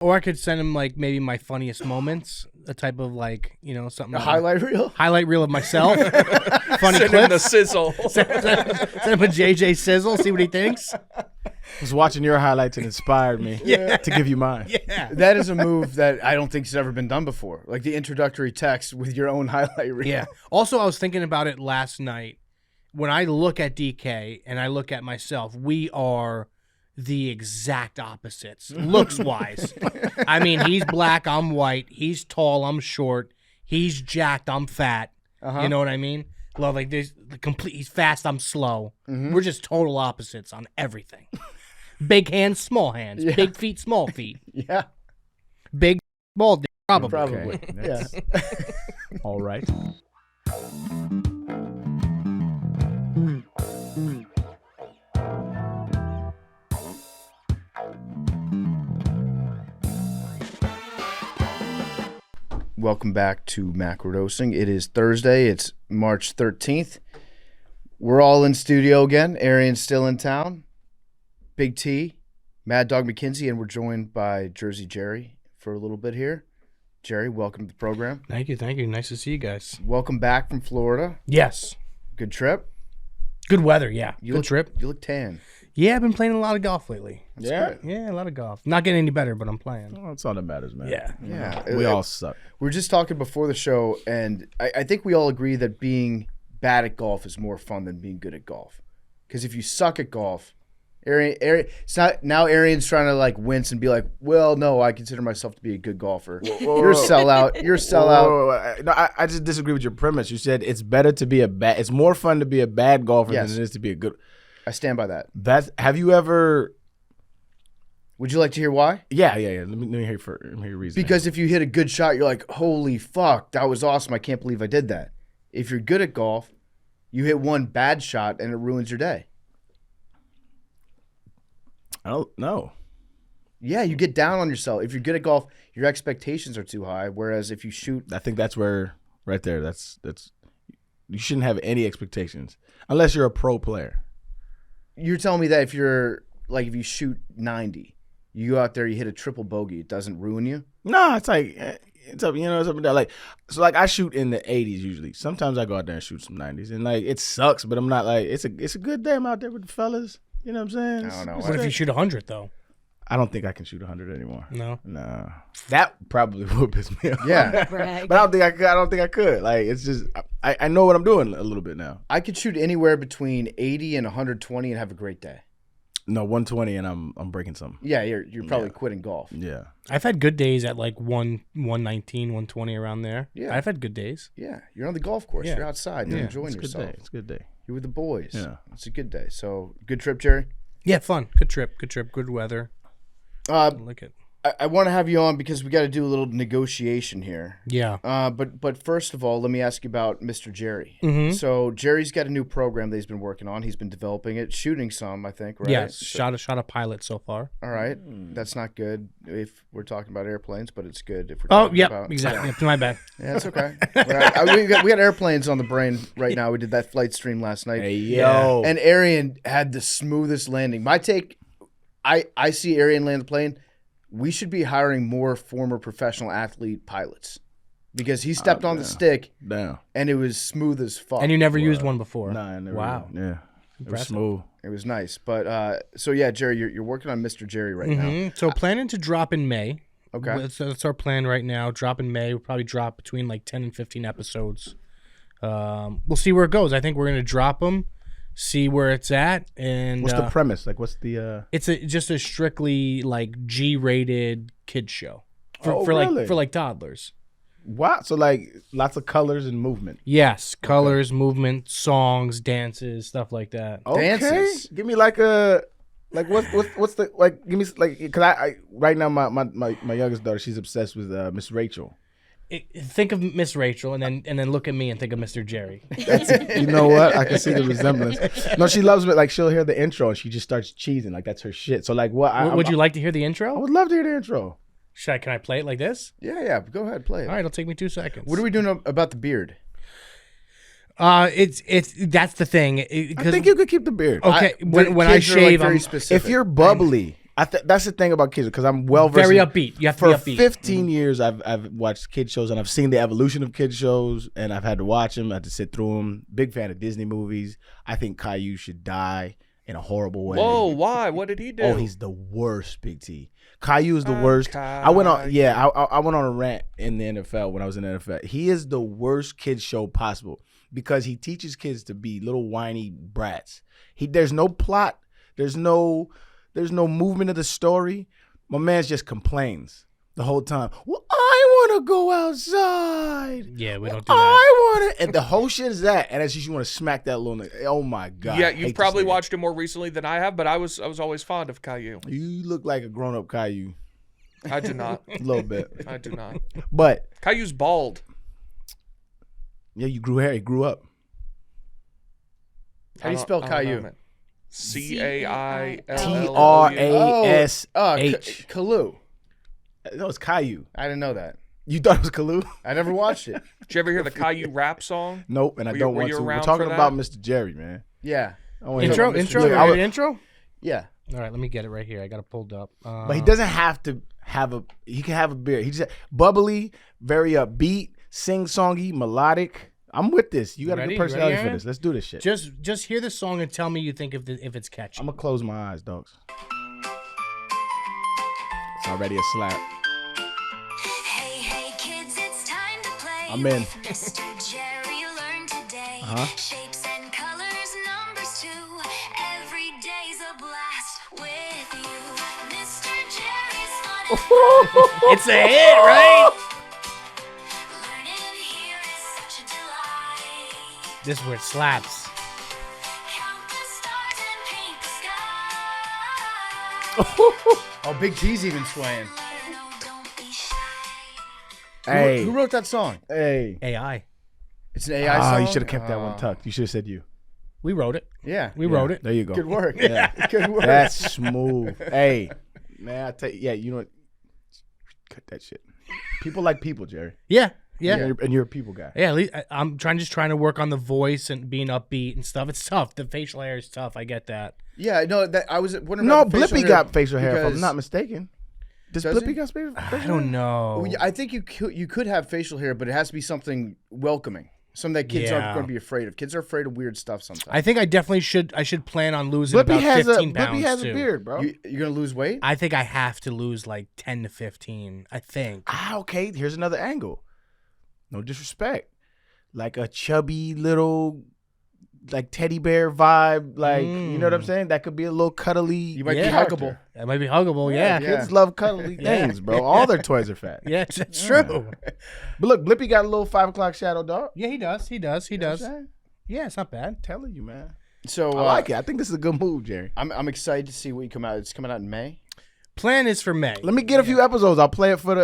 Or I could send him like maybe my funniest moments, a type of like, you know, something. Highlight reel of myself. Funny Send clips. him the sizzle. Send him a JJ sizzle. See what he thinks. I was watching your highlights and inspired me to give you mine. Yeah. That is a move that I don't think has ever been done before. Like the introductory text with your own highlight reel. Yeah. Also, I was thinking about it last night. When I look at DK and I look at myself, we are the exact opposites, looks-wise. I mean, he's black, I'm white. He's tall, I'm short. He's jacked, I'm fat. You know what I mean? Love like this. He's fast, I'm slow. We're just total opposites on everything. Big hands, small hands. Yeah. Big feet, small feet. Yeah. Big, small dick, probably. Probably. Okay, Yeah. All right. Welcome back to Macrodosing. It is Thursday. It's March 13th. We're all in studio again. Arian's still in town. Big T, Mad Dog McKenzie, and we're joined by Jersey Jerry for a little bit here. Jerry, welcome to the program. Thank you. Nice to see you guys. Welcome back from Florida. Yes. Good trip. Good weather, yeah. You Good look, trip. You look tan. Yeah, I've been playing a lot of golf lately. Yeah. Yeah, a lot of golf. Not getting any better, but I'm playing. Well, that's all that matters, man. Yeah. Yeah. We all suck. We were just talking before the show, and I think we all agree that being bad at golf is more fun than being good at golf. Because if you suck at golf, Arian, it's not, now Arian's trying to like wince and be like, well, no, I consider myself to be a good golfer. You're a sellout. You're a sellout. No, I just disagree with your premise. You said it's better to be it's more fun to be a bad golfer Yes. than it is to be a good. I stand by that. Have you ever? Would you like to hear why? Yeah. Let me hear your reason. Because if you hit a good shot, you're like, holy fuck, that was awesome. I can't believe I did that. If you're good at golf, you hit one bad shot and it ruins your day. I don't know. Yeah, you get down on yourself. If you're good at golf, your expectations are too high. Whereas if you shoot, I think that's where right there. That's you shouldn't have any expectations unless you're a pro player. you're telling me that if you shoot 90, you go out there, you hit a triple bogey, it doesn't ruin you? No, it's like it's up, something that like so like I shoot in the 80s usually. Sometimes I go out there and shoot some 90s, and like it sucks, but I'm not like it's a good day. I'm out there with the fellas. You know what I'm saying? I don't know. What if you shoot 100 though? I don't think I can shoot 100 anymore. No. Nah, that probably would piss me off. Yeah. But I don't think I could. Like it's just I know what I'm doing a little bit now. I could shoot anywhere between 80 and 120 and have a great day. No, 120 and I'm breaking something. Yeah, you're probably quitting golf. Yeah. I've had good days at like 119, 120 around there. Yeah. I've had good days. Yeah, you're on the golf course. Yeah. You're outside. You're enjoying It's yourself. It's a good day. You're with the boys. Yeah. It's a good day. So, good trip, Jerry. Yeah, fun. Good trip. Good weather. I like it. I want to have you on because we got to do a little negotiation here. Yeah. But first of all, let me ask you about Mr. Jerry. Mhm. So Jerry's got a new program that he's been working on. He's been developing it, shooting some, I think, right? Yeah. So- Shot a pilot so far. all right. That's not good if we're talking about airplanes, but it's good if we're Oh, talking yep. about... Exactly. Yep, my bad. Yeah, it's okay. we got airplanes on the brain right now. We did that flight stream last night. Hey yo. And Arian had the smoothest landing. My take, I see Arian land the plane. We should be hiring more former professional athlete pilots because he stepped on the stick Damn. and it was smooth as fuck. And you never used one before. Nah, I never. Wow. Yeah. It was Impressive. smooth. It was nice. But so yeah, Jerry, you're working on Mr. Jerry right now. Mhm. So planning to drop in May. Okay. That's our plan right now. Drop in May. We'll probably drop between like 10 and 15 episodes. We'll see where it goes. I think we're gonna drop them, see where it's at, and What's the premise? Like, what's the? it's just a strictly like G-rated kids show for really? like toddlers. Wow. So like lots of colors and movement. Yes, colors, movement, songs, dances, stuff like that. Okay. Dances. Give me like a. Like what's the like? Give me like because I right now my youngest daughter, she's obsessed with Miss Rachel. Think of Miss Rachel and then look at me and think of Mr. Jerry. You know what? I can see the resemblance. No, she loves it. Like she'll hear the intro and she just starts cheesing. Like that's her shit. So like what? Would you like to hear the I intro? would love to hear the intro. Can I play it like this? Yeah. Go ahead, play it. All right, it'll take me 2 seconds. What are we doing about the beard? It's that's the thing. I think you could keep the beard. Okay, when I kids are, like, shave, very I'm specific. If you're bubbly That's the thing about kids, because I'm well versed. Very upbeat. You have to For be upbeat. 15 years, I've watched kids shows, and I've seen the evolution of kids shows, and I've had to watch them. I had to sit through them. Big fan of Disney movies. I think Caillou should die in a horrible way. Whoa, why? What did he do? Oh, he's the worst, Big T. Caillou is the worst. I went on a rant in the NFL when I was in the NFL. He is the worst kids show possible because he teaches kids to be little whiny brats. There's no plot. There's no movement of the story. My man just complains the whole time. Well, I want to go outside. Yeah, we don't do that. I want to, and the whole shit is that, and that's just you want to smack that little nigga. Oh my god. Yeah, you've probably watched it more recently than I have, but I was always fond of Caillou. You look like a grown up Caillou. I do not. A little bit. I do not. But Caillou's bald. yeah, you grew hair. You grew up. How do you spell Caillou? Caillou. Trash. Caillou. No, it's Caillou. I didn't know that. You thought it was Caillou? I never watched it. Did you ever hear the Caillou rap song? Nope, and I don't want you to. We're around talking for about that? Mr. Jerry, man. Yeah. I wanna hear Intro? about Mr. Intro? Jerry. You ready to intro? Yeah. All right, let me get it right here. I got it pulled up. But he doesn't have to have a. He can have a beer. He just bubbly, very upbeat, sing-songy, melodic. I'm with this. You got a Ready? good personality Ready, for Aaron? this. Let's do this shit. Just hear the song and tell me you think if it's catchy. I'm gonna close my eyes, dogs. It's already a slap. Hey, hey, kids, it's time to play. I'm in. Mr. Jerry learned today. Shapes and colors, numbers too. Every day's a blast with you. Mr. Jerry's fun. It's a hit, right? Learning here is such a delight. This is where it slaps. Count the stars and paint the sky. Oh, Big T's even swaying. No, don't be shy. Hey, Who wrote that song? hey. AI. It's an AI song. You should have kept that one tucked. You should have said you. We wrote it. Yeah. We wrote it. There you go. Good work. Yeah. Good work. That's smooth. Hey, man, I tell you, yeah, you know what? Cut that shit. People like people, Jerry. Yeah. And you're a people guy. Yeah, at least I'm trying to work on the voice and being upbeat and stuff. It's tough. The facial hair is tough. I get that. Yeah, no, that I was wondering. No, about the facial Blippy hair got facial hair, if I'm because- not mistaken. Does Does Blippy he? got facial hair? I don't know. Well, I think you could have facial hair, but it has to be something welcoming, something that kids aren't Yeah. going to be afraid of. Kids are afraid of weird stuff sometimes. I think I definitely should. I should plan on losing Blippy about has 15 pounds Blippy has too. a beard, bro. You're going to lose weight. I think I have to lose like 10 to 15. I think. Okay, here's another angle. No disrespect. Like a chubby little, like teddy bear vibe. Like, you know what I'm saying? That could be a little cuddly. You might be Yeah. huggable. That might be huggable. Yeah. Kids love cuddly things, bro. All their toys are fat. Yeah, that's true. But look, Blippy got a little 5 o'clock shadow, dog. Yeah, he does. He does. He You know what does. I'm saying? Yeah, it's not bad. Telling you, man. So I like it. I think this is a good move, Jerry. I'm excited to see what you come out. It's coming out in May. Plan is for May. Let me get a few episodes. I'll play it for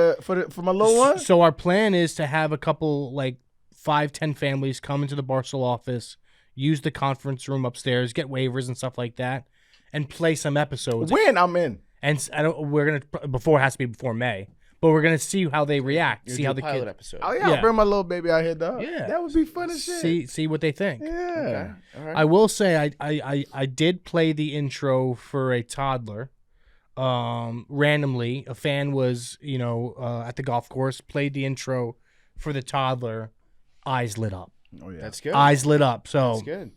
my little one. So our plan is to have a couple, like 5-10 families come into the Barcel office, use the conference room upstairs, get waivers and stuff like that, and play some episodes. When I'm in. And we're gonna before it has to be before May, but we're gonna see how they react, see Do how a the pilot kids episode. Oh yeah, Yeah. I'll bring my little baby out here, dog. Yeah. That would be fun as shit. see what they think. Yeah. All right. I will say I did play the intro for a toddler. Randomly, a fan was at the golf course, played the intro for the toddler. Eyes lit up. Oh yeah. That's good. Eyes lit up. So That's good.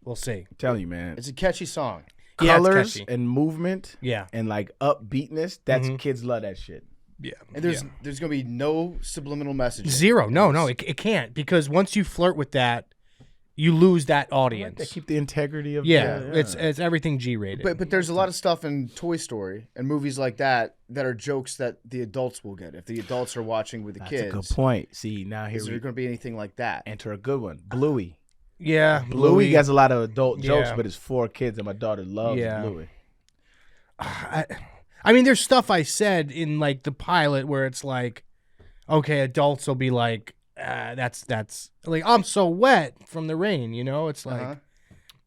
we'll see. I'm telling you, man. It's a catchy song. Yeah, it's Colors catchy. and movement Yeah. and like upbeatness. That's kids love that shit. Yeah. And there's going to be no subliminal messages. Zero. No, it can't, because once you flirt with that, you lose that They audience. keep the integrity of It's everything G-rated. But there's a lot of stuff in Toy Story and movies like that are jokes that the adults will get if the adults are watching with the That's kids. a good point. See, now here Is there we going to be anything like that? enter a good one. Bluey. yeah, Bluey gets a lot of adult jokes, Yeah. but it's for kids, and my daughter loves Yeah. Bluey. I mean, there's stuff I said in like the pilot where it's like, okay, adults will be like, that's like, I'm so wet from the rain, It's like, Uh-huh.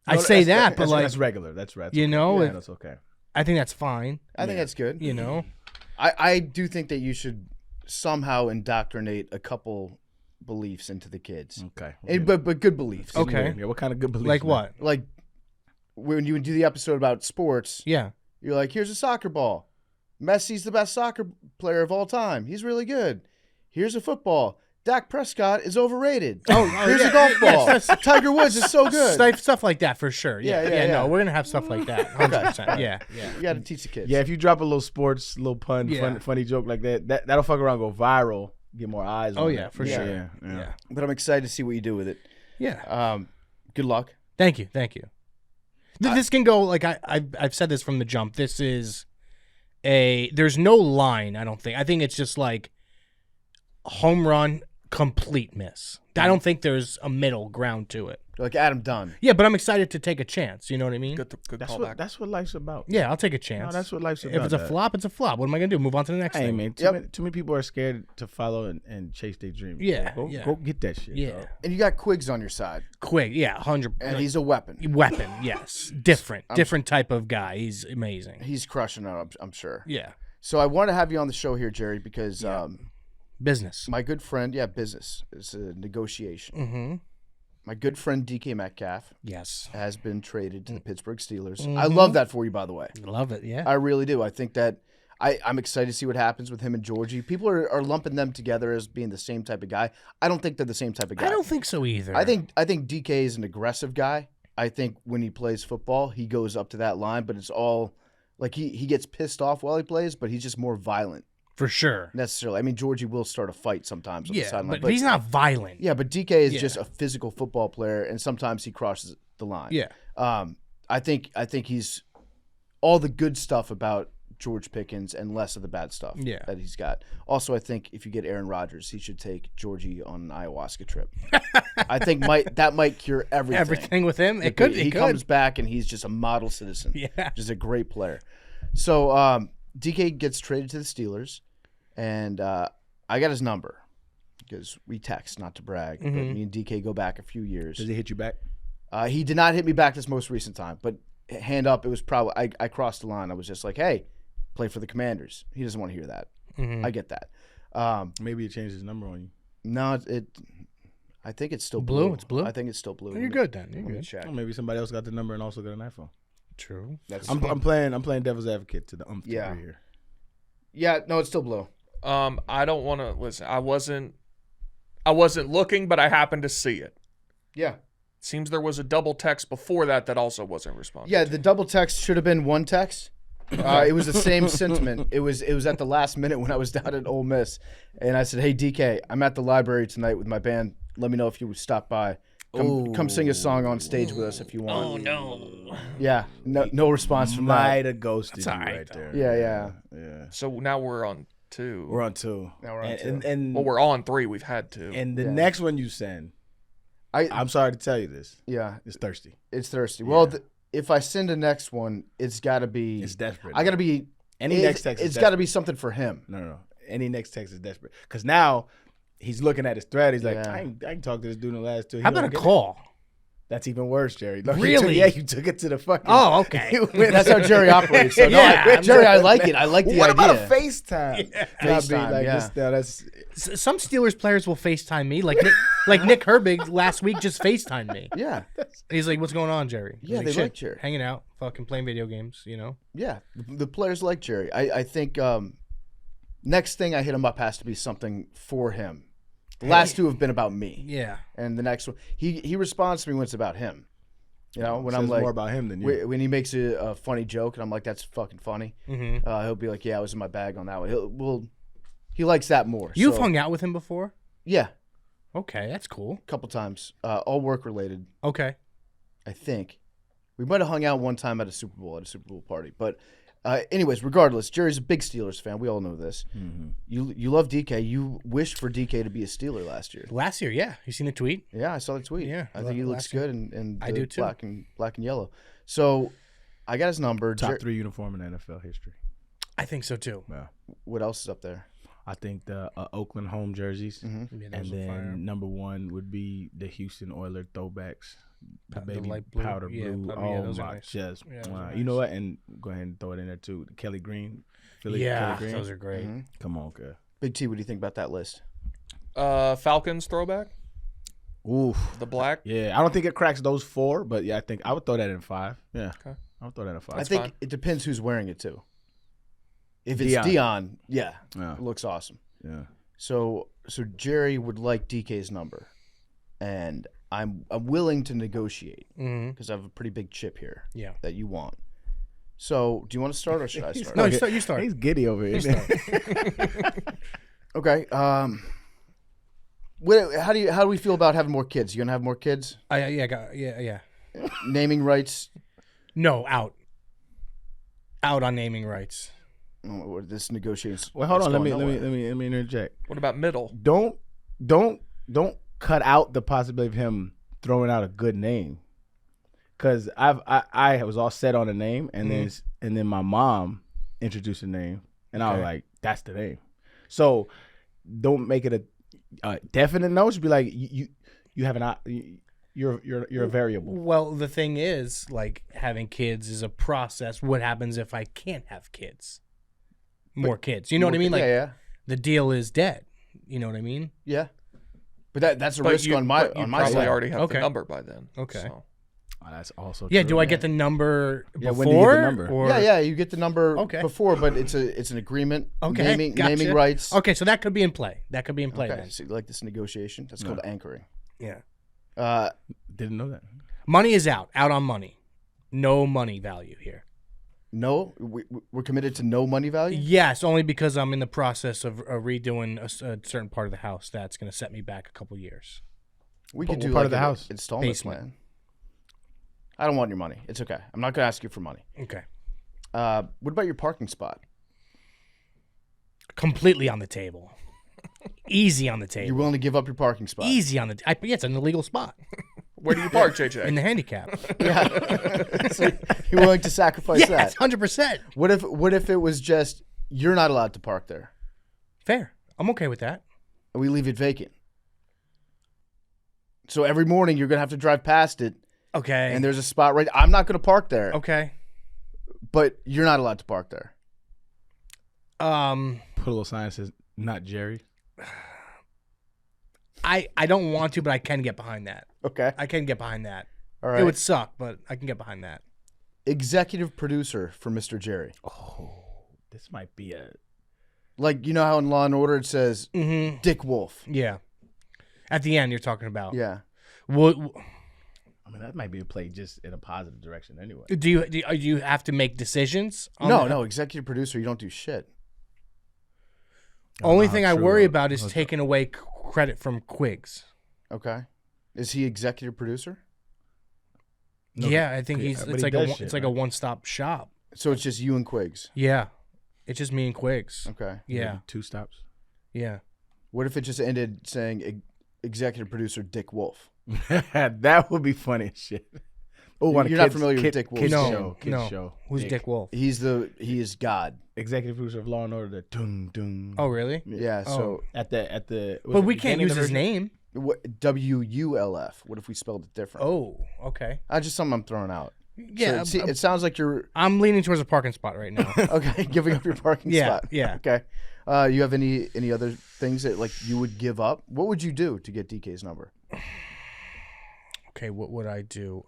I No, say that's- that, but that's, like, that's regular. That's right. That's you okay. know, yeah, it- that's okay. I think that's fine. I think that's good. I do think that you should somehow indoctrinate a couple beliefs into the kids. Okay. But good beliefs. Okay. Yeah, what kind of good beliefs? Like man? what? Like when you do the episode about sports, Yeah. You're like, here's a soccer ball. Messi's the best soccer player of all time. He's really good. Here's a football. Dak Prescott is overrated. Here's a golf ball. Tiger Woods is so good. Stuff like that for sure. Yeah. No, we're gonna have stuff like that. 100%. Yeah. You got to teach the kids. Yeah, if you drop a little sports, little pun, funny joke like that'll fuck around, go viral, get more eyes. Oh on yeah, it. for sure. Yeah. But I'm excited to see what you do with it. Yeah. Good luck. Thank you. This can go like I've said this from the jump. This is there's no line. I don't think. I think it's just like home run, complete miss. I don't think there's a middle ground to it. Like Adam Dunn. Yeah, but I'm excited to take a chance. You know what I mean? Good That's callback. that's what life's about. Yeah, I'll take a No, chance. that's what life's about. If it's a flop, it's a flop. What am I gonna do? Move on to the next Hey thing. man, too many people are scared to follow and chase their dreams. Yeah, go get that shit. Yeah. dog. And you got Quiggs on your side. Quick. Yeah, 100. And he's a weapon. Weapon. Yes, different type of guy. He's amazing. He's crushing it, I'm sure. Yeah, So I want to have you on the show here, Jerry, because business. my good friend, business. It's a negotiation. Mm-hmm. My good friend DK Metcalf Yes, has been traded to the Pittsburgh Steelers. I love that for you, by the way. love it. Yeah. I really do. I think that I'm excited to see what happens with him and Georgie. People are lumping them together as being the same type of guy. I don't think they're the same type of guy. I don't think so either. I think DK is an aggressive guy. I think when he plays football, he goes up to that line, but it's all like he gets pissed off while he plays, but he's just more violent for sure. necessarily. I mean, Georgie will start a fight sometimes on the Yeah, sideline, but he's not violent. Yeah, but DK is Yeah. just a physical football player, and sometimes he crosses the line. Yeah. I think he's all the good stuff about George Pickens and less of the bad stuff that he's got. Also, I think if you get Aaron Rodgers, he should take Georgie on an ayahuasca trip. I think that might cure everything. Everything with him, it He comes back and he's just a model citizen. Yeah. Just a great player. So DK gets traded to the Steelers, and I got his number because we text, not to brag, but me and DK go back a few years. Does he hit you back? He did not hit me back this most recent time, but hand up, it was probably I crossed the line. I was just like, hey, play for the Commanders. He doesn't want to hear that. I get that. Maybe he changed his number on you. No, I think it's still Blue? blue. It's blue? I think it's still blue. You're good then. You're Let me good. check. Or maybe somebody else got the number and also got an iPhone. True. I'm playing devil's advocate to the Yeah. degree here. Yeah, no, it's still blue. I don't want to listen. I wasn't looking, but I happened to see it. Yeah. Seems there was a double text before that also wasn't responded. Yeah, the double text should have been one text. It was the same sentiment. It was at the last minute when I was down at Ole Miss, and I said, "Hey DK, I'm at the library tonight with my band. Let me know if you would stop by. Come sing a song on stage with us if you want." Oh no. Yeah, no response from Might that. have ghosted That's you all right, right there. Yeah. So now we're on 2. We're on 2. Now we're on and Well, we're on 3. We've had 2. and the next one you send, I I'm sorry to tell you this, yeah, it's thirsty. it's thirsty. Well, if I send a next one, it's got to be. It's desperate. I got to be. Any next text is It's got to be something for him. No. Any next text is desperate because now he's looking at his thread. He's like, Yeah. I can talk to this dude in the last 2. How about a call? That's even worse, Jerry. Look, Really? You took it to the fucking. Oh, okay. That's how Jerry operates. So, no, Yeah, Jerry, I like it. I like the What idea. about a FaceTime? FaceTime, yeah. That's Some Steelers players will FaceTime me, like Nick Herbig last week just FaceTimed me. Yeah, He's like, "What's going on, Jerry?" I was Yeah, they "Shit, like Jerry. hanging out, fucking playing video games." You know. yeah. The players like Jerry. I think next thing I hit him up has to be something for him. The last 2 have been about me, Yeah. and the next one he responds to me when it's about him. You know, when I'm says like more about him than you. when he makes a funny joke, and I'm like, "That's fucking funny." Mm-hmm. He'll be like, "Yeah, I was in my bag on that one." He likes that more. You've so, hung out with him before? yeah, Okay, that's cool. a couple times, all work related. Okay. I think we might have hung out one time at a Super Bowl party. But anyways, regardless, Jerry's a big Steelers fan. We all know this. Mm-hmm. You love DK. You wished for DK to be a Steeler last year. Last year, yeah. You seen the tweet? Yeah, I saw the tweet. Yeah, I think he looks last year. good and I do too. black and yellow. So I got his number. Top 3 uniform in NFL history. I think so too. Yeah. What else is up there? I think the Oakland home jerseys, Mm-hmm. Yeah, and those are fire. then number 1 would be the Houston Oilers throwbacks, the The baby light blue. powder Yeah, blue. powder- yeah, Oh those are my, nice. just Yeah, those wow. are You know nice. what? And go ahead and throw it in there too. The Kelly Green, Philly Yeah, Kelly Green. those are great. Mm-hmm. Come on, good. Big T, what do you think about that list? Falcons throwback, Oof. the black. Yeah, I don't think it cracks those 4, but yeah, I think I would throw that in 5. Yeah. Okay. I'll throw that a 5. I think fine. it depends who's wearing it too. If it's Dion. Dion, yeah, Yeah. it looks awesome. Yeah. So Jerry would like DK's number, and I'm willing to negotiate Mm-hmm. because I have a pretty big chip here Yeah. that you want. So do you want to start or should I start? No, you start. He's giddy over here. Okay. How do we feel about having more kids? You gonna have more kids? Yeah. Naming rights. No, out on naming rights. Oh, this negotiations. Well, hold on. Let going me nowhere. interject. What about middle? Don't cut out the possibility of him throwing out a good name. Cause I was all set on a name, and then my mom introduced a name, and I was Okay. like, that's the name. So don't make it a definite no. Just be like, you have you're a variable. Well, the thing is, like, having kids is a process. What happens if I can't have kids? More kids. You know what I mean? Like, yeah. the deal is dead. You know what I mean? Yeah. But that's a But risk you, on my but you on my probably side. already have Okay. the number by then. Okay. So. Oh, that's also Yeah. true. Do I get the number Yeah, before? when do you get the number? Or... Yeah, you get the number Okay. before, but it's an agreement. Okay. Naming Gotcha. rights. Okay, so that could be in play. That could be in play Okay. then. So you like this negotiation? That's called anchoring. Yeah. Didn't know that. Money is out. Out on money. No money value here. No, we're committed to no money value. Yes, only because I'm in the process of redoing a certain part of the house that's going to set me back a couple years. We What could do part like of the an house? installment Basement. plan. I don't want your money. It's okay. I'm not gonna ask you for money. Okay. What about your parking spot? Completely on the table. Easy on the You're table. willing to give up your parking spot? Easy on the yeah, it's an illegal spot Where do you park, JJ? in the handicap. Yeah. So you're willing to sacrifice Yes, that? 100%. What if it was just you're not allowed to park there? Fair. I'm okay with that. And we leave it vacant. So every morning you're gonna have to drive past it, Okay. and there's a spot right. I'm not gonna park there, okay. but you're not allowed to park there. Put a little sign that says not Jerry. I don't want to, but I can get behind that. Okay. I can get behind that. All right. It would suck, but I can get behind that. Executive producer for Mr. Jerry. This might be a Like, you know how in Law and Order it says Mm-hmm. Dick Wolf. Yeah. At the end, you're talking about. Yeah. What I mean, that might be a play just in a positive direction anyway. do you have to make decisions? on No, that? no, executive producer, you don't do shit. Only Oh, thing I true. worry about is Okay. taking away credit from Quiggs. Okay. Is he executive producer? No, Yeah, I think but it's he like does it's shit, like a right? one-stop shop. So it's just you and Quiggs. Yeah, it's just me and Quiggs. Okay. Yeah, Maybe 2 stops. yeah. What if it just ended saying executive producer Dick Wolf? That would be funny as shit. Oh, You're not familiar with Dick Wolf's Kids No, show. Kids no. show. Who's Dick Wolf? He is God. Executive producer of Law and Order. The dung dung. Oh, really? Yeah. So At the. was But it we the can't beginning use of the his version? name. WULF. What if we spelled it different? Oh, okay. Just something I'm throwing out. Yeah, So it sounds like you're I'm leaning towards a parking spot right now. okay. Giving up your parking Yeah, spot. yeah. Okay. You have any other things that like you would give up? What would you do to get DK's number? Okay, what would I do?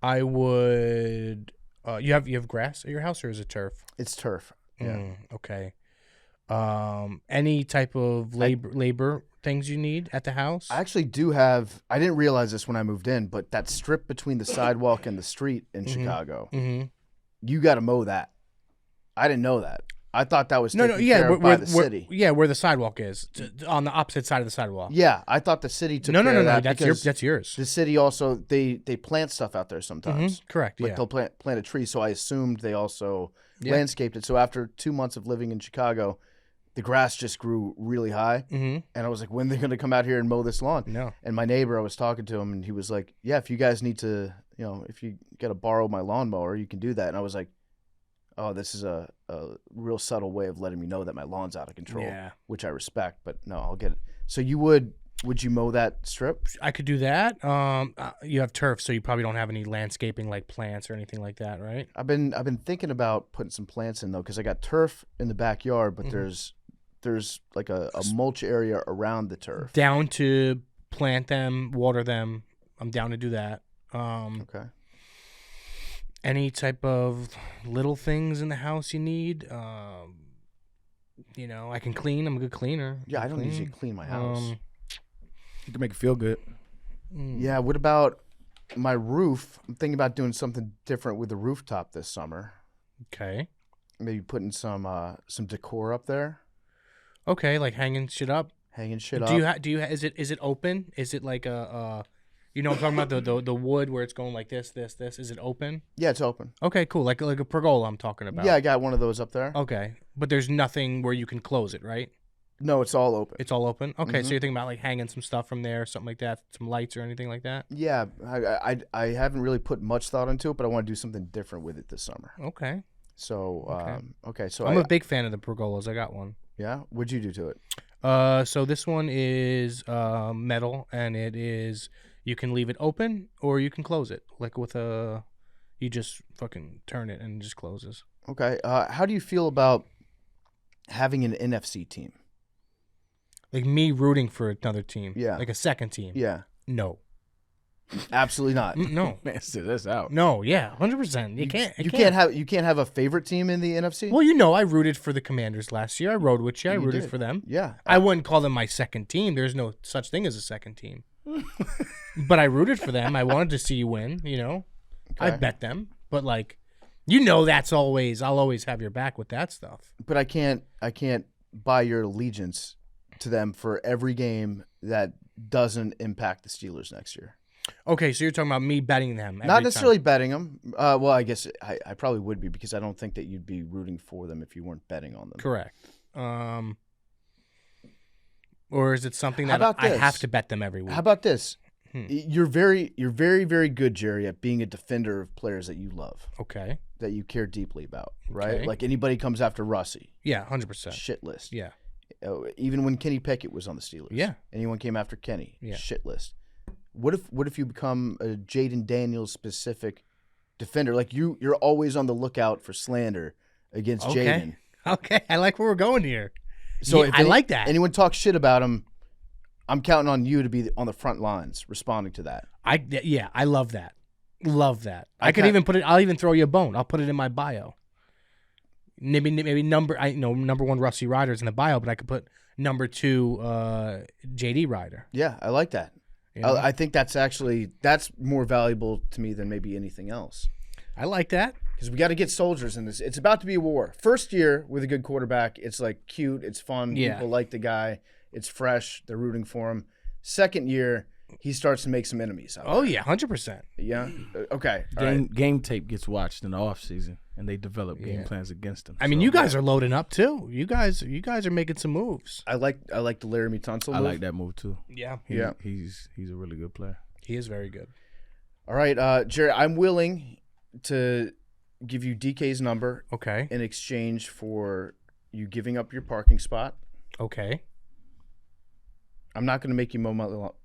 I would. You have grass at your house, or is it turf? It's turf. Yeah. Okay. Any type of labor things you need at the house? I actually do have. I didn't realize this when I moved in, but that strip between the sidewalk and the street in Chicago, Mm-hmm. you got to mow that. I didn't know that. I thought that was taken yeah, care of by the city. Yeah, where the sidewalk is, on the opposite side of the sidewalk. Yeah, I thought the city took No, care of that that's because yours. the city also they plant stuff out there sometimes. Correct. Like Yeah. they'll plant a tree, so I assumed they also Yeah. landscaped it. So after 2 months of living in Chicago, the grass just grew really high, Mm-hmm. and I was like, when are they going to come out here and mow this lawn? No. And my neighbor, I was talking to him, and he was like, yeah, if you guys need to, if you got to borrow my lawnmower, you can do that. And I was like, oh, this is a real subtle way of letting me know that my lawn's out of control, Yeah. which I respect, but no, I'll get it. So would you mow that strip? I could do that. You have turf, so you probably don't have any landscaping like plants or anything like that, right? I've been thinking about putting some plants in though, because I got turf in the backyard, but there's like a mulch area around the turf. Down to plant them, water them. I'm down to do that. Okay. Any type of little things in the house you need. I can clean. I'm a good cleaner. Yeah, I don't usually clean my house. You can make it feel good. Yeah, what about my roof? I'm thinking about doing something different with the rooftop this summer. Okay. Maybe putting some decor up there, Okay, like hanging shit up. hanging shit Do up. you is it open? Is it like I'm talking about the wood where it's going like this. Is it open? Yeah, it's open. Okay, cool. Like a pergola I'm talking about. Yeah, I got one of those up there. Okay, but there's nothing where you can close it, right? No, it's all open. It's all open. Okay, Mm-hmm. so you're thinking about like hanging some stuff from there, something like that, some lights or anything like that. Yeah, I haven't really put much thought into it, but I want to do something different with it this summer. Okay. So, okay, so I'm a big fan of the pergolas. I got one. yeah. What'd you do to it? So this one is metal, and it is you can leave it open or you can close it, like with you just fucking turn it and it just closes. Okay. How do you feel about having an NFC team? Like me rooting for another team. Yeah. Like a second team. Yeah. No. Absolutely not. No. Man, sit this out. No. Yeah. 100%. You can't. You can't have a favorite team in the NFC. Well, I rooted for the Commanders last year. I rode with you. I rooted did. for them. Yeah. I wouldn't call them my second team. There's no such thing as a second team. But I rooted for them. I wanted to see you win, I Okay. bet them. But that's always I'll always have your back with that stuff. But I can't buy your allegiance to them for every game that doesn't impact the Steelers next year. Okay, so you're talking about me betting them. Every Not necessarily betting them. Well, I guess I probably would be, because I don't think that you'd be rooting for them if you weren't betting on them. Correct. Or is it something How that about I this? have to bet them every week? How about this? You're very, very good, Jerry, at being a defender of players that you love, Okay. that you care deeply about, right? Okay. Like anybody comes after Russie, Yeah, 100%. shit list. Yeah. Even when Kenny Pickett was on the Steelers. Yeah. Anyone came after Kenny, Yeah. shit list. What if you become a Jaden Daniels specific defender? Like you're always on the lookout for slander against Okay. Jaden. Okay, I like where we're going here. So Yeah, if I like that. Anyone talks shit about him, I'm counting on you to be on the front lines responding to that. I love that. Love that. I I could can't- even put it. I'll even throw you a bone. I'll put it in my bio. Maybe number one Rusty Ryder's in the bio, but I could put number 2 JD Ryder. Yeah, I like that. You know? I think that's more valuable to me than maybe anything else. I like that. Because we got to get soldiers in this. It's about to be a war. First year with a good quarterback, it's like cute, it's fun. Yeah. People like the guy. It's fresh. They're rooting for him. Second year, he starts to make some enemies. Oh yeah, 100%. Yeah. Okay. All right. Game tape gets watched in the off season, and they develop game Yeah. plans against them. I mean, So, you guys are loading up too. You guys are making some moves. I like the Laramie Tunsil I move. like that move too. Yeah, Yeah. He's a really good player. he is very good. All right, Jerry, I'm willing to give you DK's number Okay. in exchange for you giving up your parking spot. Okay. I'm not going to make you mow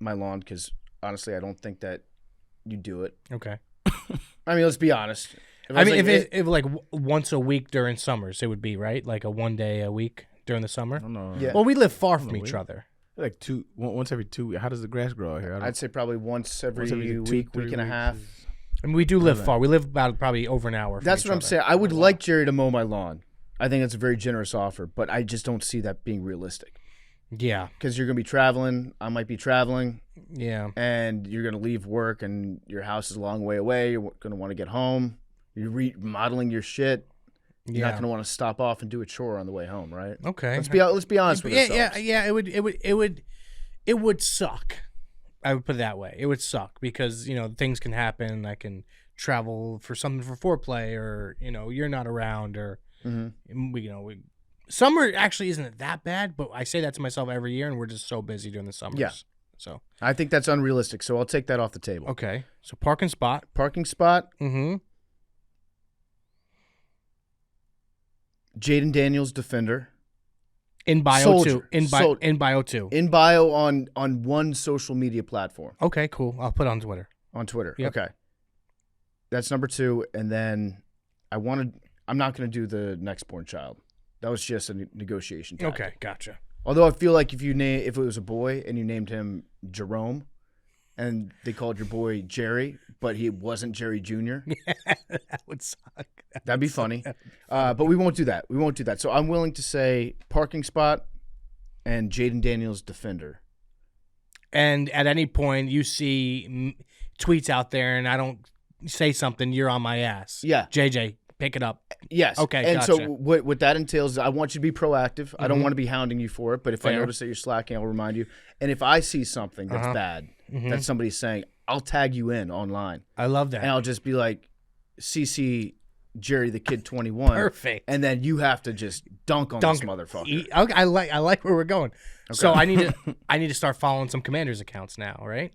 my lawn because, honestly, I don't think that you do it. Okay. I mean, let's be honest. I mean, if like once a week during summers, it would be right, like a one day a week during the summer. I don't know. Yeah. Well, we live far from No, each we- other. Like once every 2 weeks. How does the grass grow out here? I'd say probably once every two, week, 3 week and a weeks half. is- I mean, we do live far. We live about probably over an hour. From That's each what I'm other. saying. I would like Jerry to mow my lawn. I think that's a very generous offer, but I just don't see that being realistic. Yeah. Because you're going to be traveling. I might be traveling. Yeah. And you're going to leave work, and your house is a long way away. You're going to want to get home. You're remodeling your shit. You're not Yeah. going to want to stop off and do a chore on the way home, right? Okay. Let's be honest with ourselves. Yeah. It would suck. I would put it that way. It would suck because things can happen. I can travel for something for foreplay, or you're not around, or we. Summer actually isn't that bad, but I say that to myself every year, and we're just so busy during the summers. Yeah. So I think that's unrealistic, so I'll take that off the table. okay. So parking spot. Parking spot, Mm-hmm. Jaden Daniels, defender. In bio Soldier. too. In bio too. In bio on one social media platform. Okay, cool. I'll put it on Twitter. On Twitter. Yep. Okay. That's number 2. And then I'm not going to do the next born child. That was just a negotiation tactic. Okay, gotcha. Although I feel like if it was a boy and you named him Jerome, and they called your boy Jerry, but he wasn't Jerry Jr. That would suck. That'd be funny. But we won't do that. We won't do that. So I'm willing to say parking spot and Jaden Daniels defender. And at any point you see tweets out there and I don't say something, you're on my ass. Yeah. JJ, pick it up. Yes. Okay, And gotcha. so what that entails is I want you to be proactive. I don't want to be hounding you for it, but if I Fair. notice that you're slacking, I'll remind you. And if I see something that's bad that somebody's saying, I'll tag you in online. I love that. And I'll just be like, CC Jerry the Kid 21. Perfect. And then you have to just dunk on this motherfucker. Okay, I like where we're going. So I need to start following some Commanders accounts now, right?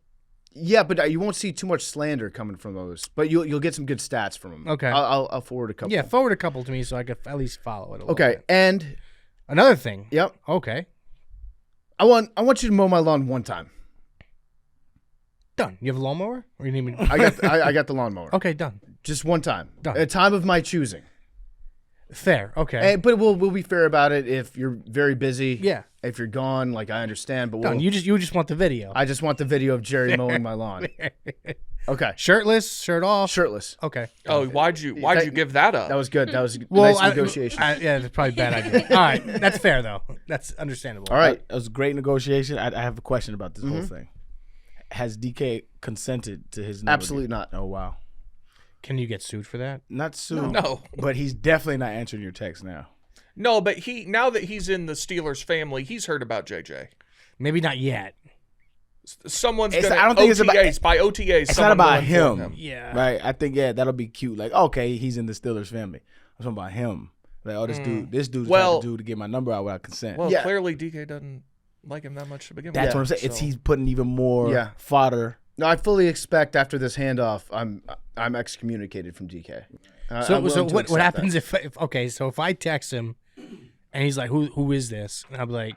Yeah, but you won't see too much slander coming from those. But you'll get some good stats from them. Okay. I'll forward a couple. Yeah, forward a couple to me so I could at least follow it a little Okay, bit. and Another thing. yep, Okay. I want you to mow my lawn one time. Done. You have a lawnmower? Or you need me? I got the lawnmower. Okay, done. Just one time. Done. A time of my choosing. Fair. Okay. But we'll be fair about it. If you're very busy, Yeah. If you're gone, like I understand, but Done. You just want the video. I just want the video of Jerry mowing my lawn. Okay, Shirtless, shirt off. shirtless. Okay. Oh, why'd you give that up? That was good. That was Well, nice negotiation. yeah, that's probably a bad idea. All right, that's fair though. That's understandable. All right. It was a great negotiation. I have a question about this Mm-hmm. whole thing. Has DK consented to his number? Absolutely not. Oh, wow. Can you get sued for that? Not soon. No. But he's definitely not answering your text now. No, but now that he's in the Steelers family, he's heard about JJ. Maybe not yet. Someone's It's- gonna I don't think it's OTAs about- by OTAs. It's not someone will about inform him. Yeah. Right? I think, that'll be cute. Like, okay, he's in the Steelers family. I'm talking about him. Like, oh, this dude's Well- trying to do to get my number out without consent. Well, Yeah. clearly DK doesn't like him that much to begin That's with. what I'm saying. It's So- he's putting even more Yeah. fodder. No, I fully expect after this handoff, I'm excommunicated from DK. I'm So willing to what accept happens that. if I text him and he's like, who is this? And I'm like,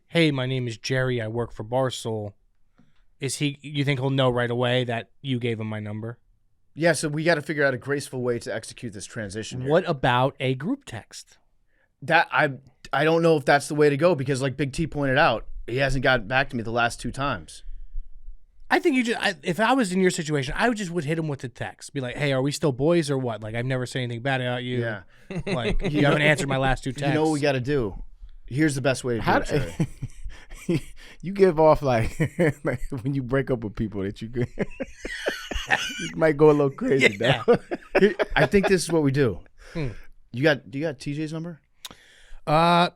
hey, my name is Jerry. I work for Barstool. You think he'll know right away that you gave him my number? Yeah, so we got to figure out a graceful way to execute this transition. Here. What about a group text? That I don't know if that's the way to go because, like Big T pointed out, he hasn't gotten back to me the last 2 times. I think if I was in your situation, I would hit him with a text. Be like, hey, are we still boys or what? Like, I've never said anything bad about you. Yeah. Like, you haven't answered my last 2 texts. You know what we got to do? Here's the best way to do it, Jerry. You give off like when you break up with people that you might go a little crazy. Yeah. Though. I think this is what we do. Do you got TJ's number? I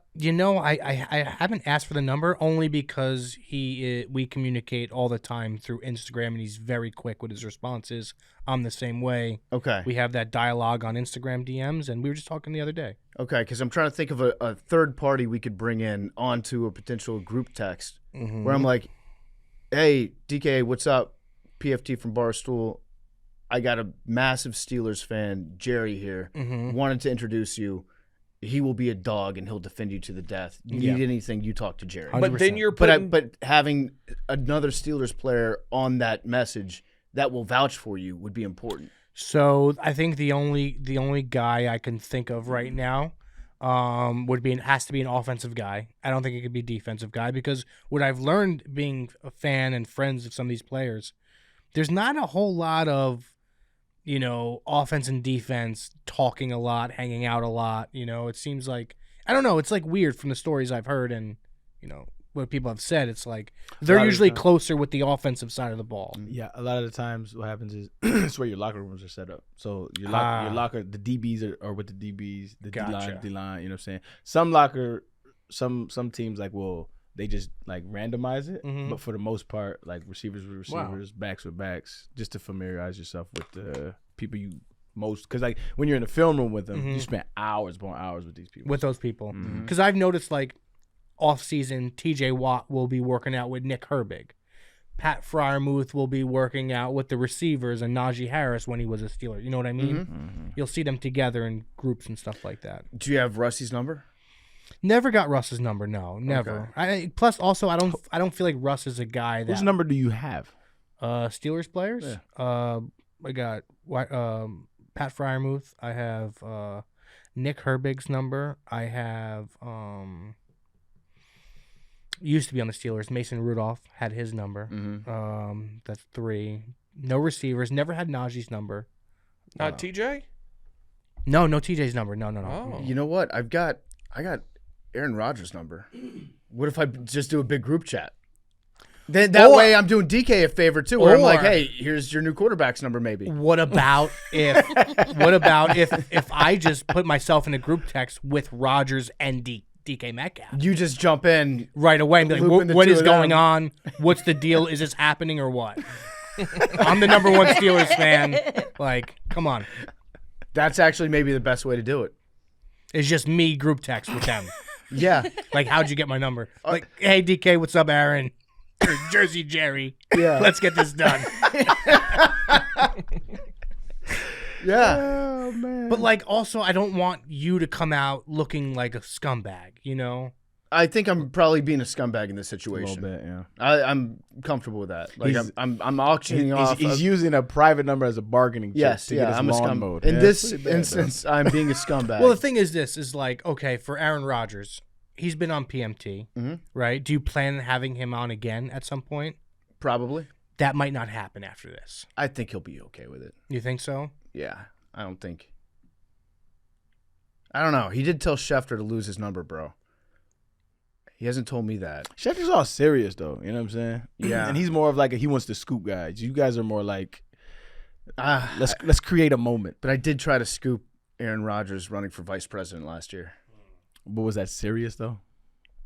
haven't asked for the number only because we communicate all the time through Instagram and he's very quick with his responses. I'm the same way. Okay. We have that dialogue on Instagram DMs and we were just talking the other day. Okay, because I'm trying to think of a third party we could bring in onto a potential group text where I'm like, hey, DK, what's up? PFT from Barstool. I got a massive Steelers fan, Jerry here. Wanted to introduce you. He will be a dog and he'll defend you to the death. You need anything, you talk to Jerry. 100%. But then you're putting. But having another Steelers player on that message that will vouch for you would be important. So I think the only guy I can think of right now has to be an offensive guy. I don't think it could be a defensive guy because what I've learned being a fan and friends of some of these players, there's not a whole lot of offense and defense talking a lot, hanging out a lot. It seems like I don't know. It's like weird from the stories I've heard and what people have said. It's like they're usually closer with the offensive side of the ball. Yeah, a lot of the times what happens is it's where your locker rooms are set up. So your locker, the DBs are with the DBs, the Gotcha. D-line, you know what I'm saying? Some teams they just like randomize it, but for the most part, like receivers with receivers, backs with backs, just to familiarize yourself with the people you most. Because like when you're in the film room with them, you spend hours upon hours with these people. With those people. Because I've noticed like off-season, TJ Watt will be working out with Nick Herbig. Pat Fryermuth will be working out with the receivers and Najee Harris when he was a Steeler. You know what I mean? You'll see them together in groups and stuff like that. Do you have Rusty's number? Never got Russ's number. No, never. Plus, also, I don't feel like Russ is a guy that. Whose number do you have? Steelers players. Yeah. I got Pat Fryermuth. I have Nick Herbig's number. I have Used to be on the Steelers. Mason Rudolph had his number. That's 3. No receivers. Never had Najee's number. Not TJ? No TJ's number. No. Oh. You know what? I got Aaron Rodgers' number. What if I just do a big group chat? Then that way I'm doing DK a favor too. Where I'm like, hey, here's your new quarterback's number, maybe. What about if I just put myself in a group text with Rodgers and DK Metcalf? You just jump in Right away and be Looping the like, what two is of going them." on? What's the deal? Is this happening or what? I'm the number 1 Steelers fan. Like, come on. That's actually maybe the best way to do it. It's just me group text with them. Yeah. Like, how'd you get my number? Like, hey, DK, what's up, Aaron? Or Jersey Jerry. Yeah. Let's get this done. Yeah. Oh man. But, like, also, I don't want you to come out looking like a scumbag, you know? I think I'm probably being a scumbag in this a situation. little bit, yeah. I'm comfortable with that. Like He's- I'm auctioning off. He's using a private number as a bargaining chip yes, to get his I'm a lawn scumbag. mowed. In Yeah, this it's pretty bad, instance, I'm being a scumbag. Well, the thing is this, is like, okay, for Aaron Rodgers, he's been on PMT, right? Do you plan on having him on again at some point? Probably. That might not happen after this. I think he'll be okay with it. You think so? Yeah, I don't think. I don't know. He did tell Schefter to lose his number, bro. He hasn't told me that. Schefter's all serious though, you know what I'm saying? Yeah. And he's more of like he wants to scoop guys. You guys are more like let's create a moment. But I did try to scoop Aaron Rodgers running for vice president last year. But was that serious though?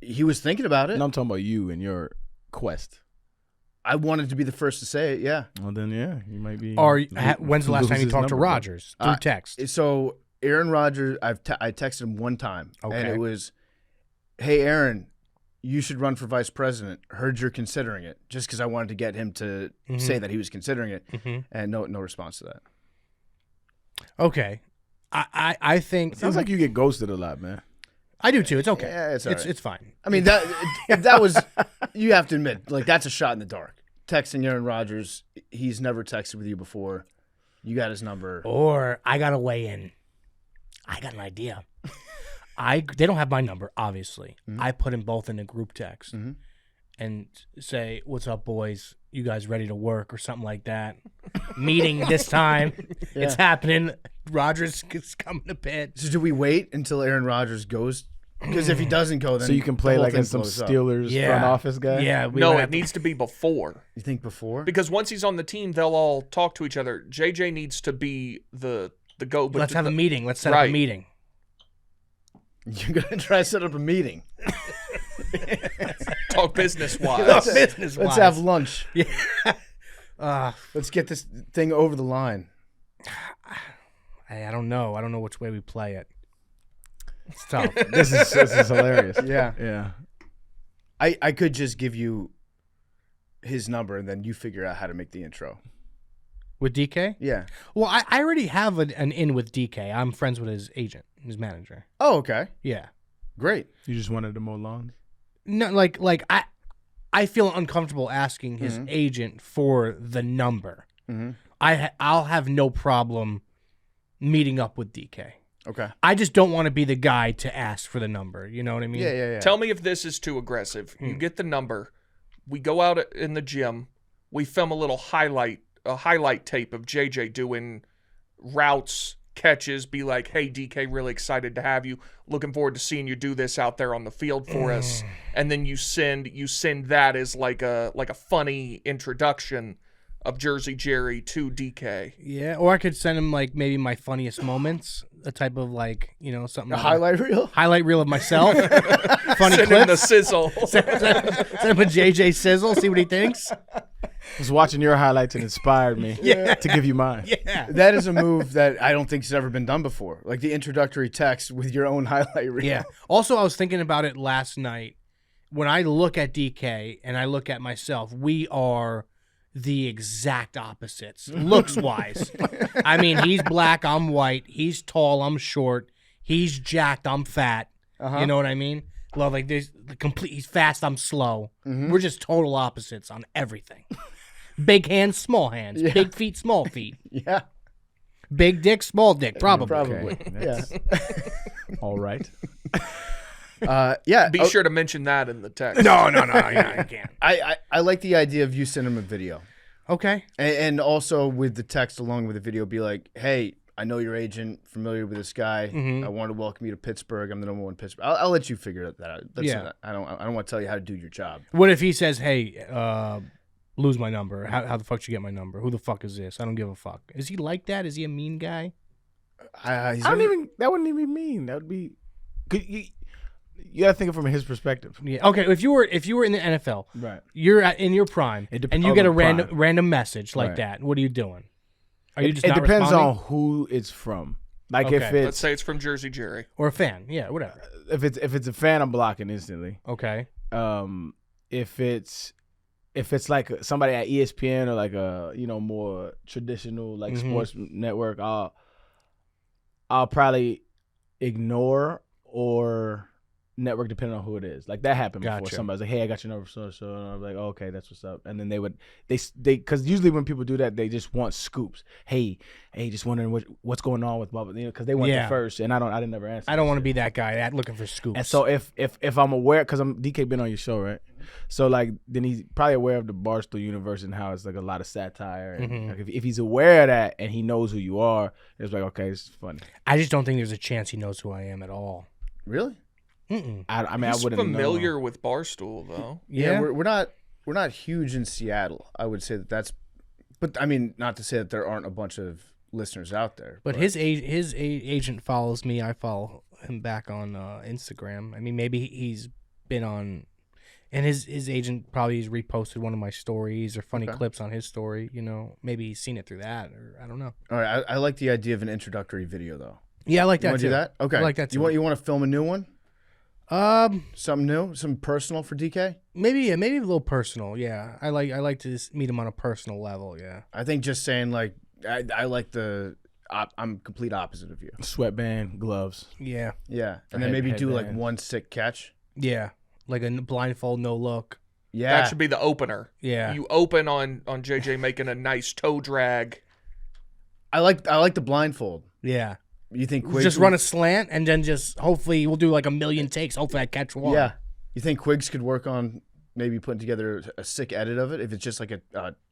He was thinking about it. No, I'm talking about you and your quest. I wanted to be the first to say it, yeah. Well then yeah, you might be Or when's the last time you lose his talked to number, bro. Rodgers? Through text. So Aaron Rodgers, I texted him one time, and Okay. it was, "Hey Aaron, you should run for vice president. Heard you're considering it." Just because I wanted to get him to say that he was considering it, and no response to that. Okay. I think Sounds like you get ghosted a lot, man. I do too. It's okay. Yeah, it's all right. It's fine. I mean that was, you have to admit, like that's a shot in the dark. Texting Aaron Rodgers, he's never texted with you before. You got his number. Or I gotta weigh in. I got an idea. They don't have my number, obviously. I put them both in a group text and say, "What's up, boys? You guys ready to work?" or something like that. Meeting this time. It's happening. Rodgers is coming to bed. So do we wait until Aaron Rodgers goes? Because if he doesn't go, then So you can play the whole like thing as some blows up. Steelers Yeah. front office guy. Yeah. We No, would it have to- needs to be before. You think before? Because once he's on the team, they'll all talk to each other. JJ needs to be the go. But Let's have a meeting. Let's set up a Right. meeting. You're gonna try to set up a meeting. talk business wise. Business Let's have lunch. Uh, Let's get this thing over the line. I don't know. I don't know which way we play it. It's tough. This is hilarious. Yeah. Yeah. I could just give you his number and then you figure out how to make the intro. With DK? Yeah. Well, I already have an in with DK. I'm friends with his agent, his manager. Oh, okay. Yeah. Great. You just wanted to mow lawns? No, like I feel uncomfortable asking his agent for the number. I'll have no problem meeting up with DK. Okay. I just don't want to be the guy to ask for the number. You know what I mean? Yeah. Tell me if this is too aggressive. You get the number. We go out in the gym. We film a highlight tape of JJ doing routes, catches, be like, "Hey, DK, really excited to have you. Looking forward to seeing you do this out there on the field for us." And then you send that as like a funny introduction of Jersey Jerry to DK. Yeah. Or I could send him like maybe my funniest moments, a type of like, something. A highlight reel? Highlight reel of myself. Funny Send him the clips. sizzle. Send him a JJ sizzle. See what he thinks. Was watching your highlights and inspired me to give you mine. Yeah. That is a move that I don't think has ever been done before. Like the introductory text with your own highlight reel. Yeah. Also, I was thinking about it last night. When I look at DK and I look at myself, we are the exact opposites, looks wise. I mean, he's black, I'm white. He's tall, I'm short. He's jacked, I'm fat. You know what I mean? Well, like there's the complete. He's fast, I'm slow. We're just total opposites on everything. Big hands, small hands. Yeah. Big feet, small feet. Yeah. Big dick, small dick. Probably. Probably. Okay, Yeah. that's all right. Yeah. Be sure to mention that in the text. No, yeah, I can't. I like the idea of you sending him a video. Okay. And also with the text along with the video, be like, hey, I know your agent, familiar with this guy. Mhm. I want to welcome you to Pittsburgh. I'm the number one Pittsburgh. I'll let you figure that out. Yeah. I don't want to tell you how to do your job. What if he says, "Hey, lose my number. How the fuck did you get my number? Who the fuck is this? I don't give a fuck." Is he like that? Is he a mean guy? He's I don't even. That wouldn't even mean. That would be. You gotta think it from his perspective. Yeah. Okay. If you were in the NFL, Right. you're in your prime, and you get a random message like Right. that, what are you doing? Are you just It not depends responding? on who it's from. Like Okay. if Let's it's say it's from Jersey Jerry. Or a fan? Yeah, whatever. if it's a fan, I'm blocking instantly. Okay. If it's like somebody at ESPN or like a more traditional like sports network, I'll probably ignore or network depending on who it is. Like that happened before. Gotcha. Somebody's like, "Hey, I got your number, so and I'm like, oh, okay, that's what's up." And then they because usually when people do that, they just want scoops. Hey, just wondering what's going on with Bubba, because they went Yeah. the first, and I didn't never answer. I don't want to be that guy that looking for scoops. And so if I'm aware, because DK been on your show, right? So like then he's probably aware of the Barstool universe and how it's like a lot of satire. And like, if he's aware of that and he knows who you are, it's like, okay, this is funny. I just don't think there's a chance he knows who I am at all. Really? Mm-mm. I mean, He's I wouldn't familiar know. with Barstool though. Yeah. We're not huge in Seattle. I would say that's, but I mean, not to say that there aren't a bunch of listeners out there. But his agent follows me. I follow him back on Instagram. I mean, maybe he's been on, and his agent probably has reposted one of my stories or funny clips on his story. Maybe he's seen it through that, or I don't know. All right, I like the idea of an introductory video though. Yeah, I like You that want too. to do that? Okay. I like that too. You want to film a new one? Something new, something personal for DK. Maybe a little personal. Yeah, I like to just meet him on a personal level. Yeah. I think just saying like I like I'm complete opposite of you. Sweatband, gloves. Yeah. Yeah, and then maybe do like headband. one sick catch. Yeah. Like a blindfold, no look. Yeah, That should be the opener. Yeah. You open on JJ making a nice toe drag. I like the blindfold. Yeah. You think We'll Quiggs just would- run a slant and then just hopefully we'll do like a million takes. Hopefully I catch one. Yeah, you think Quiggs could work on maybe putting together a sick edit of it if it's just like a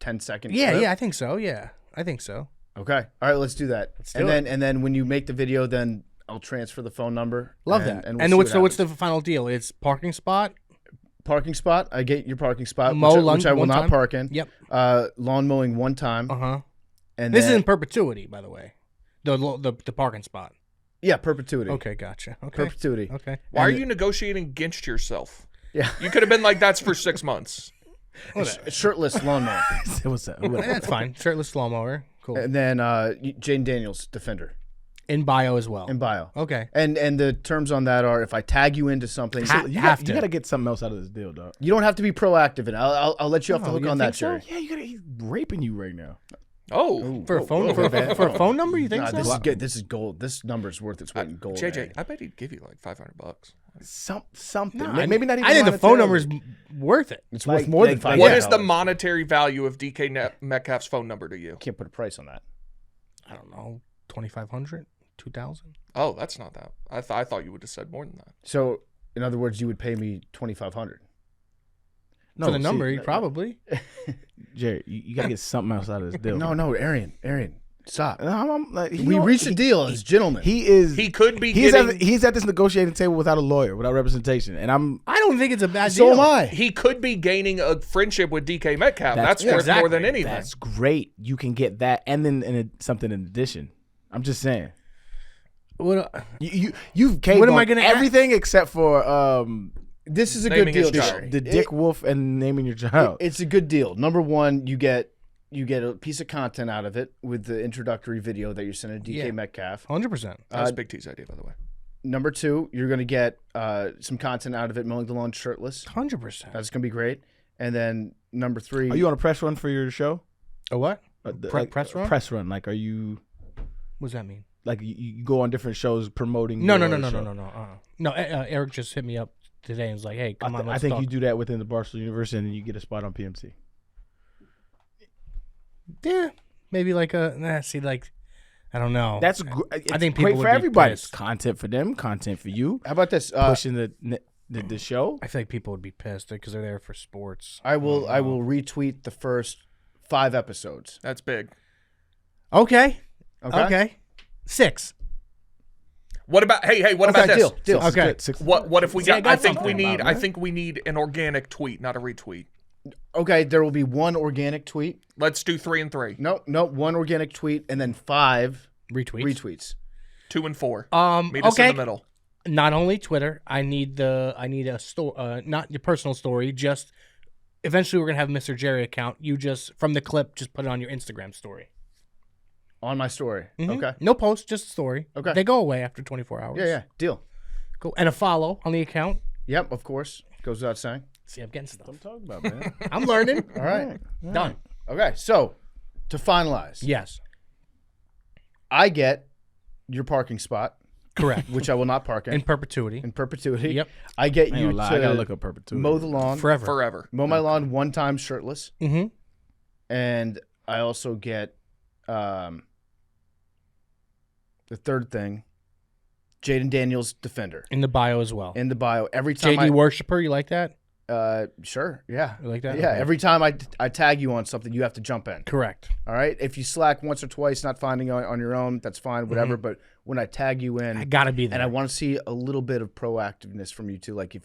10-second. Yeah, clip? yeah, I think so. Yeah. I think so. Okay, all right, let's do that. do and then when you make the video, then I'll transfer the phone number. Love and, that. And, And, we'll what's see what what's happens. the final deal? It's parking spot. Parking spot? I get your parking spot, Mow which I will one not time? park in. Yep. Lawn mowing one time. Uh-huh. And This is then, in perpetuity, by the way. The parking spot. yeah, perpetuity. Okay, gotcha. Okay. Perpetuity. Okay. Why are And- you negotiating against yourself? Yeah. You could have been like, that's for 6 months. Shirtless lawnmower. What's that? That's fine. Shirtless lawnmower. Cool. And then Jane Daniels, Defender, In bio as well. in bio. Okay. And the terms on that are if I tag you into something, You got to get something else out of this deal, dog. you don't have to be proactive, and I'll let you off the hook you on think that, so? Jerry. Yeah, he's raping you right now. Oh. For a phone for a phone number, you think Nah, so? this is good. This is gold. This number's worth its weight in gold. JJ, man. I bet he'd give you like $500. Something. No, Maybe not even. I think the phone number monetarily. is worth it. It's like- worth more than like- five. What is the monetary value of DK Metcalf's phone number to you? Can't put a price on that. I don't know, 2,500, 2,000. Oh, that's not that. I thought you would have said more than that. So, in other words, you would pay me $2,500. For the number, see, probably. Jerry, you got to get something else out of this deal. No, Arian, stop. No, I'm like, We reached a deal as gentlemen. He is. He could be He's getting. he's at this negotiating table without a lawyer, without representation, and I'm. I don't think it's a bad So deal. am I. He could be gaining a friendship with DK Metcalf. That's That's- worth more exactly. than anything. That's great. You can get that, and then something in addition. I'm just saying. What, You've caved What am on I gonna everything except for This is a Naming good deal, his child. Jerry. the Dick Wolf and naming your child. It's a good deal. Number one, you get a piece of content out of it with the introductory video that you're sending to DK Yeah. Metcalf. 100%. That was Big T's idea, by the way. Number two, you're going to get some content out of it mowing the lawn shirtless. 100%. That's going to be great. And then number three, Are you on a press run for your show? A what? Press run? Press run. Like, are you What does that mean? like you go on different shows promoting? No. your No, show? No, Eric just hit me up today and was like, hey, come on, I let's think talk. you do that within the Barstool universe, and then you get a spot on PMC. Yeah, maybe like I don't know. That's I think people great would for be everybody. pissed. Content for them, content for you. How about this? Pushing the show. I feel like people would be pissed because they're there for sports. I will retweet the first 5 episodes. That's big. Okay. 6. What about what about this? Deal. Okay. What if we See, I got? got I think we something need. about I think we need an organic tweet, not a retweet. Okay, there will be 1 organic tweet. Let's do 3 and 3, No, 1 organic tweet and then 5 Retweets. retweets. 2 and 4. Meet us Okay. in the middle. Not only Twitter. I need a store. Not your personal story. Just eventually we're gonna have a Mr. Jerry account. You just from the clip, just put it on your Instagram story. On my story. Mhm. Okay. No post, just a story. Okay. They go away after 24 hours. Yeah. Deal. Cool. And a follow on the account. Yep, of course. Goes without saying. See, I'm getting stuff. I'm talking about, man. I'm learning. All right. Done. Okay, so to finalize, Yes. I get your parking spot, Correct. which I will not park in In perpetuity. perpetuity. Yep. I get I, you ain't gonna lie, I gotta look to up perpetuity. mow the lawn, Forever. mow my lawn 1 time shirtless, Mm-hmm. and I also get the third thing, Jaden Daniels defender In the bio as well. in the bio. Every time JD worshiper, you like that? sure, yeah, You like that? yeah. Okay. Every time I tag you on something, you have to jump in. Correct. All right. If you slack once or twice, not finding on your own, that's fine, whatever. But when I tag you in, I gotta be there. and I want to see a little bit of proactiveness from you too. Like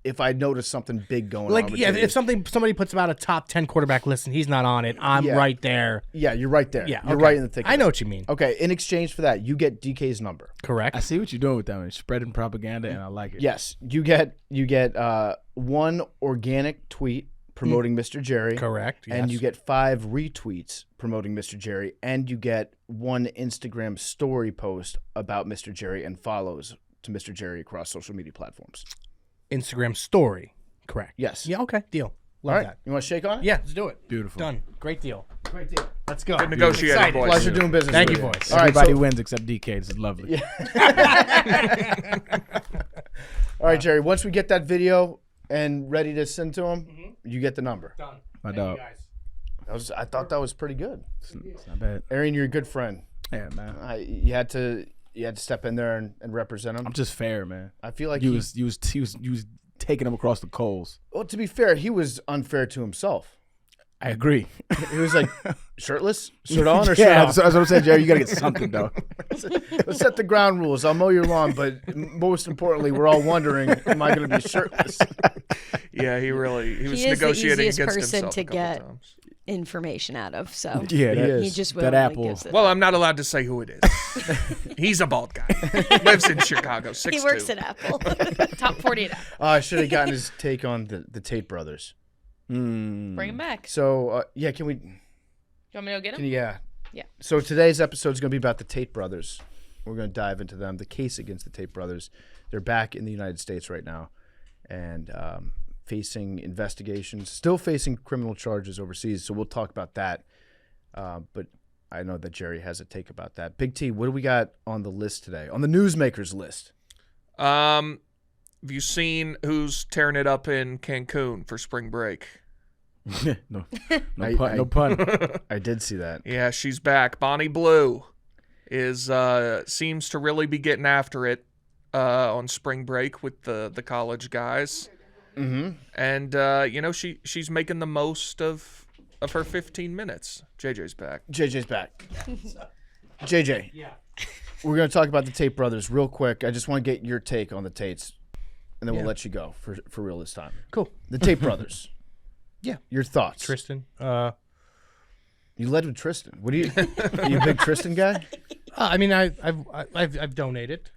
if I notice something big going on, Like, with yeah, you, if somebody puts about a top 10 quarterback list and he's not on it, I'm Yeah. right there. yeah, you're right there. Yeah, you're okay. right in the thick. I of know it. what you mean. Okay. In exchange for that, you get DK's number. Correct. I see what you're doing with that one. You're spreading propaganda, and I like it. Yes, you get 1 organic tweet promoting Mr. Jerry. Correct. Yes. And you get 5 retweets promoting Mr. Jerry, and you get 1 Instagram story post about Mr. Jerry and follows to Mr. Jerry across social media platforms. Instagram story. Correct. Yes. Yeah, okay. Deal. All Love right. that. You want to shake on it? Yeah, let's do it. Beautiful. Done. Great deal. Great deal. Let's go. Good negotiating, Excited. boys. Pleasure doing business. Thank with you, boys. All right. Everybody So, wins except DK. This is lovely. all right, Jerry. Once we get that video and ready to send to him, you get the number. Done. My Thank dog. you guys. I thought that was pretty good. It's not bad. Arian, you're a good friend. Yeah, man. You had to step in there and represent him. I'm just fair, man. I feel like You was taking him across the coals. well, to be fair, he was unfair to himself. I agree. He was like shirtless, shirt on or shirt Yeah, off. that's what I'm saying, Jerry. You gotta get something, though. Let's set the ground rules. I'll mow your lawn, but most importantly, we're all wondering, am I going to be shirtless? Yeah, he was He is the negotiating easiest against person himself to a couple get. times. Information out of, so Yeah, that, he just that willingly apple. gives it. Well, I'm not allowed to say who it is. He's a bald guy. Lives in Chicago. 6'2". He works at Apple. Top 40 at Apple. I should have gotten his take on the Tate brothers. Bring him back. So, yeah, can we? You want me to go get him? Yeah. Yeah. So today's episode is going to be about the Tate brothers. We're going to dive into them, the case against the Tate brothers. They're back in the United States right now, and facing investigations, still facing criminal charges overseas. So we'll talk about that. But I know that Jerry has a take about that. Big T, what do we got on the list today? On the newsmakers list? Have you seen who's tearing it up in Cancun for spring break? no I- pun. No pun. I did see that. Yeah, she's back. Bonnie Blue is seems to really be getting after it on spring break with the college guys. Mm-hmm. And she's making the most of her 15 minutes. JJ's back. JJ's back. JJ. Yeah. We're going to talk about the Tate brothers real quick. I just want to get your take on the Tates, and then we'll let you go for real this time. Cool. The Tate brothers. Yeah. Your thoughts. Tristan. You led with Tristan. What are you a big Tristan guy? I mean, I've donated.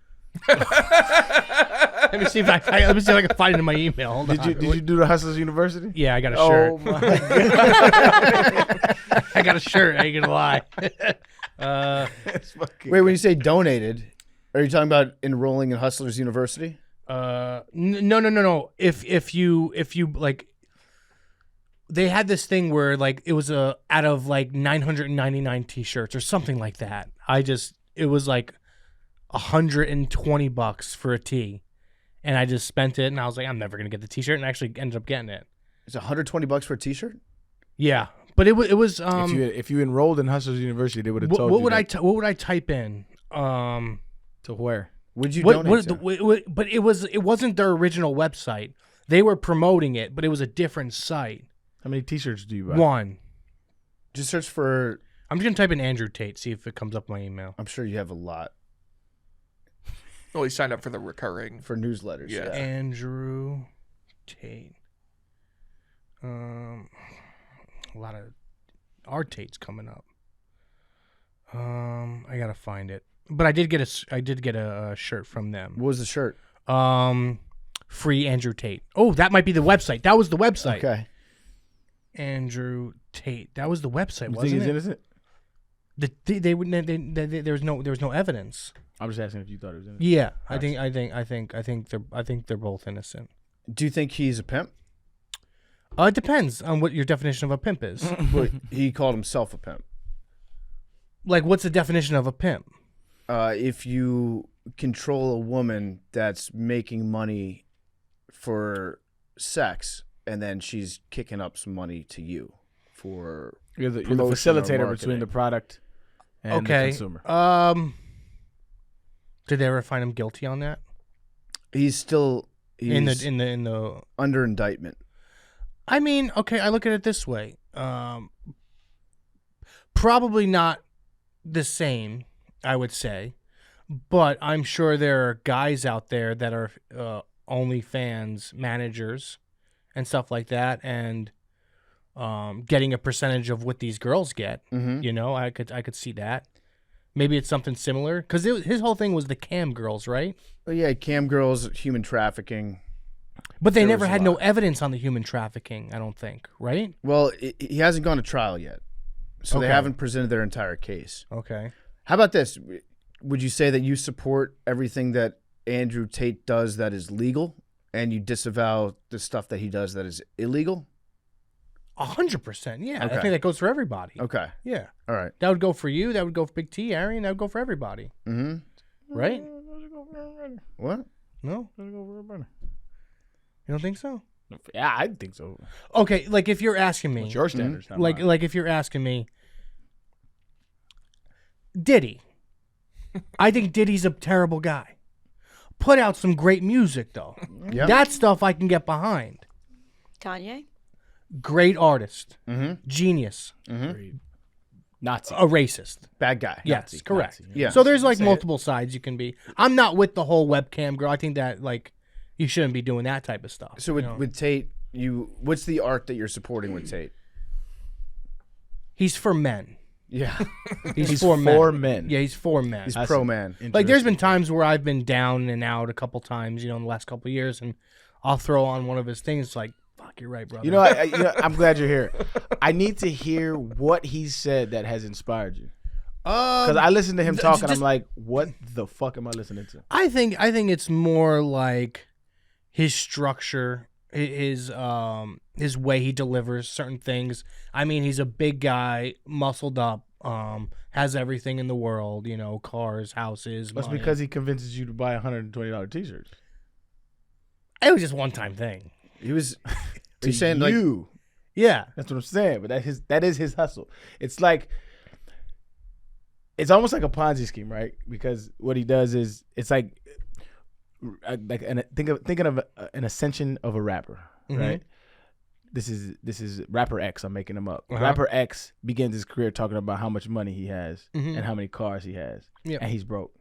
Let me see if I can find it in my email. Hold on. Did you do the Hustlers University? Yeah, I got a shirt. Oh my God. I got a shirt. I ain't gonna lie. Wait, when you say donated, are you talking about enrolling in Hustlers University? No. If you like, they had this thing where like it was out of like 999 t-shirts or something like that. It was like $120 for a tee, and I just spent it, and I was like, I'm never gonna get the t-shirt, and I actually ended up getting it. It's $120 for a T-shirt. Yeah, But it was if you enrolled in Hustlers University, they would have told what you. What would I type in? To where? Would you donate to? But it wasn't their original website. They were promoting it, but it was a different site. How many T-shirts do you buy? One. Just search for. I'm just gonna type in Andrew Tate, see if it comes up in my email. I'm sure you have a lot Well, he signed up for the recurring. for newsletters. Yeah. Andrew Tate. A lot of our Tate's coming up. I gotta find it, but I did get a shirt from them. What was the shirt? Free Andrew Tate. Oh, that might be the website. That was the website. Okay. Andrew Tate. That was the website, You think wasn't he's it? innocent? There was no evidence. I'm just asking if you thought he was innocent. Yeah, I think they're both innocent. Do you think he's a pimp? It depends on what your definition of a pimp is. Well, he called himself a pimp. Like, what's the definition of a pimp? If you control a woman that's making money for sex, and then she's kicking up some money to you for You're the promotion or facilitator between marketing. the product and the Okay. consumer. Did they ever find him guilty on that? He's In the under indictment. I mean, okay, I look at it this way. Probably not the same, I would say, but I'm sure there are guys out there that are OnlyFans managers and stuff like that, and getting a percentage of what these girls get. Mm-hmm. You know, I could see that. Maybe it's something similar because his whole thing was the cam girls, right? Well, yeah, cam girls, human trafficking. But they There never was a had no lot. evidence on the human trafficking, I don't think, right? Well, he hasn't gone to trial yet, so they Okay. haven't presented their entire case. Okay. How about this? Would you say that you support everything that Andrew Tate does that is legal, and you disavow the stuff that he does that is illegal? 100%. Yeah. Okay. I think that goes for everybody. Okay. Yeah. All right. That would go for you. That would go for Big T, Arian. That would go for everybody. Mm-hmm. Right? What? No? You don't think so? Yeah, I think so. Okay. Like if you're asking me. What's your standards? not Like, mine. like if you're asking me. Diddy. I think Diddy's a terrible guy. Put out some great music, though. Yeah. That stuff I can get behind. Kanye? Great artist. Mm-hmm. Genius. Nazi. A racist. Bad guy. Yes, Nazi, correct. Nazi, yeah. So there's like Say it. multiple sides you can be. I'm not with the whole webcam girl. I think that like you shouldn't be doing that type of stuff. So you know? with Tate, what's the art that you're supporting with Tate? He's for men. Yeah. He's, for men. men. Yeah, he's for men. He's That's pro man. Like there's been times where I've been down and out a couple times, in the last couple of years, and I'll throw on one of his things like, "Fuck, you're right, brother." You know, I'm glad you're here. I need to hear what he said that has inspired you. Because I listened to him talk, and I'm like, what the fuck am I listening to? I think it's more like his structure, his way he delivers certain things. I mean, he's a big guy, muscled up, has everything in the world, cars, houses. That's money. because he convinces you to buy $120 T-shirts. It was just one time thing. He was. To He's saying like you. Yeah. That's what I'm saying. But that is his hustle. It's like, it's almost like a Ponzi scheme, right? Because what he does is, it's like thinking of an ascension of a rapper, right? This is rapper X. I'm making him up. Uh-huh. Rapper X begins his career talking about how much money he has and how many cars he has, Yep. and he's broke.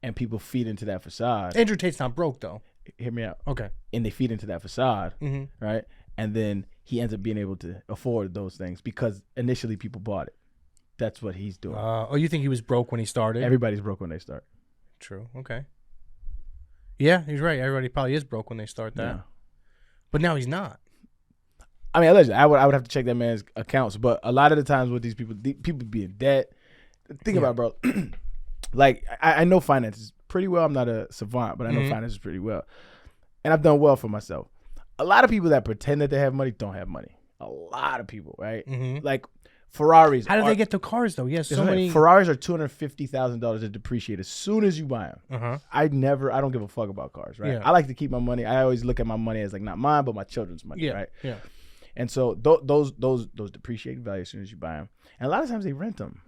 And people feed into that facade. Andrew Tate's not broke though. Hear me out. Okay. And they feed into that facade, right? And then he ends up being able to afford those things because initially people bought it. That's what he's doing. You think he was broke when he started? Everybody's broke when they start. True. Okay. Yeah, he's right. Everybody probably is broke when they start that. Yeah. But now he's not. I mean, allegedly, I would have to check that man's accounts, but a lot of the times with these people be in debt. Think about it, bro. Like I know finances pretty well. I'm not a savant, but I know finances pretty well, and I've done well for myself. A lot of people that pretend that they have money don't have money. A lot of people, right? Like Ferraris. How do they get the cars though? Yes, so many. Ferraris are $250,000 to depreciate as soon as you buy them. Uh-huh. I don't give a fuck about cars, right? Yeah. I like to keep my money. I always look at my money as like not mine, but my children's money, Yeah. right? Yeah. And so those depreciate in value as soon as you buy them. And a lot of times they rent them.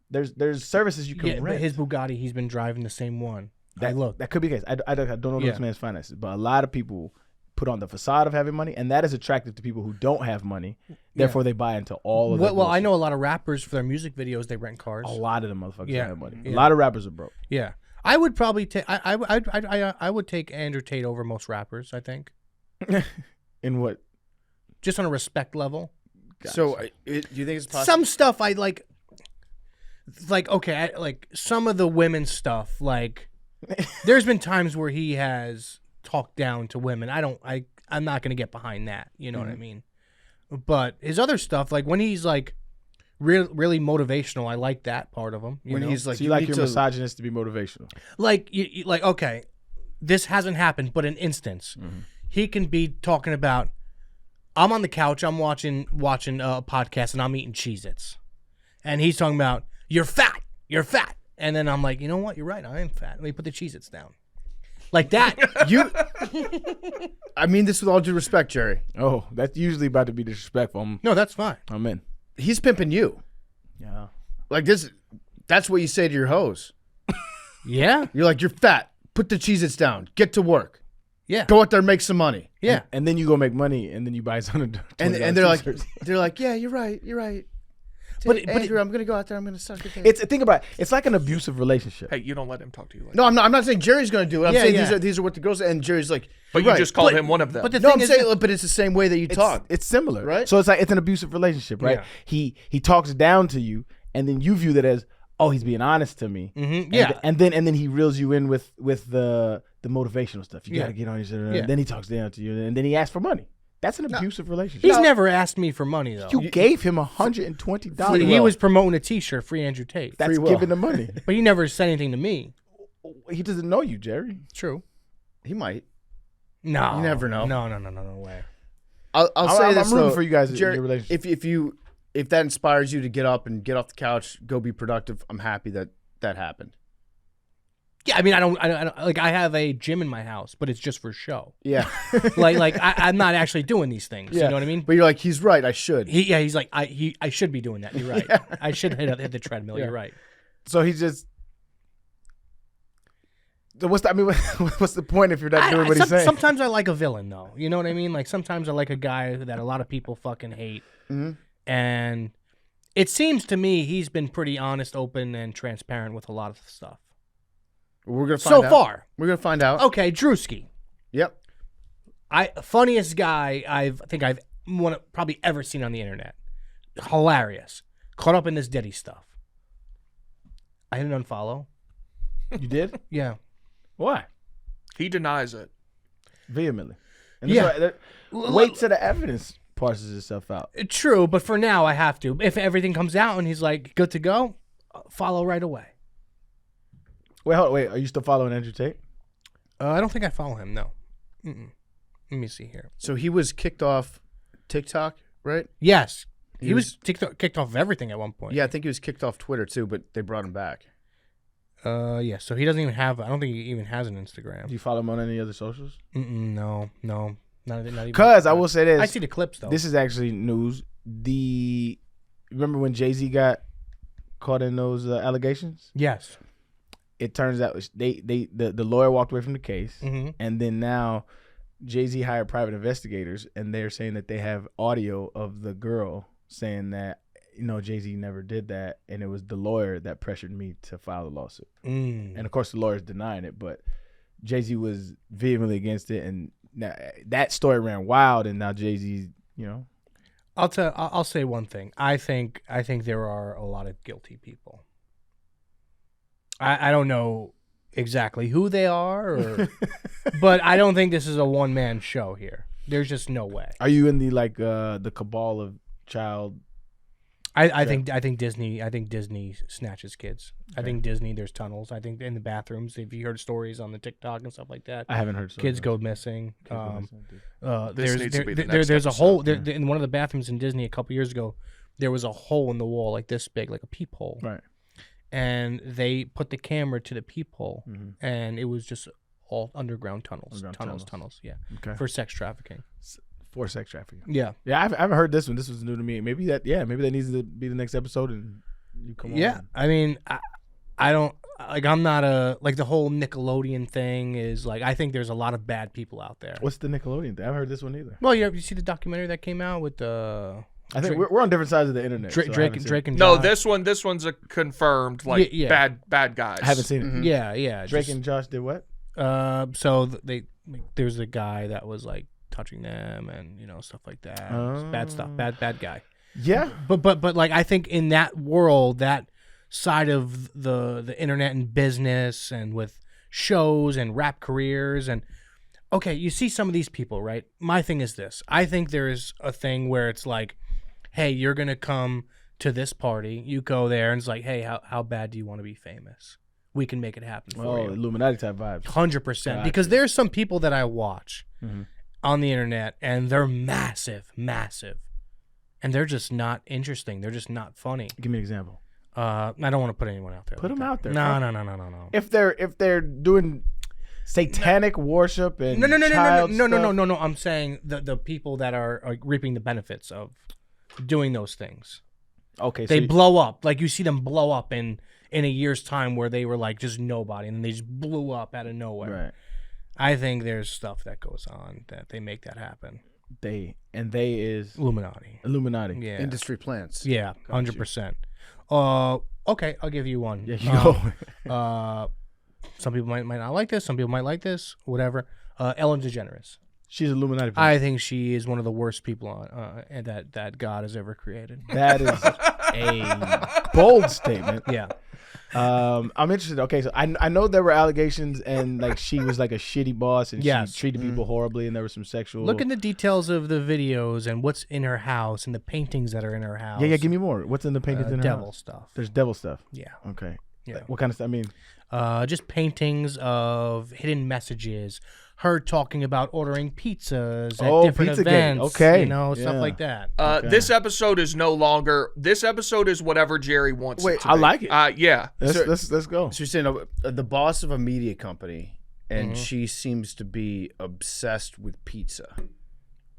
There's services you can Yeah, rent. but his Bugatti, he's been driving the same one. That could be the case. I don't know Yeah. this man's finances, but a lot of people put on the facade of having money, and that is attractive to people who don't have money. Therefore, they buy into all of Well, I know a lot of rappers for their music videos they rent cars. a lot of them motherfuckers don't have money. Yeah. A lot of rappers are broke. Yeah, I would probably take. I would take Andrew Tate over most rappers. I think, In what? just on a respect level. So, do you think it's possible? Some stuff I like. Like okay, like some of the women's stuff. Like, there's been times where he has talked down to women. I'm not gonna get behind that. You know what I mean? But his other stuff, like when he's like really motivational, I like that part of him. When know? he's like, So you like need your to- misogynist to be motivational? like you like okay, this hasn't happened, but an instance, he can be talking about. I'm on the couch, I'm watching a podcast, and I'm eating Cheez-Its, and he's talking about you're fat, and then I'm like, you know what, you're right, I am fat. Let me put the Cheez-Its down, like that. I mean this with all due respect, Jerry. Oh, that's usually about to be disrespectful. No, that's fine. I'm in. He's pimping you. Yeah. Like this. That's what you say to your hoes. Yeah, You're like, you're fat. Put the Cheez-Its down. Get to work. yeah, Go out there and make some money. yeah. And then you go make money, and then you buy some. And they're like, yeah, you're right. But Andrew, I'm gonna go out there. I'm gonna suck your dick. think about it. It's like an abusive relationship. Hey, you don't let him talk to you like that. No, I'm not saying Jerry's gonna do it. I'm Yeah, saying yeah. these are what the girls. And Jerry's like, But you're you just called But- him one of them. But the No, thing I'm is, saying, but it's the same way that you talk. It's similar, Right? So it's like it's an abusive relationship, right? Yeah. He talks down to you, and then you view that as, oh, he's being honest to me. yeah. And then he reels you in with the motivational stuff. You Yeah. gotta get on your shit. Yeah. And then he talks down to you, and then he asks for money. That's an abusive relationship. He's never asked me for money though. You gave him $120. He was promoting a T-shirt, free Andrew Tate, That's Free will. giving the money. but he never said anything to me. He doesn't know you, Jerry. True. He might. No, You never know. No way. I'll say this I'm rooting though, for you guys in Jerry, your relationship. if that inspires you to get up and get off the couch, go be productive, I'm happy that happened. Yeah, I mean, I don't like. I have a gym in my house, but it's just for show. Yeah. I'm not actually doing these things. You Yeah. know what I mean? But you're like, he's right. I should. He's like, I should be doing that. You're right. I should hit the treadmill. You're right. So he's just. So what's the point if you're not doing what he's saying? Sometimes I like a villain, though. You know what I mean? Like sometimes I like a guy that a lot of people fucking hate, and it seems to me he's been pretty honest, open, and transparent with a lot of stuff. We're gonna find So out. far, We're gonna find out. okay, Drewski. Yep. Funniest guy I've probably ever seen on the internet. Hilarious. Caught up in this Diddy stuff. I didn't unfollow. You did? Yeah. Why? He denies it. Vehemently. And Yeah. Wait till the evidence parses itself out. True, but for now I have to. If everything comes out and he's like good to go, follow right away. Wait. Are you still following Andrew Tate? I don't think I follow him. No. Mm-mm. Let me see here. So he was kicked off TikTok, right? Yes, he He was kicked off of everything at one point. Yeah, I think he was kicked off Twitter too, but they brought him back. Yeah. So he doesn't even have. I don't think he even has an Do Instagram. you follow him on any other socials? No. Not even. Because I will say this. I see the clips though. This is actually news. Remember when Jay-Z got caught in those allegations? Yes. It turns out the lawyer walked away from the case, Mm-hmm. and then now Jay-Z hired private investigators, and they're saying that they have audio of the girl saying that, Jay-Z never did that, and it was the lawyer that pressured me to file the lawsuit. And of course, the lawyer's denying it, but Jay-Z was vehemently against it, and now that story ran wild, and now Jay-Z, I'll say one thing. I think there are a lot of guilty people. I don't know exactly who they are, but I don't think this is a one-man show here. There's just no way. Are you in the cabal of child? I think Disney snatches kids. I think Disney, there's tunnels. I think in the bathrooms, if you heard stories on the TikTok and stuff like that, I haven't heard. kids go missing. This needs to be the next there's a episode. hole in one of the bathrooms in Disney a couple years ago. There was a hole in the wall like this big, like a peephole. Right. And they put the camera to the peephole, Mhm. and it was just all underground tunnels, Underground tunnels. Yeah, Okay. for sex trafficking. For sex trafficking. Yeah. Yeah, I haven't heard this one. This was new to me. Maybe that needs to be the next episode, and you come on. Yeah. I mean, I don't like. I'm not the whole Nickelodeon thing is like. I think there's a lot of bad people out there. What's the Nickelodeon thing? I haven't heard this one either. Well, you see the documentary that came out with I think we're on different sides of the internet. so I Drake haven't seen Drake and No, Josh. this one's a confirmed like Yeah. bad guys. it. I haven't seen it. Yeah. Drake just- and Josh did what? So there's a guy that was like touching them and stuff like that. It's bad stuff. Bad guy. Yeah. But like I think in that world, that side of the internet and business and with shows and rap careers and okay, you see some of these people, right? My thing is this. I think there is a thing where it's like, hey, you're gonna come to this party. You go there and it's like, hey, how bad do you want to be famous? We can make it happen for you. Illuminati type vibes. 100%. Because there's some people that I watch Mm-hmm. on the internet and they're massive, and they're just not interesting. They're just not funny. Give me an example. I don't want to put anyone out there. Put them out there. No. If they're doing satanic worship and No. I'm saying the people that are reaping the benefits of doing those things. Okay, They blow up. Like you see them blow up in a year's time where they were like just nobody and they just blew up out of nowhere. right. I think there's stuff that goes on that they make that happen. They is Illuminati. Yeah. Industry plants. Yeah, 100%. Okay, I'll give you one. Yeah, you go. Some people might not like this. Some people might like this. Whatever. Ellen DeGeneres. She's Illuminati. I think she is one of the worst people on that God has ever created. That is a bold statement. Yeah. I'm interested. Okay, so I know there were allegations and like she was like a shitty boss and Yes. she treated people horribly and there was some sexual. Look in the details of the videos and what's in her house and the paintings that are in her house. Yeah, give me more. What's in the paintings in her devil house? stuff. There's devil stuff. Yeah. Okay. Yeah. Like, what kind of stuff? I mean, Just paintings of hidden messages. Her talking about ordering pizzas at different Pizzagate. events. Okay. Stuff Yeah. like that. This episode is no longer. This episode is whatever Jerry wants it to I be. like it. Yeah. Let's go. So you're saying the boss of a media company, and she seems to be obsessed with pizza.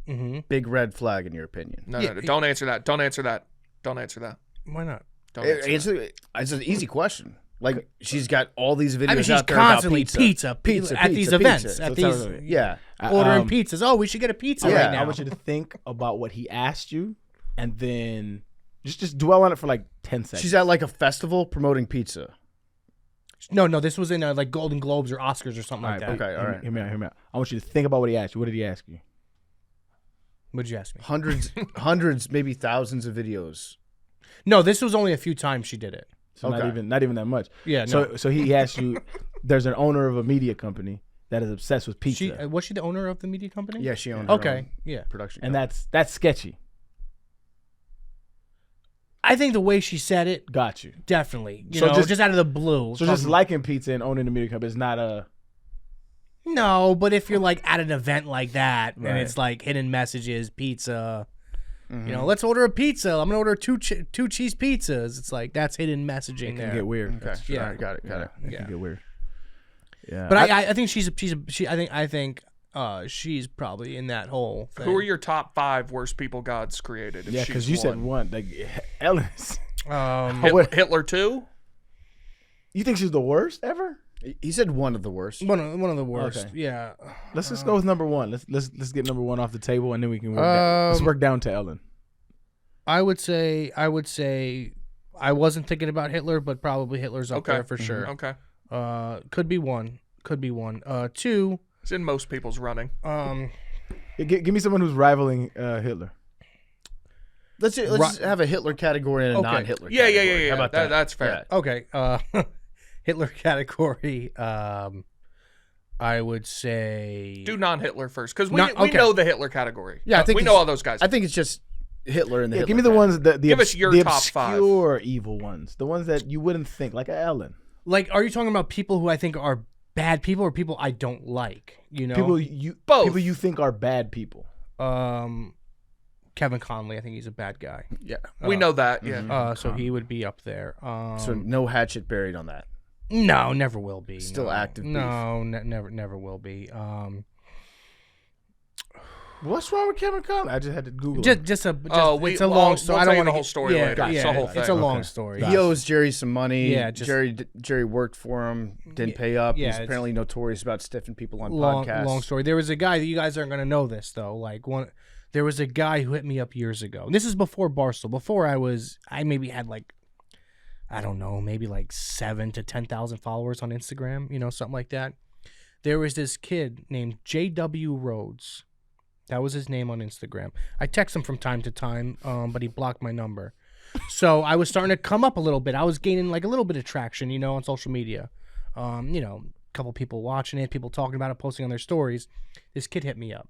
Mm-hmm. Big red flag, in your opinion. No, don't answer that. Don't answer that. Why not? Don't answer that. It's an easy question. Like she's got all these videos I mean, she's out there constantly about pizza at these events, pizza. at So these Yeah. ordering pizzas. Oh, we should get a pizza Yeah, right now. I want you to think about what he asked you, and then just dwell on it for like 10 seconds. She's at like a festival promoting pizza. No, this was in like Golden Globes or Oscars or something like that. Okay, all right. Hear me out. I want you to think about what he asked you. What did he ask you? What did you ask me? Hundreds, maybe thousands of videos. No, this was only a few times she did it. So not even that much. Yeah, no. So he asked you. There's an owner of a media company that is obsessed with pizza, Was she the owner of the media company? Yeah, she owned her Okay, own yeah. production and company. that's sketchy. I think the way she said it, Got you. definitely. You So know, just- just out of the blue. So just liking pizza and owning a media company is not a. No, but if you're like at an event like that and Right. it's like hidden messages, pizza, let's order a pizza. I'm gonna order two cheese pizzas. It's like that's hidden messaging It there. can get weird. Okay, Yeah. all right, got it. It Yeah. can get weird. Yeah. But I think I think she's probably in that whole thing. Who are your top 5 worst people gods created? If yeah, because because you said one. Like Ellis. Hitler too. You think she's the worst ever? He said one of the worst. one of the worst. Okay. Yeah. Let's just go with number one. Let's get number one off the table, and then we can work. Let's work down to Ellen. I would say I wasn't thinking about Hitler, but probably Hitler's up there for sure. Okay. Could be one. Two. It's in most people's running. Give me someone who's rivaling Hitler. Let's just have a Hitler category and a Okay. non-Hitler Yeah. category. How about that? That's fair. Okay. Hitler category. I would say. Do non-Hitler first, because we Okay. know the Hitler category. Yeah, I think we know it's- all those guys. I think it's just Hitler and the Yeah, Hitler give me the ones that Give us your the top 5. obscure evil ones, the ones that you wouldn't think, like Ellen. Like, are you talking about people who I think are bad people or people I don't like? You know, People you think are bad people. Kevin Conley. I think he's a bad guy. Yeah. we know that. Yeah. So he would be up there. So no hatchet buried on that. No, never will be. Still no. active beef. No, never will be. What's wrong with Kevin Conley? I just had to Google. It's a we'll long story. tell I don't you want the whole story later. Yeah, It's the whole it's a thing. long Okay. story. He owes Jerry some money. Yeah, Jerry worked for him, didn't pay up. yeah, He's it's- apparently notorious about stiffing people on long podcasts. story. There was a guy that you guys aren't going to know this though. There was a guy who hit me up years ago. And this is before Barstool. Before I maybe had like, I don't know, maybe like 7,000 to 10,000 followers on Instagram. Something like that. There was this kid named J.W. Rhodes. That was his name on Instagram. I text him from time to time, but he blocked my number. So I was starting to come up a little bit. I was gaining like a little bit of traction, on social media. A couple people watching it, people talking about it, posting on their stories. This kid hit me up,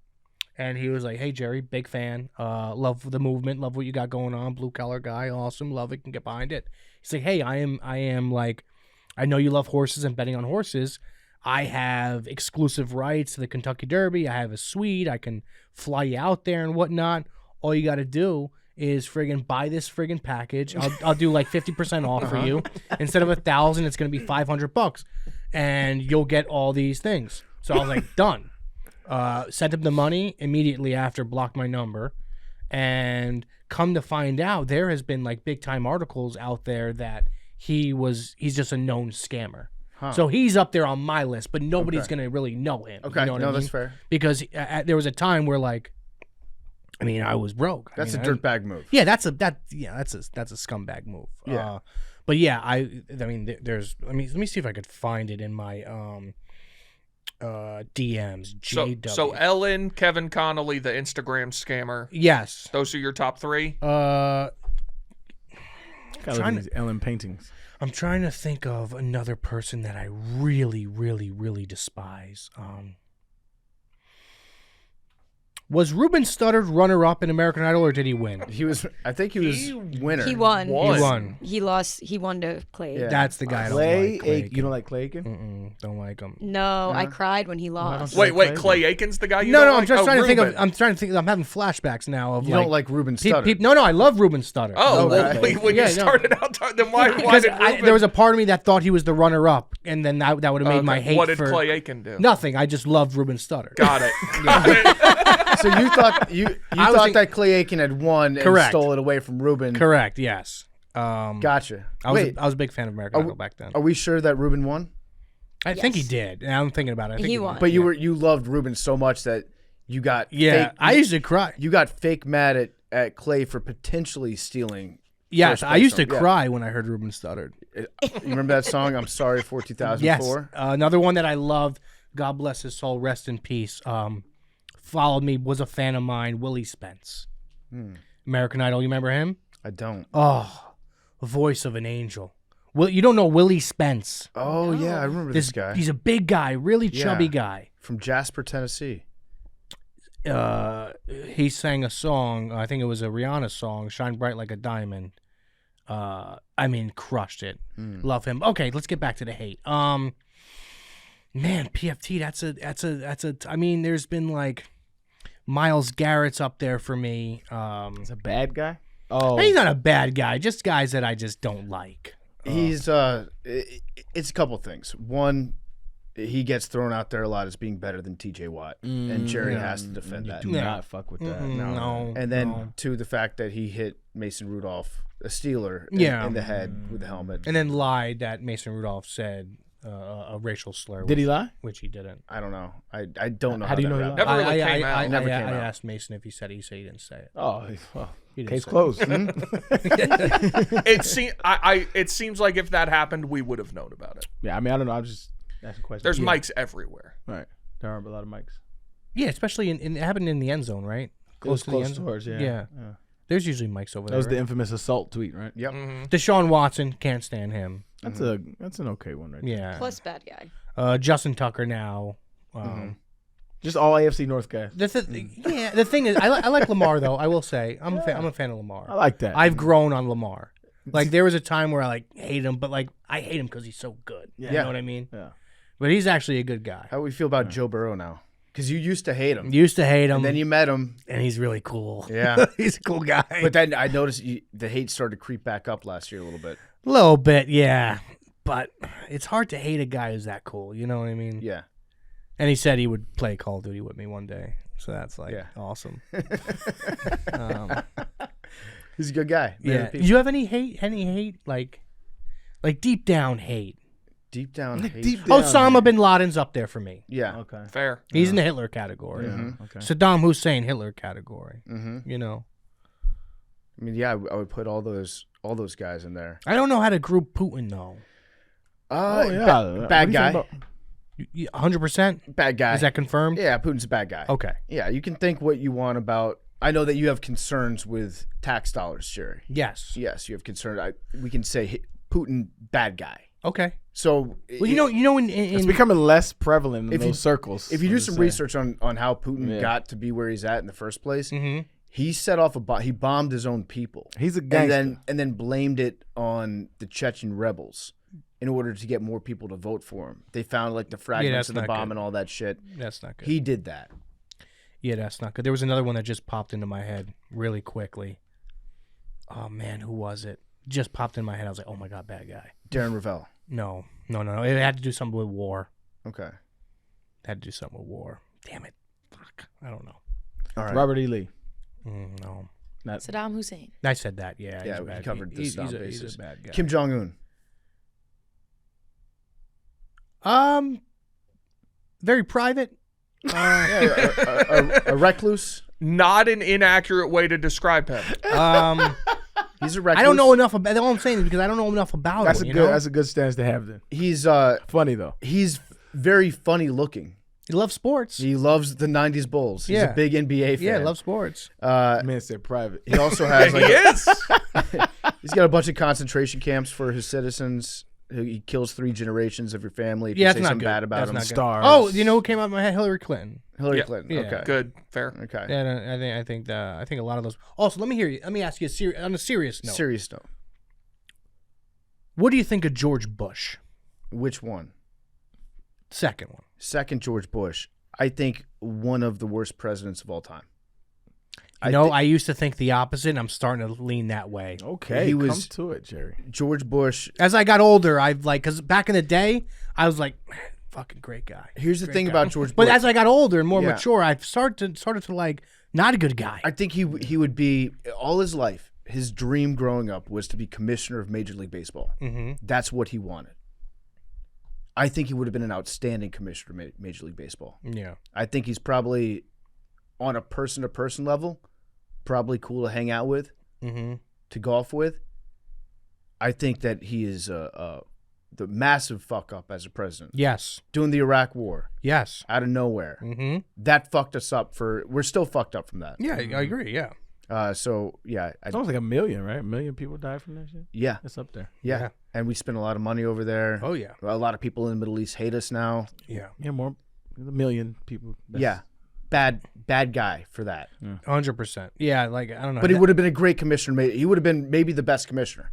and he was like, "Hey Jerry, big fan. Love the movement. Love what you got going on. Blue collar guy, awesome. Love it. Can get behind it." He's like, "Hey, I am like, I know you love horses and betting on horses. I have exclusive rights to the Kentucky Derby. I have a suite. I can fly you out there and whatnot. All you got to do is friggin' buy this friggin' package. I'll do like 50% off for you. Instead of $1,000, it's gonna be $500, and you'll get all these things." So I was like, done. Sent him the money immediately after, blocked my number, and come to find out, there has been like big time articles out there that he's just a known scammer. Huh. So he's up there on my list, but nobody's gonna really know him. Okay, You know what I no, that's mean? fair. Because there was a time where like, I was broke. That's a I- dirtbag move. Yeah, that's a scumbag move. Yeah. But yeah, there's let me see if I could find it in my DMs. JW. So Ellen, Kevin Connolly, the Instagram scammer. Yes. Those are your top 3? Gotta look trying at these Ellen paintings. I'm trying to think of another person that I really, really, really despise. Was Ruben Studdard runner-up in American Idol, or did he win? I think he was winner. He won. He won. He lost. He won to Clay. Yeah. That's the guy I don't Clay, like. Clay Aiken. You don't like Clay Aiken? don't like him. No, I cried when he lost. don't- Wait, Clay Aiken's the guy you No, don't no, I'm like? just trying to think Ruben. of. I'm trying to think. I'm having flashbacks now of You don't like Ruben Studdard. No, I love Ruben Studdard. Oh, Okay. well, when Yeah, you no. started out, then why Because did Ruben? there was a part of me that thought he was the runner-up, and then that would have made my hate What did for Clay Aiken do? nothing. I just loved Ruben Studdard. Got it. Got it. So you thought you I was thought think- that Clay Aiken had won and Correct. stole it away from Ruben. Correct. Yes. Gotcha. I was Wait, a big fan of American Idol back then. are we sure that Ruben won? I think he Yes. did. And I'm thinking about it. I think He did. won. But you loved Ruben so much that you got Yeah, fake, I used to cry. you got fake mad at Clay for potentially stealing. Yes, first I place used to from- yeah. cry when I heard Ruben Studdard. You remember that song? I'm sorry for 2004. Yes. Another one that I loved. God bless his soul. Rest in peace. Followed me. Was a fan of mine. Willie Spence. American Idol. You remember him? I don't. Oh, voice of an angel. Well, you don't know Willie Spence. Oh yeah, I remember this guy He's a big guy, really chubby Yeah. guy. from Jasper, Tennessee. He sang a song. I think it was a Rihanna song, "Shine Bright Like a Diamond." Crushed it. Love him. Okay, let's get back to the hate. Man, PFT. That's a. I mean, there's been like Myles Garrett's up there for me. He's a bad guy. Oh, He's not a bad guy. Just guys that I just don't like. He's it's a couple things. One, he gets thrown out there a lot as being better than TJ Watt, and Jerry has to defend you that. do not fuck with that. No. And then no. two, the fact that he hit Mason Rudolph, a Steeler, Yeah. in the head with the helmet. And then lied that Mason Rudolph said a racial slur. Did he lie? Which he didn't. I don't know. I don't know. How do you that know he happened. Never really came I, out. Never came I out. asked Mason if he said it. He said he didn't say it. Oh, well, He didn't case say closed. It seems like if that happened, we would have known about it. Yeah, I mean, I don't know. I'm just asking questions. There's Yeah. mics everywhere. Right. There are a lot of mics. Yeah, especially in it happened in the end zone, right? Close to the end towards, zone. yeah. There's usually mics over That there. was the right? infamous assault tweet, right? Yep. Deshaun Watson, can't stand him. That's an okay one, right? there. Yeah. Plus bad guy. Justin Tucker now. Just all AFC North guys. The thing is, I like Lamar though. I will say, I'm a fan of Lamar. I like that. I've grown on Lamar. Like there was a time where I like hate him, but like I hate him because he's so good. You Yeah. know what I mean? Yeah. But he's actually a good guy. How do we feel about Joe Burrow now? Because you used to hate him, Used to hate him, and then you met him. and he's really cool. Yeah. he's a cool guy. But then I noticed the hate started to creep back up last year a little bit. A little bit, yeah. But it's hard to hate a guy who's that cool. You know what I mean? Yeah. And he said he would play Call of Duty with me one day. So that's like awesome. He's a good guy. Yeah. Do you have any hate? Like deep down hate? Deep down hate. Deep down. Osama bin Laden's up there for me. Yeah. Okay. Fair. He's in the Hitler category. Okay. Saddam Hussein, Hitler category. Mm-hmm. You know. I mean, yeah, I would put all those guys in there. I don't know how to group Putin though. Bad guy. 100%? Bad guy. Is that confirmed? Yeah, Putin's a bad guy. Okay. Yeah, you can think what you want about. I know that you have concerns with tax dollars, Jerry. Yes. Yes, you have concerns. We can say Putin, bad guy. Okay. So, Well, you know, It's becoming less prevalent in those circles. if you I'm do just some saying. research on how Putin got to be where he's at in the first place, he set off he bombed his own people. He's a gangster. and then blamed it on the Chechen rebels in order to get more people to vote for him. They found like the fragments of the not bomb good. and all that shit. That's not good. He did that. Yeah, that's not good. There was another one that just popped into my head really quickly. Oh man, who was it? Just popped in my head. I was like, oh my god, bad guy. Darren Ravel. No. It had to do something with war. Okay. It had to do something with war. Damn it. Fuck. I don't know. All right. Robert E. Lee. No. Saddam Hussein. I said that. Yeah. Yeah, he's a we bad, covered the he's Saddam a basis. bad guy. Kim Jong Un. Very private. A recluse. Not an inaccurate way to describe him. He's a recluse. I don't know enough about. All I'm saying is because I don't know enough about That's him. a good. That's a good stance to have. Then He's funny though. he's very funny looking. He loves sports. He loves the '90s Bulls. He's Yeah. a big NBA fan. Yeah, loves sports. Man said private. He also has He like is. he's got a bunch of concentration camps for his citizens. He kills 3 generations of your family if Yeah, you that's say not something good. bad about That's him. not good. Stars. Oh, you know who came out of my head? Hillary Clinton. Hillary Yeah. Clinton. Yeah. Okay. Good. Fair. Okay. Yeah, I think a lot of those. Also, let me ask you on a serious note. Serious note. What do you think of George Bush? Which one? Second one. Second George Bush. I think one of the worst presidents of all time. I used to think the opposite, and I'm starting to lean that way. Okay, He come was- to it, Jerry. George Bush. As I got older, because back in the day, I was like, man, fucking great guy. Here's the Great thing guy. about George Bush. But as I got older and more Yeah. mature, I started to like, not a good guy. I think he would be all his life. His dream growing up was to be commissioner of Major League Baseball. Mm-hmm. That's what he wanted. I think he would have been an outstanding commissioner of Major League Baseball. Yeah. I think he's probably on a person-to-person level, probably cool to hang out with, Mm-hmm. to golf with. I think that he is the massive fuck up as a president. Yes. Doing the Iraq War Yes. out of nowhere. Mm-hmm. That fucked us up we're still fucked up from that. Yeah, I agree. Yeah. So yeah, It's almost like 1 million, right? 1 million people died from that shit. yeah, That's up there. yeah, Yeah. and we spend a lot of money over there. Oh yeah. A lot of people in the Middle East hate us now. Yeah. Yeah, more 1 million people. Yeah, bad guy for that. 100%. Yeah. Like I don't know. But he would have been a great commissioner. He would have been maybe the best commissioner.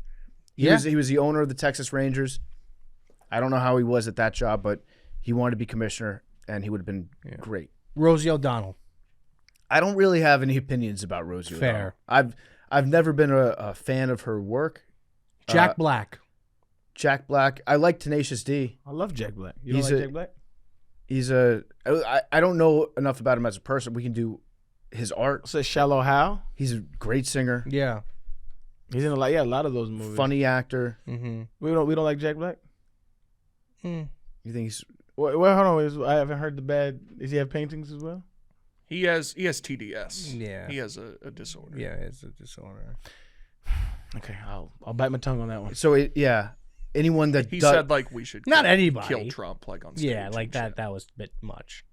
He Yeah. was the owner of the Texas Rangers. I don't know how he was at that job, but he wanted to be commissioner, and he would have been great. Rosie O'Donnell. I don't really have any opinions about Rosie Fair. O'Donnell. I've never been a fan of her work. Jack Black. Jack Black. I like Tenacious D. I love Jack Black. You He's don't like a- Jack Black? He's I don't know enough about him as a person. We can do his art. So Shallow Hal. He's a great singer, Yeah. He's in a lot of those movies. funny actor. Mm-hmm. We don't like Jack Black. You think he's Well, hold on. I haven't heard the bad. Does he have paintings as well? He has TDS. Yeah. He has a disorder. Yeah, it's a disorder. Okay, I'll bite my tongue on that one. so? Anyone that He does, said like we should Not kill anybody. Trump like on stage. Yeah, like and that. shit. That was a bit much.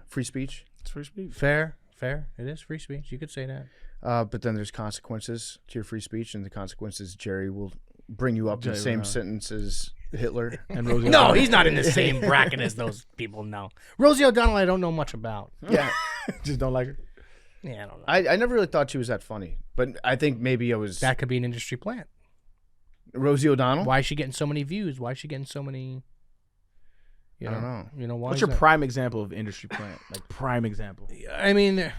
free speech. It's free speech. Fair. It is free speech. You could say that. But then there's consequences to your free speech, and the consequences Jerry will bring you up in the Jerry same will. sentence as Hitler. And Rosie No, O'Donnell. he's not in the same bracket as those people. No, Rosie O'Donnell, I don't know much about. Yeah, just don't like her. Yeah, I don't know. I never really thought she was that funny, but I think maybe I was That could be an industry plant. Rosie O'Donnell. Why is she getting so many views? Why is she getting so many? You I don't know. You know why? What's is your that? prime example of industry plant? Like prime example. I mean,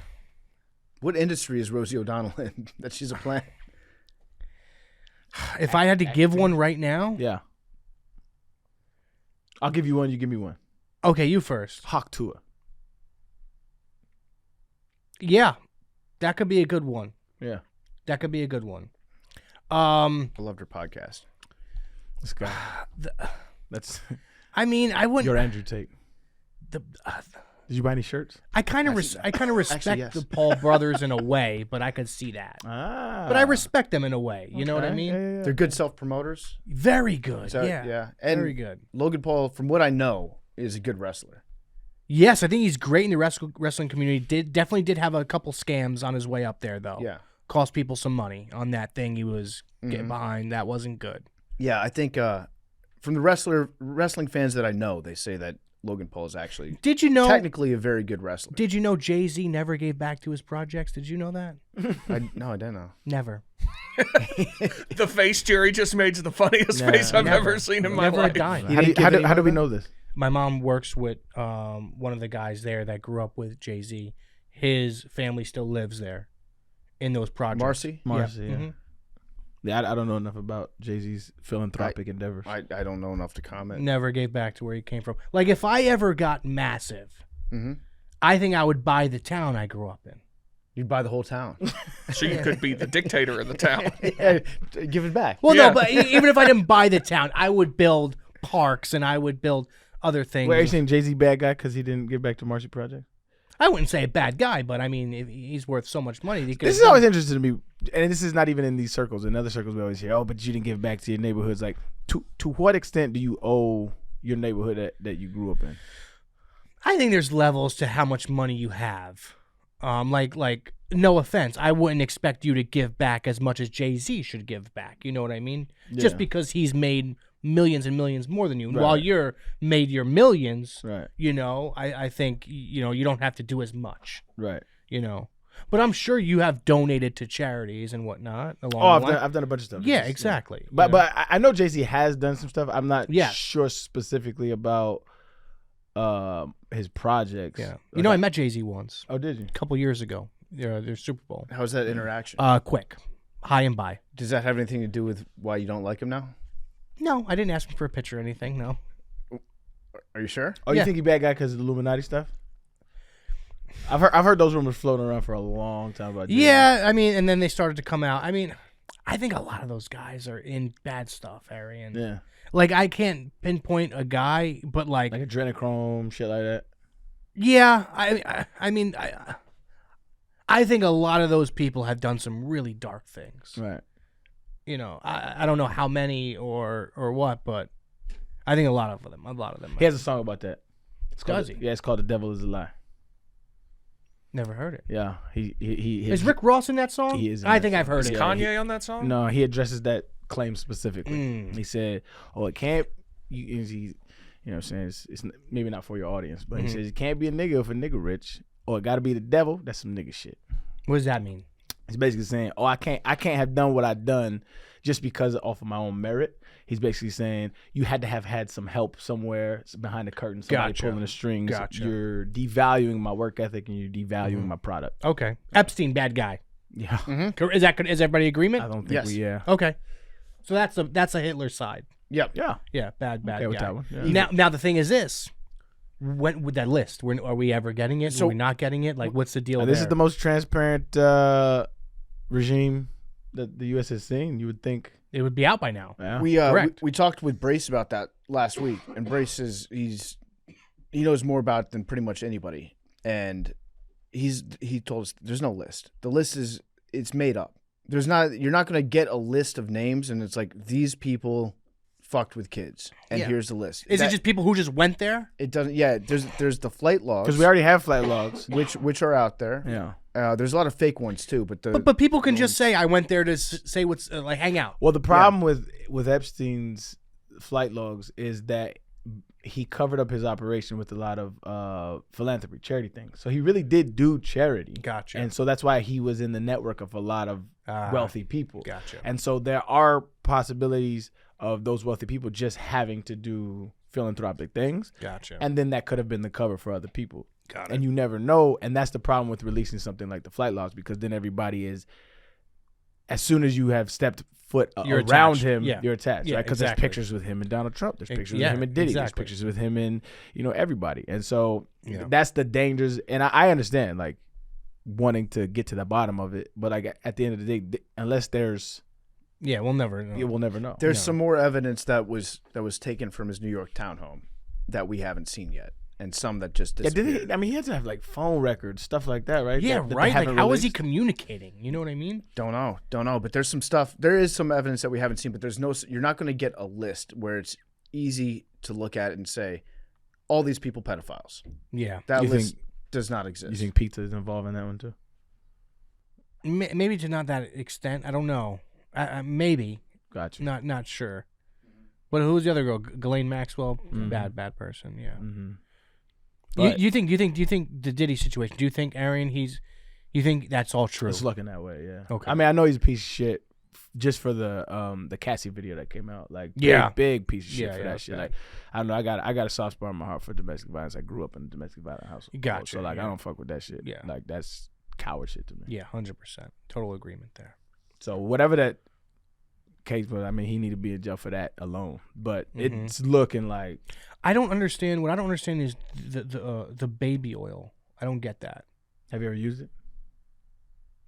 What industry is Rosie O'Donnell in that she's a plant? if I had to give one right now, Yeah. I'll give you one. You give me one. Okay, you first. Hawk Tua. Yeah, that could be a good one. Yeah. That could be a good one. I loved her podcast. This guy. That's I mean, I wouldn't. your Andrew Tate. The, Did you buy any shirts? I kind of respect yes. the Paul brothers in a way, but I could see that. Ah. But I respect them in a way. You know what I mean? Yeah. They're good self-promoters. Very good. So, yeah. And Very good. Logan Paul, from what I know, is a good wrestler. Yes, I think he's great in the wrestling community. Definitely did have a couple scams on his way up there, though. Yeah. Cost people some money on that thing he was getting behind. That wasn't good. Yeah, I think from the wrestling fans that I know, they say that Logan Paul is actually Did you know? technically a very good wrestler. Did you know Jay-Z never gave back to his projects? Did you know that? No, I didn't know. Never. The face Jerry just made is the funniest face I've never. ever seen in my Never a life. dime. How do we know this? My mom works with one of the guys there that grew up with Jay-Z. His family still lives there in those projects. Marcy? Marcy, yeah. Mhm. Yeah, I don't know enough about Jay-Z's philanthropic endeavors. I don't know enough to comment. Never gave back to where he came from. Like, if I ever got massive, Mm-hmm. I think I would buy the town I grew up in. You'd buy the whole town. So you could be the dictator of the town. Yeah, give it back. Well, Yeah. no, but even if I didn't buy the town, I would build parks and I would build other things. Wait, are you saying Jay-Z bad guy because he didn't give back to Marcy Project? I wouldn't say a bad guy, but I mean, if he's worth so much money. He could This is always interesting to me, and this is not even in these circles. In other circles, we always hear, "Oh, but you didn't give back to your neighborhoods." Like, to what extent do you owe your neighborhood that you grew up in? I think there's levels to how much money you have. Like no offense, I wouldn't expect you to give back as much as Jay-Z should give back. You know what I mean? Just Yeah. because he's made millions and millions more than you, Right. while you're made your millions. Right, You know, I think you don't have to do as much. right. You know, but I'm sure you have donated to charities and whatnot along Oh, the line. I've done a bunch of stuff. Yeah, It's just- exactly. But You know? I know Jay-Z has done some stuff. I'm not Yeah. sure specifically about his projects. yeah, you know, I met Jay-Z once Oh, did you? a couple years ago. Their Super Bowl. How's that interaction? Quick, high and by. Does that have anything to do with why you don't like him now? No, I didn't ask him for a picture or anything. No. Are you sure? Oh, Yeah. you think he bad guy because of the Illuminati stuff? I've heard those rumors floating around for a long time about Jay-Z. Yeah, I mean, and then they started to come out. I mean, I think a lot of those guys are in bad stuff, Arian. Yeah. Like, I can't pinpoint a guy, but like Like adrenochrome, shit like that. yeah, I mean, I think a lot of those people have done some really dark things. Right. You know, I don't know how many or what, but I think a lot of them. He has a song about that. It's called, Does he? Yeah, it's called "The Devil Is a Lie." Never heard it. Yeah, he Is Rick Ross in that song? He is in I that think I've song. heard Is it. Kanye on that song? No, he addresses that claim specifically. Mm. He said, "Oh, it can't." You know what I'm saying? It's maybe not for your audience, but he says it can't be a nigga if a nigga rich, or it got to be the devil. That's some nigga shit. What does that mean? He's basically saying, "Oh, I can't have done what I've done just because off of my own merit." He's basically saying you had to have had some help somewhere behind the curtain, somebody Gotcha. pulling the strings. Gotcha. You're devaluing my work ethic and you're devaluing my product. Okay, Epstein, bad guy. Yeah, Is everybody agreement? I don't think Yes. yeah. Okay, so that's a Hitler side. Yep. Yeah. Yeah, bad Okay guy. with that one, yeah. Now the thing is this: when with that list, are we ever getting it? So- are we not getting it? Like, what's the deal? This there? is the most transparent regime that the U.S. has seen. You would think. It would be out by now. Yeah. We Correct. we talked with Brace about that last week, and Brace is he knows more about it than pretty much anybody, and he told us there's no list. The list it's made up. You're not going to get a list of names, and it's like these people fucked with kids, and Yeah. here's the list. Is it just people who just went there? It doesn't. Yeah, there's the flight logs Because we already have flight logs. which are out there. Yeah. There's a lot of fake ones too, but But people can just say I went there to say what's like hang out. Well, the problem with Epstein's flight logs is that he covered up his operation with a lot of philanthropy, charity things. So he really did do charity. Gotcha. And so that's why he was in the network of a lot of wealthy people. Gotcha. And so there are possibilities of those wealthy people just having to do philanthropic things. Gotcha. And then that could have been the cover for other people. Got it. And you never know. And that's the problem with releasing something like the flight logs, because then everybody is as soon as you have stepped foot You're around attached. him, Yeah. you're attached, Yeah, right? Because exactly. there's pictures with him and Donald Trump. There's pictures yeah, with him and Diddy. exactly. There's pictures with him and everybody. And so Yeah. that's the dangers. And I understand like wanting to get to the bottom of it, but like at the end of the day, unless there's, Yeah, we'll never know. we'll never know. There's No. some more evidence that was taken from his New York townhome that we haven't seen yet, and some that just Yeah, disappeared. he had to have like phone records, stuff like that, right? Yeah, That they right. Like, haven't how is he released. communicating? You know what I mean? Don't know. But there's some stuff. There is some evidence that we haven't seen, but there's no. You're not going to get a list where it's easy to look at and say, all these people pedophiles. Yeah. That You list think- does not exist. You think pizza is involved in that one too? Maybe to not that extent. I don't know. Maybe. Gotcha. Not sure. But who was the other girl? Ghislaine Maxwell. Mhm. Bad person. Yeah. Mm-hmm. Do you think the Diddy situation? Do you think Arian? You think that's all true? It's looking that way, yeah. Okay. I mean, I know he's a piece of shit just for the Cassie video that came out. Like, Yeah. big piece of shit Yeah, for yeah, that shit. okay. Like, I don't know. I got a soft spot in my heart for domestic violence. I grew up in a domestic violence household. Gotcha, So like, yeah. I don't fuck with that shit. Yeah. Like, that's coward shit to me. Yeah, 100%. Total agreement there. So whatever that case, but I mean, he need to be in jail for that alone. But Mhm. it's looking like I don't understand. What I don't understand is the baby oil. I don't get that. have you ever used it?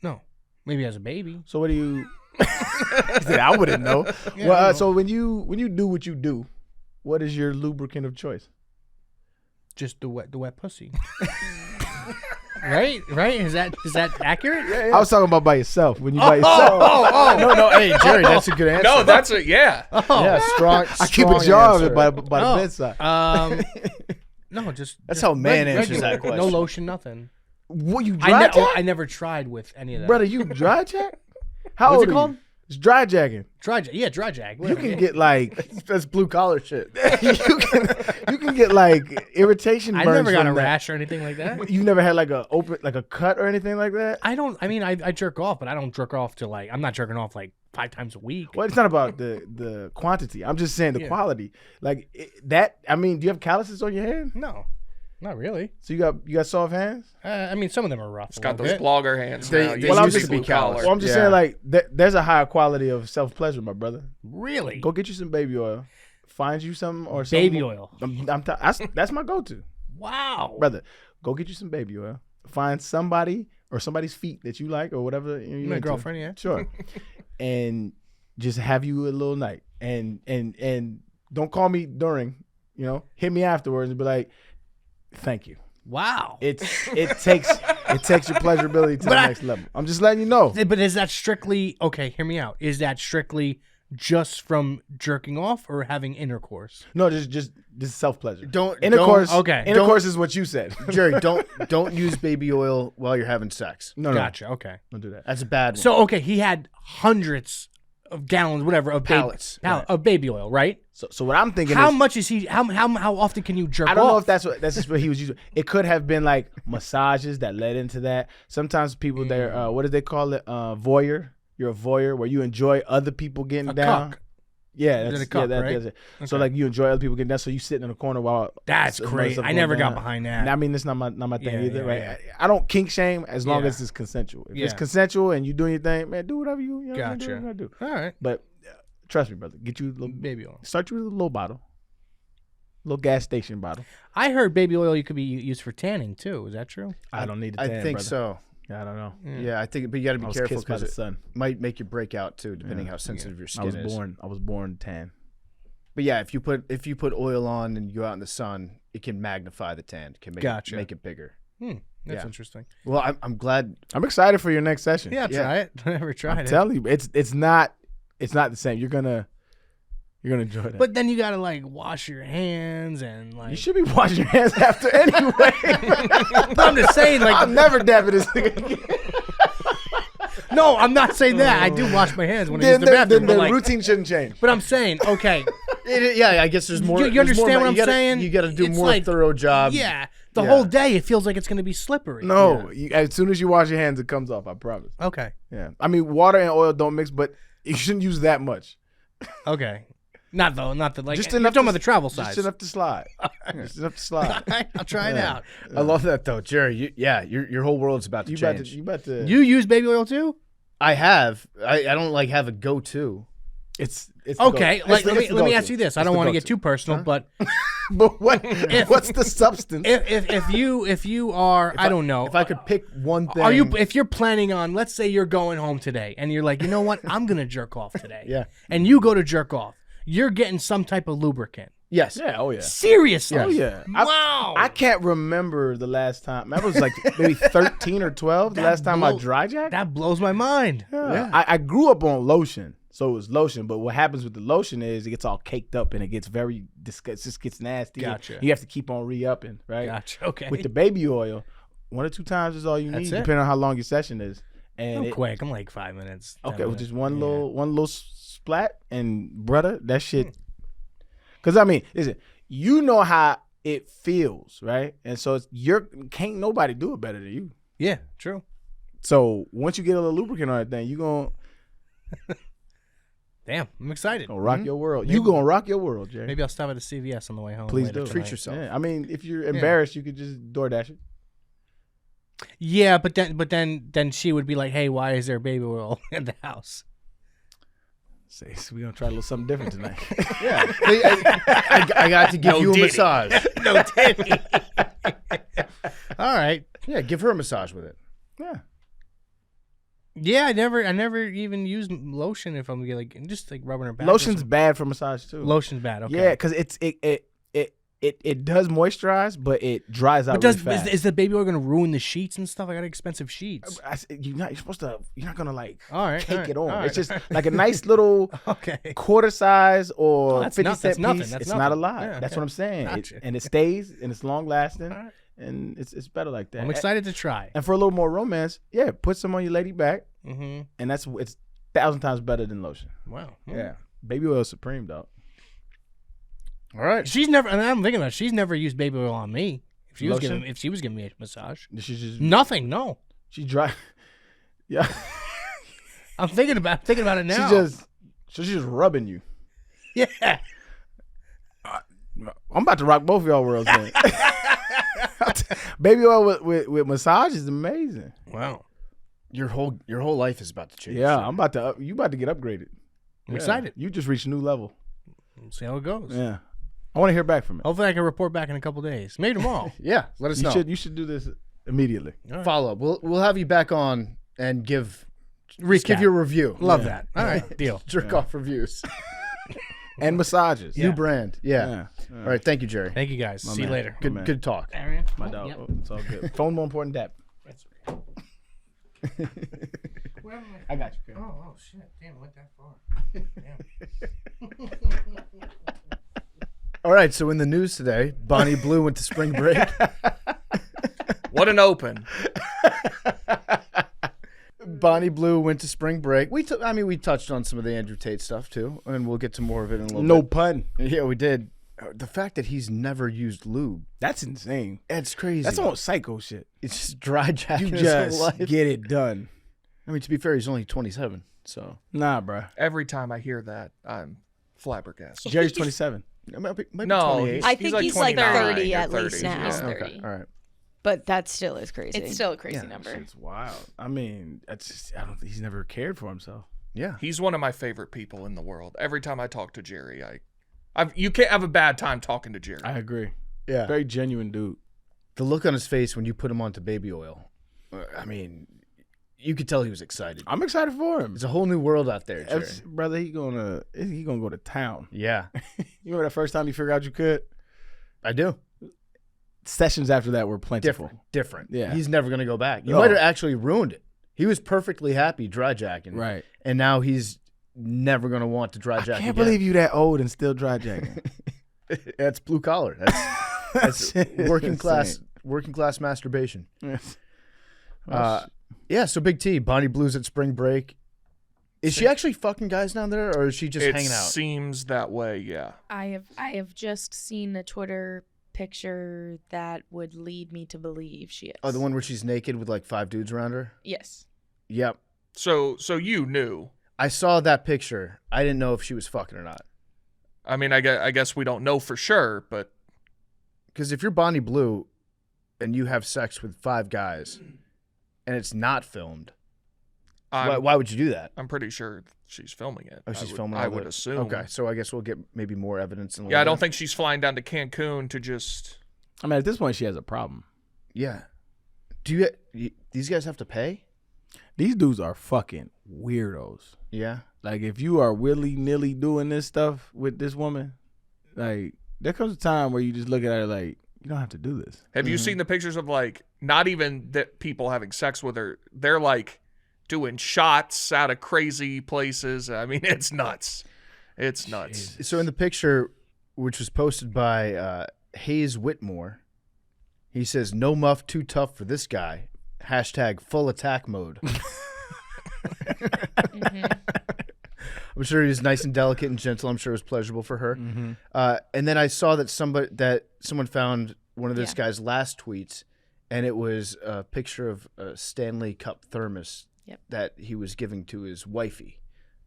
No, maybe as a baby. So what do you? I wouldn't know. Yeah, Well, I don't know. so when you do what you do, what is your lubricant of choice? Just the wet pussy. Right? Is that accurate? I was talking about by yourself. When you by yourself. No. Hey, Jerry, that's a good answer. No, that's it. Yeah. yeah, strong. I keep a strong jar of answer. it by the Oh. bedside. No, just That's just how man answers regular. that question. No lotion, nothing. What you dry jack? I never tried with any of that. Brother, you dry jack? How What's old it are called? you? It's dry jacking. Dry jag. You can get like That's blue collar shit. you can get like irritation I burns. never got from a that. rash or anything like that. You never had like a cut or anything like that? I mean, I jerk off, but I don't jerk off to like, I'm not jerking off like 5 times a week. Well, it's not about the quantity. I'm just saying the Yeah. quality. Like that. I mean, do you have calluses on your hand? No, not really. So you got soft hands? I mean, some of them are rough. It's a got little those bit. blogger hands They- now. they You Well, I'm used just to be to be callous. collar. Well, I'm just Yeah. saying like there's a higher quality of self pleasure, my brother. Really? Go get you some baby oil. Find you some or some Baby oil. That's my go-to, Wow. brother. Go get you some baby oil. Find somebody or somebody's feet that you like or whatever. You're My into. girlfriend, yeah. Sure. And just have you a little night and don't call me during. Hit me afterwards and be like, thank you. Wow. It takes your pleasurability to the next level. I'm just letting you know. But is that strictly, okay, hear me out. Is that strictly just from jerking off or having intercourse? No, just self pleasure. Intercourse. okay. Intercourse is what you said. Jerry, don't use baby oil while you're having sex. No, Gotcha. Okay. don't do that. That's a bad one. So, okay, he had hundreds of gallons, whatever, of Pallets. of baby oil, right? So what I'm thinking How is, much is he? How often can you jerk off? I don't know if that's just what he was using. It could have been like massages that led into that. Sometimes people they're what do they call it? Voyeur. You're a voyeur where you enjoy other people getting a down. cuck. Yeah, Is that's it a cuck, right? that's it. So Okay. like you enjoy other people getting down, so you sitting in a corner while That's some other great. stuff I going never got down. behind that. And I mean, it's not my thing Yeah, either, yeah, right? yeah. I don't kink shame as long Yeah. as it's consensual. If Yeah. it's consensual and you doing your thing, man, do whatever you know, do what Gotcha. you gotta do. All right. But trust me, brother, get you a little, Baby oil. start you with a little bottle, little gas station bottle. I heard baby oil you could be used for tanning too. Is that true? I don't need to I tan, think brother. so. Yeah, I don't know. Yeah, I think, but you got to I be was careful kissed by because the it sun. might make you break out too, depending Yeah. how sensitive your I skin was is. born tan. But yeah, if you put oil on and you go out in the sun, it can magnify the tan. It can make Gotcha. make it bigger. That's Yeah. interesting. Well, I'm glad. I'm excited for your next session. Yeah, try it. I never tried I'm it. telling you, it's not the same. You're gonna enjoy that. But then you gotta like wash your hands and like. you should be washing your hands after anyway. But I'm just saying, like, I'm never dabbing this nigga again. no, I'm not saying that. I do wash my hands when I use Then the bathroom. the But, like, routine shouldn't change. but I'm saying, okay, Yeah, I guess there's more. You there's more understand about- what I'm you gotta- saying? You got to do It's more like- thorough job. yeah, the Yeah. whole day it feels like it's gonna be slippery. No, as soon as you wash your hands, it comes off. I promise. Okay. Yeah, I mean water and oil don't mix, but you shouldn't use that much. Okay. Not the like. Just You're enough talking to- about the travel Just size. enough to slide. Just enough to slide. I'll try it Yeah. out. I love that though, Jerry. Your whole world's about to You about to change. you about to You use baby oil too? I have. I don't like have a go-to. It's Okay, the like go- let it's the me go-to. ask you this. I It's don't the want to go-to. get too personal, but But what's the substance? if you are, I don't know. If I could pick one thing. Are you if you're planning on, let's say you're going home today and you're like, you know what, I'm gonna jerk off today. Yeah. And you go to jerk off, you're getting some type of lubricant. Yes. Yeah, oh yeah. Seriously. Oh yeah. Wow. I can't remember the last time. That was like maybe 13 or 12. The last time I dry jacked. That blows my mind. Yeah. I grew up on lotion, so it was lotion. But what happens with the lotion is it gets all caked up and it gets very it just gets nasty. Gotcha. You have to keep on re-upping, right? Gotcha. Okay. With the baby oil, 1 or 2 times is all you That's need, it. depending on how long your session is. And I'm it- quick. I'm like 5 minutes. 10 okay, with minutes. just one Yeah. little splat, and brother, that shit. Because I mean, listen, you know how it feels, right? And so can't nobody do it better than you. Yeah, true. So once you get a little lubricant on that thing, you gonna Damn, I'm excited. rock your world. You gonna rock your world, Jay. Maybe I'll stop at a CVS on the way home. Please later do. tonight. Treat yourself. Yeah, I mean, if you're embarrassed, you could just DoorDash it. Yeah, but then she would be like, "Hey, why is there baby oil in the house?" Say, so we're gonna try a little something different tonight. Yeah. I got to give you a Diddy. massage. No, Teddy. All right. Yeah, give her a massage with it. yeah. Yeah, I never even use lotion if I'm like just like rubbing her back. or Lotion's something. bad for massage too. Lotion's bad. Okay. Yeah, because it does moisturize, but it dries out But does really fast. is the baby oil gonna ruin the sheets and stuff? I got expensive sheets. You're not gonna like All right, cake all right, it on. all It's right. just like a nice little Okay. quarter size or Oh, that's 50 not- cent that's nothing, piece. that's It's not a nothing. lot. Yeah, That's okay. what I'm saying. Gotcha. And it stays and it's long lasting All right. and it's better like that. I'm excited to try. And for a little more romance, yeah, put some on your lady back, Mm-hmm. and it's 1,000 times better than lotion. Wow. Yeah, baby oil supreme, dog. All right. She's never. And I'm thinking about it, she's never used baby oil on me. If she was Lotion? giving me a massage, Nothing. No. She dry. Yeah, I'm thinking about it now. she's just rubbing you. Yeah. I'm about to rock both of y'all worlds, man. Baby oil with massage is amazing. Wow. Your whole life is about to change. Yeah, you about to get upgraded. I'm excited. You just reached a new level. We'll see how it goes. Yeah, I want to hear back from it. Hopefully, I can report back in a couple days. Maybe tomorrow. Yeah. Let us know. You should do this immediately. Follow up. We'll have you back on and give Recap. your review. Love that. All right. Deal. Jerk off reviews. And massages. New brand. Yeah. Yeah. All right. Thank you, Jerry. Thank you guys. See you man. later. Good man. good talk. Arian. My dog. Oh, it's all good. Phone more important than that. I got you. Oh shit! Damn, it went that far. All right. So in the news today, Bonnie Blue went to spring break. What an open. Bonnie Blue went to spring break. We touched on some of the Andrew Tate stuff too, and we'll get to more of it in a little No bit. pun. Yeah, we did. The fact that he's never used lube, That's insane. it's crazy. That's all psycho shit. It's just dry jacking You his whole just life. get it done. I mean, to be fair, he's only 27, so Nah, bruh. Every time I hear that, I'm flabbergasted. Jerry's 27. it might be No, 28. I think he's like 29 30 or at 30, least now. yeah. Yeah. Okay, all right. But that still is crazy. It's still a crazy Yeah, number. It's wild. I mean, I don't think he's never cared for himself. Yeah, He's one of my favorite people in the world. Every time I talk to Jerry, you can't have a bad time talking to Jerry. I agree. yeah. Very genuine dude. The look on his face when you put him onto baby oil, I mean, you could tell he was excited. I'm excited for him. It's a whole new world out there, Jerry. Brother, he gonna go to town. Yeah, You remember that first time you figured out you could? I do. Sessions after that were plentiful. Different. Yeah. He's never gonna go back. You No. might have actually ruined it. He was perfectly happy dry jacking, Right. And now he's never gonna want to dry jack. I can't again. believe you that old and still dry jacking. That's blue collar. That's working class. insane. Working class masturbation. Yes. Yeah. So Big T, Bonnie Blue's at spring break. Is she actually fucking guys down there, or is she just it hanging out? seems that way, yeah. I have just seen a Twitter picture that would lead me to believe she is. Oh, the one where she's naked with like 5 dudes around her. Yes. Yep. So you knew. I saw that picture. I didn't know if she was fucking or not. I mean, I guess we don't know for sure, but Because if you're Bonnie Blue and you have sex with 5 guys and it's not filmed, Why would you do that? I'm pretty sure she's filming it. Oh, she's I would, filming. I all would the- assume. Okay, so I guess we'll get maybe more evidence. In a Yeah, I little don't bit. think she's flying down to Cancun to just. I mean, at this point, she has a problem. Yeah. Do these guys have to pay? These dudes are fucking weirdos. Yeah. Like, if you are willy-nilly doing this stuff with this woman, like, there comes a time where you just look at her like, you don't have to do this. Have you seen the pictures of, like, not even that people having sex with her? They're, like, doing shots out of crazy places. I mean, it's nuts. It's nuts. So in the picture, which was posted by Hayes Whitmore, he says, "No muff too tough for this guy. # full attack mode." I'm sure he was nice and delicate and gentle. I'm sure it was pleasurable for her. And then I saw that someone found one of this guy's last tweets, and it was a picture of a Stanley Cup thermos that he was giving to his wifey.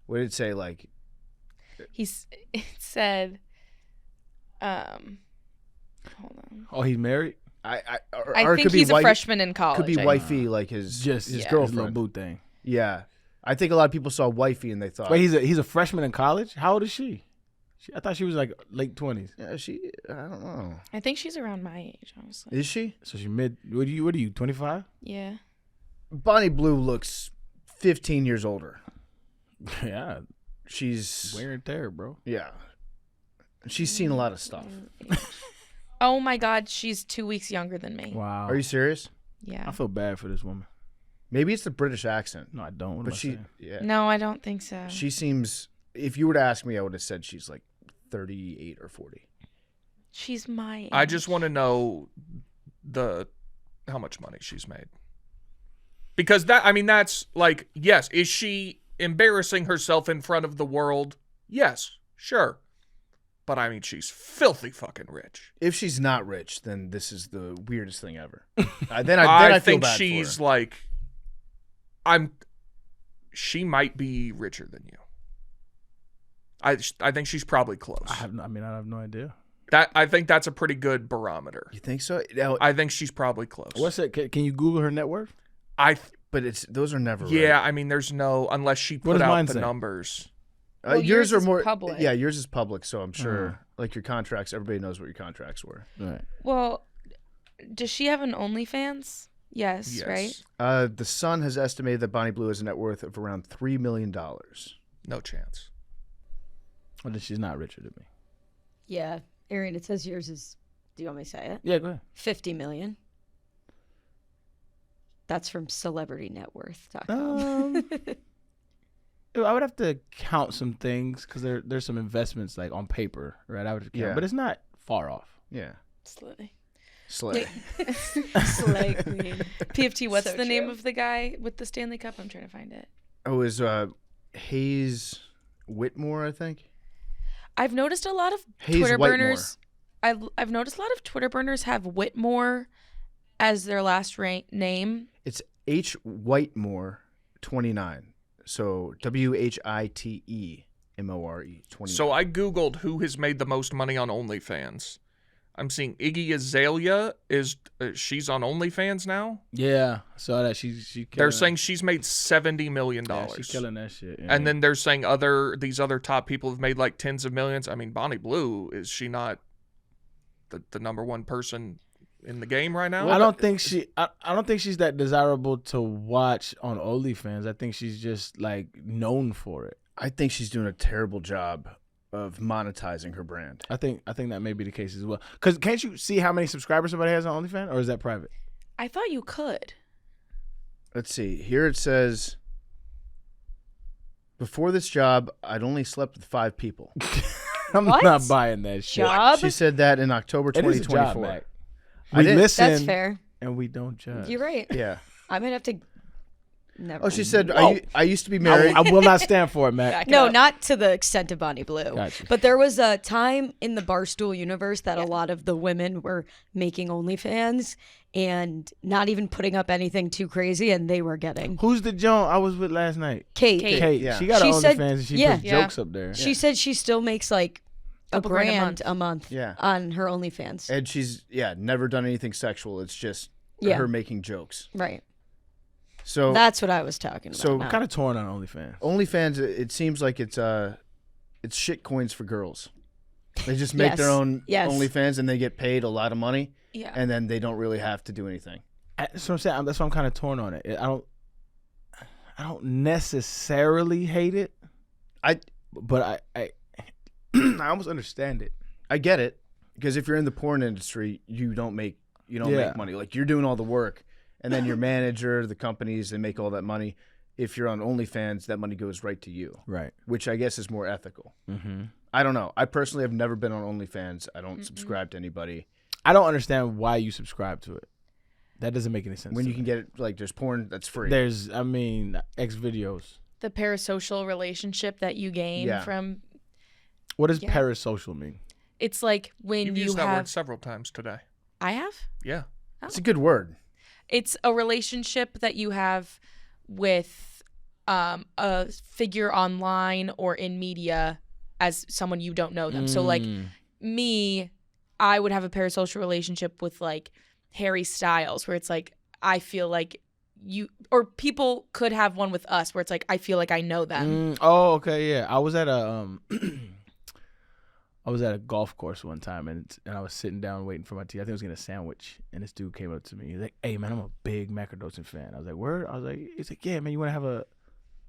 What did it say? Like, It said, hold on. Oh, he's married? I or it think could be he's a wife- freshman in college. Could be I- wifey, like his Just his his girlfriend. little boo thing. Yeah, I think a lot of people saw wifey and they thought, Wait, he's a freshman in college? How old is she? I thought she was like late 20s. yeah, I don't know. I think she's around my age, honestly. Is she? So she mid. What are you? 25? Yeah. Bonnie Blue looks 15 years older. Yeah, She's wear and tear, bro. yeah. She's seen a lot of stuff. Oh my God, she's 2 weeks younger than me. Wow. Are you serious? Yeah. I feel bad for this woman. Maybe it's the British accent. No, I don't. What But am I she, saying? yeah, No, I don't think so. she seems. If you were to ask me, I would have said she's like 38 or 40. She's my age. I just want to know how much money she's made. Because that's like, yes, is she embarrassing herself in front of the world? Yes, sure. But I mean, she's filthy fucking rich. If she's not rich, then this is the weirdest thing ever. Then I feel think bad she's for her. like, she might be richer than you. I think she's probably close. I have no idea. I think that's a pretty good barometer. You think so? Now, I think she's probably close. What's it? Can you Google her net worth? but those are never. Yeah, right. I mean, there's no, unless she What put does out mine the say? numbers. Well, yours yours are is more public. Yeah, yours is public, so I'm sure. Like your contracts, everybody knows what your contracts were. Right. Well, does she have an OnlyFans? Yes, right? The Sun has estimated that Bonnie Blue has a net worth of around $3 million. No chance. Well, then she's not richer than me. Yeah, Arian, it says yours is. Do you want me to say it? Yeah, go ahead. 50 million. That's from CelebrityNetWorth.com. I would have to count some things because there's some investments like on paper, right? I would count, Yeah. but it's not far off. Yeah. Slay. Slay. Slay queen. PFT, what's So the name true. of the guy with the Stanley Cup? I'm trying to find it. Oh, it was Hayes Whitmore, I think. I've noticed a lot of Hayes Twitter Whitemore. burners. I've noticed a lot of Twitter burners have Whitmore as their last name. It's H Whitemore 29. So WHITEMORE 29. So I Googled who has made the most money on OnlyFans. I'm seeing Iggy Azalea she's on OnlyFans now. Yeah, I saw that she. They're killing saying she's made $70 million. yeah, she's killing that shit. Yeah. And then they're saying these other top people have made like tens of millions. I mean, Bonnie Blue, is she not the number one person in the game right now? I don't think she. I don't think she's that desirable to watch on OnlyFans. I think she's just like known for it. I think she's doing a terrible job of monetizing her brand. I think that may be the case as well. Because can't you see how many subscribers somebody has on OnlyFans, or is that private? I thought you could. Let's see. Here it says, before this job, I'd only slept with 5 people. I'm What? not buying that shit. Job? She said that in October It is a 2024. job, Mac. I We didn't- listen That's fair. and we don't judge. You're right. Yeah. I might have to. Never. Oh, she said, Whoa. I used to be married. I will not stand for it, Mac. No, not to the extent of Bonnie Blue. Gotcha. But there was a time in the Barstool universe that a lot of the women were making OnlyFans and not even putting up anything too crazy, and they were getting. Who's the Joan I was with last night? Kate. Kate. Yeah. She got She an said- OnlyFans and she yeah. puts Yeah. jokes up there. She said she still makes like a Couple grand a grand month. a month Yeah. on her OnlyFans. And she's, never done anything sexual. It's just Yeah. her making jokes. Right. So That's what I was talking about. So I'm not- kind of torn on OnlyFans. OnlyFans, it seems like it's shit coins for girls. They just make their Yes. own Yes. OnlyFans and they get paid a lot of money, Yeah. and then they don't really have to do anything. That's what I'm saying. That's why I'm kind of torn on it. I don't necessarily hate it. But I I almost understand it. I get it, because if you're in the porn industry, you don't make money. Like, you're doing all the work, and then your manager, the companies, they make all that money. If you're on OnlyFans, that money goes right to you, Right. which I guess is more ethical. Mm-hmm. I don't know. I personally have never been on OnlyFans. I don't subscribe to anybody. I don't understand why you subscribe to it. That doesn't make any sense. When to you me. can get it, like, there's porn that's free. There's, X videos. The parasocial relationship that you gain Yeah. from What does Yeah. parasocial mean? it's like when You've you used that have word several times today. I have Yeah. It's a good word. it's a relationship that you have with a figure online or in media as someone you don't know them. So like me, I would have a parasocial relationship with like Harry Styles, where it's like I feel like you, or people could have one with us where it's like I feel like I know them. Oh, okay, yeah. I was at a I was at a golf course one time, and I was sitting down waiting for my tea. I think I was getting a sandwich, and this dude came up to me. He's like, "Hey, man, I'm a big Macrodosing fan." I was like, "Word?" I was like, "He's like, yeah, man, you want to have a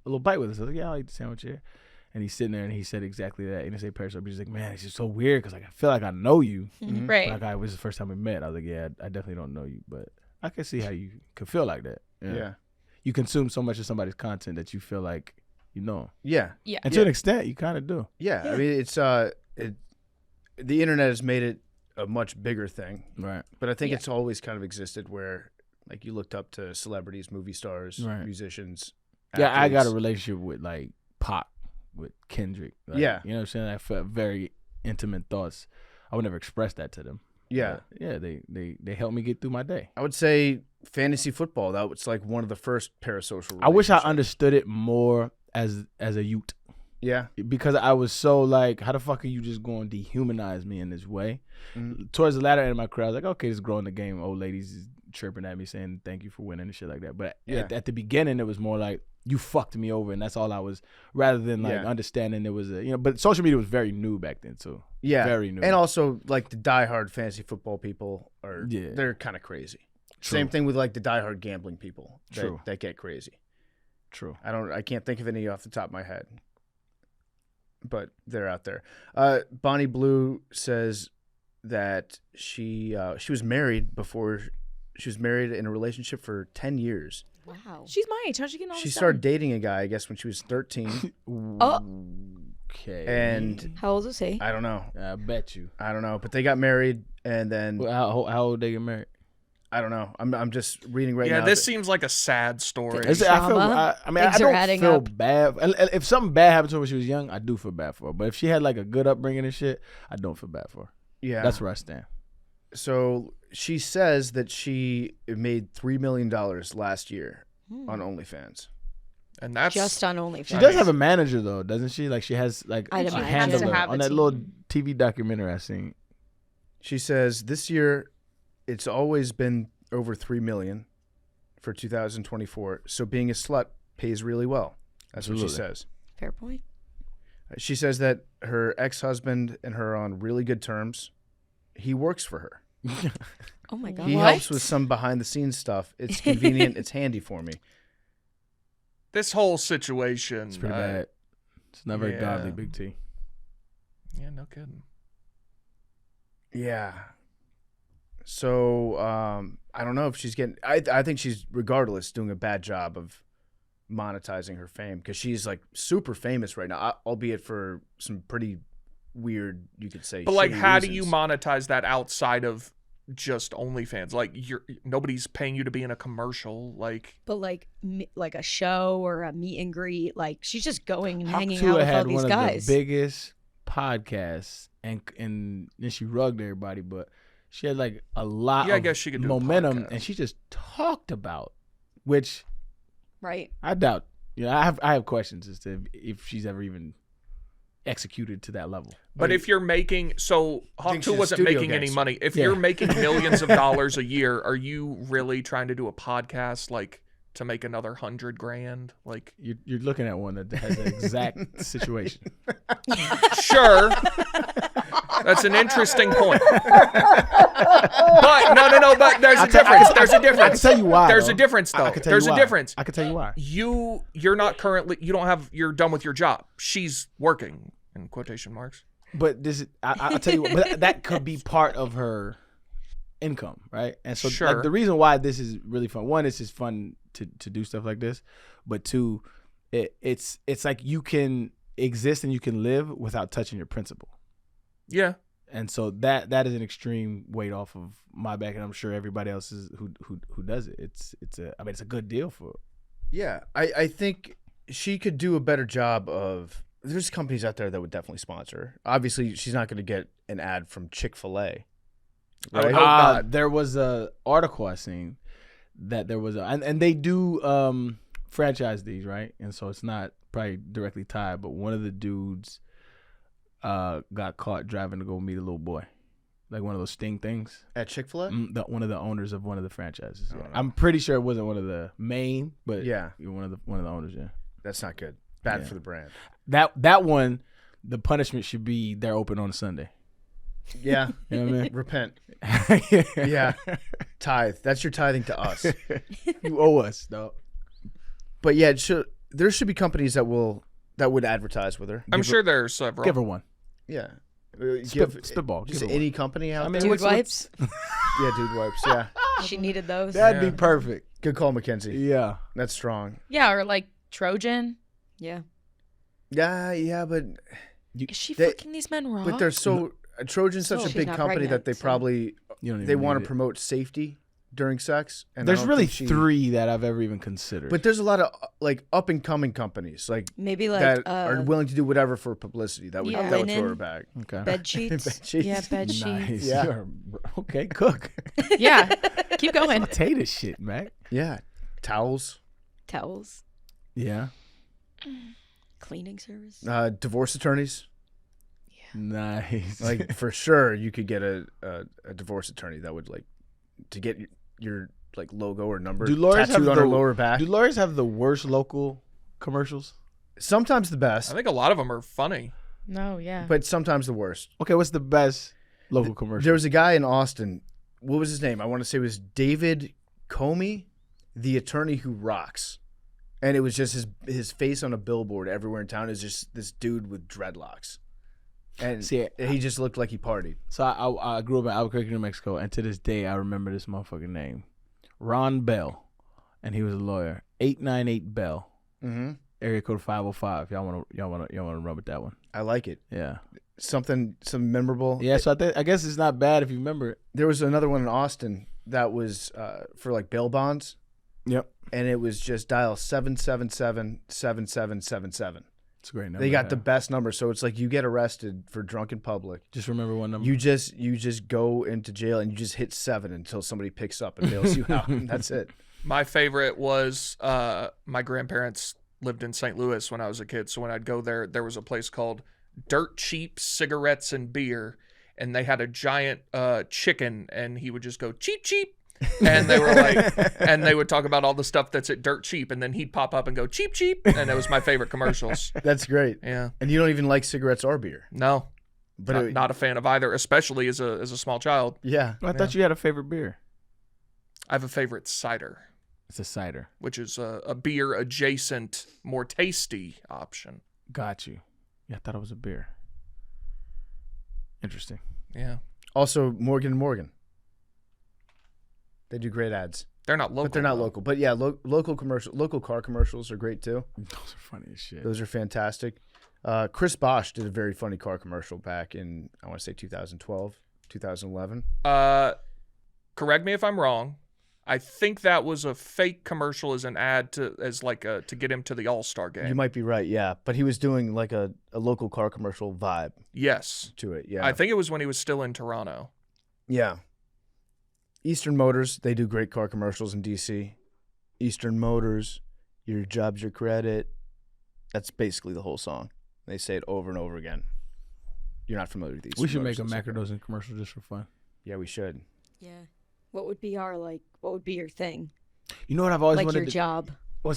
little bite with us?" I was like, "Yeah, I'll eat the sandwich here." And he's sitting there, and he said exactly that. And he said parasocial. He's like, "Man, it's just so weird because like I feel like I know you." Right. Like it was the first time we met. I was like, "Yeah, I definitely don't know you, but I can see how you could feel like that." Yeah. You consume so much of somebody's content that you feel like you know 'em. Yeah. Yeah. And to an extent, you kind of do. Yeah. I mean, it's the internet has made it a much bigger thing, Right. but I think it's always kind of existed where, like, you looked up to celebrities, movie stars, Right. musicians. Yeah, I got a athletes. relationship with like Pop, with Kendrick. Like, Yeah. you know what I'm saying. I felt very intimate thoughts. I would never express that to them. Yeah. But, yeah. They helped me get through my day. I would say fantasy football. That was like one of the first parasocial. I wish I relationships. understood it more as a youth, Yeah. because I was so like, how the fuck are you just going to dehumanize me in this way? Mhm. Towards the latter end of my career, I was like, okay, just growing the game. Old ladies is chirping at me saying thank you for winning and shit like that. But Yeah. at the beginning, it was more like you fucked me over, and that's all I was. Rather than like Yeah. understanding there was a but social media was very new back then too. Yeah. Very new. And also, like, the diehard fantasy football people are, Yeah. they're kind of crazy. True. Same thing with, like, the diehard gambling people True. that get crazy. True. I can't think of any off the top of my head, but they're out there. Bonnie Blue says that she was married before. She was married in a relationship for 10 years. Wow. She's my age. How's she getting all She this started done? dating a guy, I guess, when she was 13. Okay. And How old is he? I don't know. I bet you. I don't know. But they got married, and then Well, how old they get married? I don't know. I'm just reading right Yeah, now. this that- seems like a sad story. I feel. Trauma. I mean, Things I are don't adding feel up. bad. If something bad happened to her when she was young, I do feel bad for her. But if she had like a good upbringing and shit, I don't feel bad for her. yeah. That's where I stand. So she says that she made $3 million last year on OnlyFans. And that's Just on OnlyFans. She does have a manager though, doesn't she? Like she has like I'd a imagine. handler Has to have on a that little team. TV documentary I seen. She says this year it's always been over 3 million for 2024. So being a slut pays really well. That's what she Absolutely. says. Fair point. She says that her ex-husband and her are on really good terms. He works for her. Oh my god. He What? helps with some behind-the-scenes stuff. It's convenient. It's handy for me. this whole situation. It's pretty bad. It's not very yeah. godly, Big T. Yeah, no kidding. Yeah. So I don't know if she's getting. I think she's regardless doing a bad job of monetizing her fame because she's like super famous right now, albeit for some pretty weird, you could say. But like, shitty how do you reasons. monetize that outside of just OnlyFans? Like, nobody's paying you to be in a commercial. Like, But like a show or a meet and greet, like she's just going and hanging Tua out with had all these one guys. of the biggest podcasts, and then she rugged everybody, but she had like a lot Yeah, I of guess she could do a momentum, podcast. and she just talked about, which Right. I doubt. I have questions as to if she's ever even executed to that level. but if you're making, so Hawk think 2 she's a wasn't studio making any gangster. money. If Yeah. you're making millions of dollars a year, are you really trying to do a podcast? Like, to make another 100 grand. Like, You're looking at one that has an exact situation. sure, that's an interesting point. But no. But there's a difference. There's a difference. I can tell you why. There's though. a difference, though. I can tell There's you a why. difference. I can tell you why. You're not currently. You're done with your job. She's working in quotation marks. But I'll tell you what. But that could be part of her income, right? And so Sure. like, the reason why this is really fun. One, it's just fun to do stuff like this. But two, it's like you can exist and you can live without touching your principal. Yeah. And so that is an extreme weight off of my back, and I'm sure everybody else is who does it. It's a good deal for. Yeah, I think she could do a better job of. There's companies out there that would definitely sponsor her. Obviously, she's not going to get an ad from Chick-fil-A. I would Right? hope not. There was a article I seen that there was and they do franchise these, right? And so it's not probably directly tied, but one of the dudes got caught driving to go meet a little boy, like one of those sting things. At Chick-fil-A? One of the owners of one of the franchises. Yeah. I'm pretty sure it wasn't one of the main, but Yeah. one of the owners. Yeah, That's not good. Bad Yeah. for the brand. that one, the punishment should be they're open on a Sunday. Yeah. You know what I mean? Repent. Yeah. Tithe. That's your tithing to us. You owe us, though. But yeah, there should be companies that would advertise with her. I'm sure there are several. Give her one. Yeah. Spitball. Just Give her one. any company out I mean, there. Dude wipes. Yeah, dude wipes. Yeah. She needed those. That'd Yeah. be perfect. Good call, Mackenzie. Yeah. That's strong. Yeah, or like Trojan. Yeah. Yeah, but Is she They- fucking these men raw? but they're so Trojan's such So a she's big not company that pregnant, they so- probably You don't even they want need to it. promote safety during sex. And I There's don't really think she- 3 that I've ever even considered. But there's a lot of like up and coming companies like Maybe like that are willing to do whatever for publicity. That would yeah. that would throw Linen. her back. okay. bed sheets. Bed sheets. yeah, bed sheets. Nice. Yeah. You're- okay, cook. Yeah, keep going. Potato shit, Mac. Yeah, towels, Towels. Yeah. Cleaning service. divorce attorneys. Nice. Like for sure, you could get a divorce attorney that would like to get your like logo or number do lawyers tattooed have on the her lower back. Do lawyers have the worst local commercials? Sometimes the best, I think a lot of them are funny. No, yeah. but sometimes the worst. Okay, what's the best local commercial? There was a guy in Austin. What was his name? I want to say it was David Comey, the attorney who rocks. And it was just his face on a billboard everywhere in town. Is just this dude with dreadlocks, and See, he just looked like he partied. So I grew up in Albuquerque, New Mexico, and to this day I remember this motherfucking name, Ron Bell, and he was a lawyer. 898 Bell, Mm-hmm. area code 505. Y'all want to run with that one? I like it. Yeah, Some memorable. yeah. So I guess it's not bad if you remember it. There was another one in Austin that was for like bail bonds, Yep, and it was just dial 777-7777. it's a great number. They got the yeah. best number, so it's like you get arrested for drunk in public. Just remember one number. You just go into jail and you just hit 7 until somebody picks up and bails you out, and that's it. My favorite was my grandparents lived in St. Louis when I was a kid. So when I'd go there, there was a place called Dirt Cheap Cigarettes and Beer. And they had a giant chicken, and he would just go, cheap, cheap. And they were like, and they would talk about all the stuff that's at Dirt Cheap. And then he'd pop up and go, cheap, cheap. And it was my favorite commercials. That's great. Yeah. And you don't even like cigarettes or beer. No, But not a fan of either, especially as a small child. yeah. I thought you had a favorite beer. I have a favorite cider, It's a cider. which is a beer adjacent, more tasty option. Got you. Yeah, I thought it was a beer. Interesting. Yeah. Also, Morgan & Morgan. They do great ads. They're not local. But they're not though. local. But yeah, local car commercials are great too. Those are funny as shit. Those are fantastic. Chris Bosch did a very funny car commercial back in, I want to say 2012, 2011. Correct me if I'm wrong. I think that was a fake commercial as an ad to get him to the All-Star game. You might be right, yeah. But he was doing like a local car commercial vibe Yes. to it, yeah. I think it was when he was still in Toronto. Yeah. Eastern Motors, they do great car commercials in DC. Eastern Motors, your job's your credit. That's basically the whole song. They say it over and over again. You're not familiar with Eastern We should make Motors, a that's okay. Macrodosing commercial just for fun. Yeah, we should. Yeah. What would be your thing? You know what I've always like wanted your to job. Well,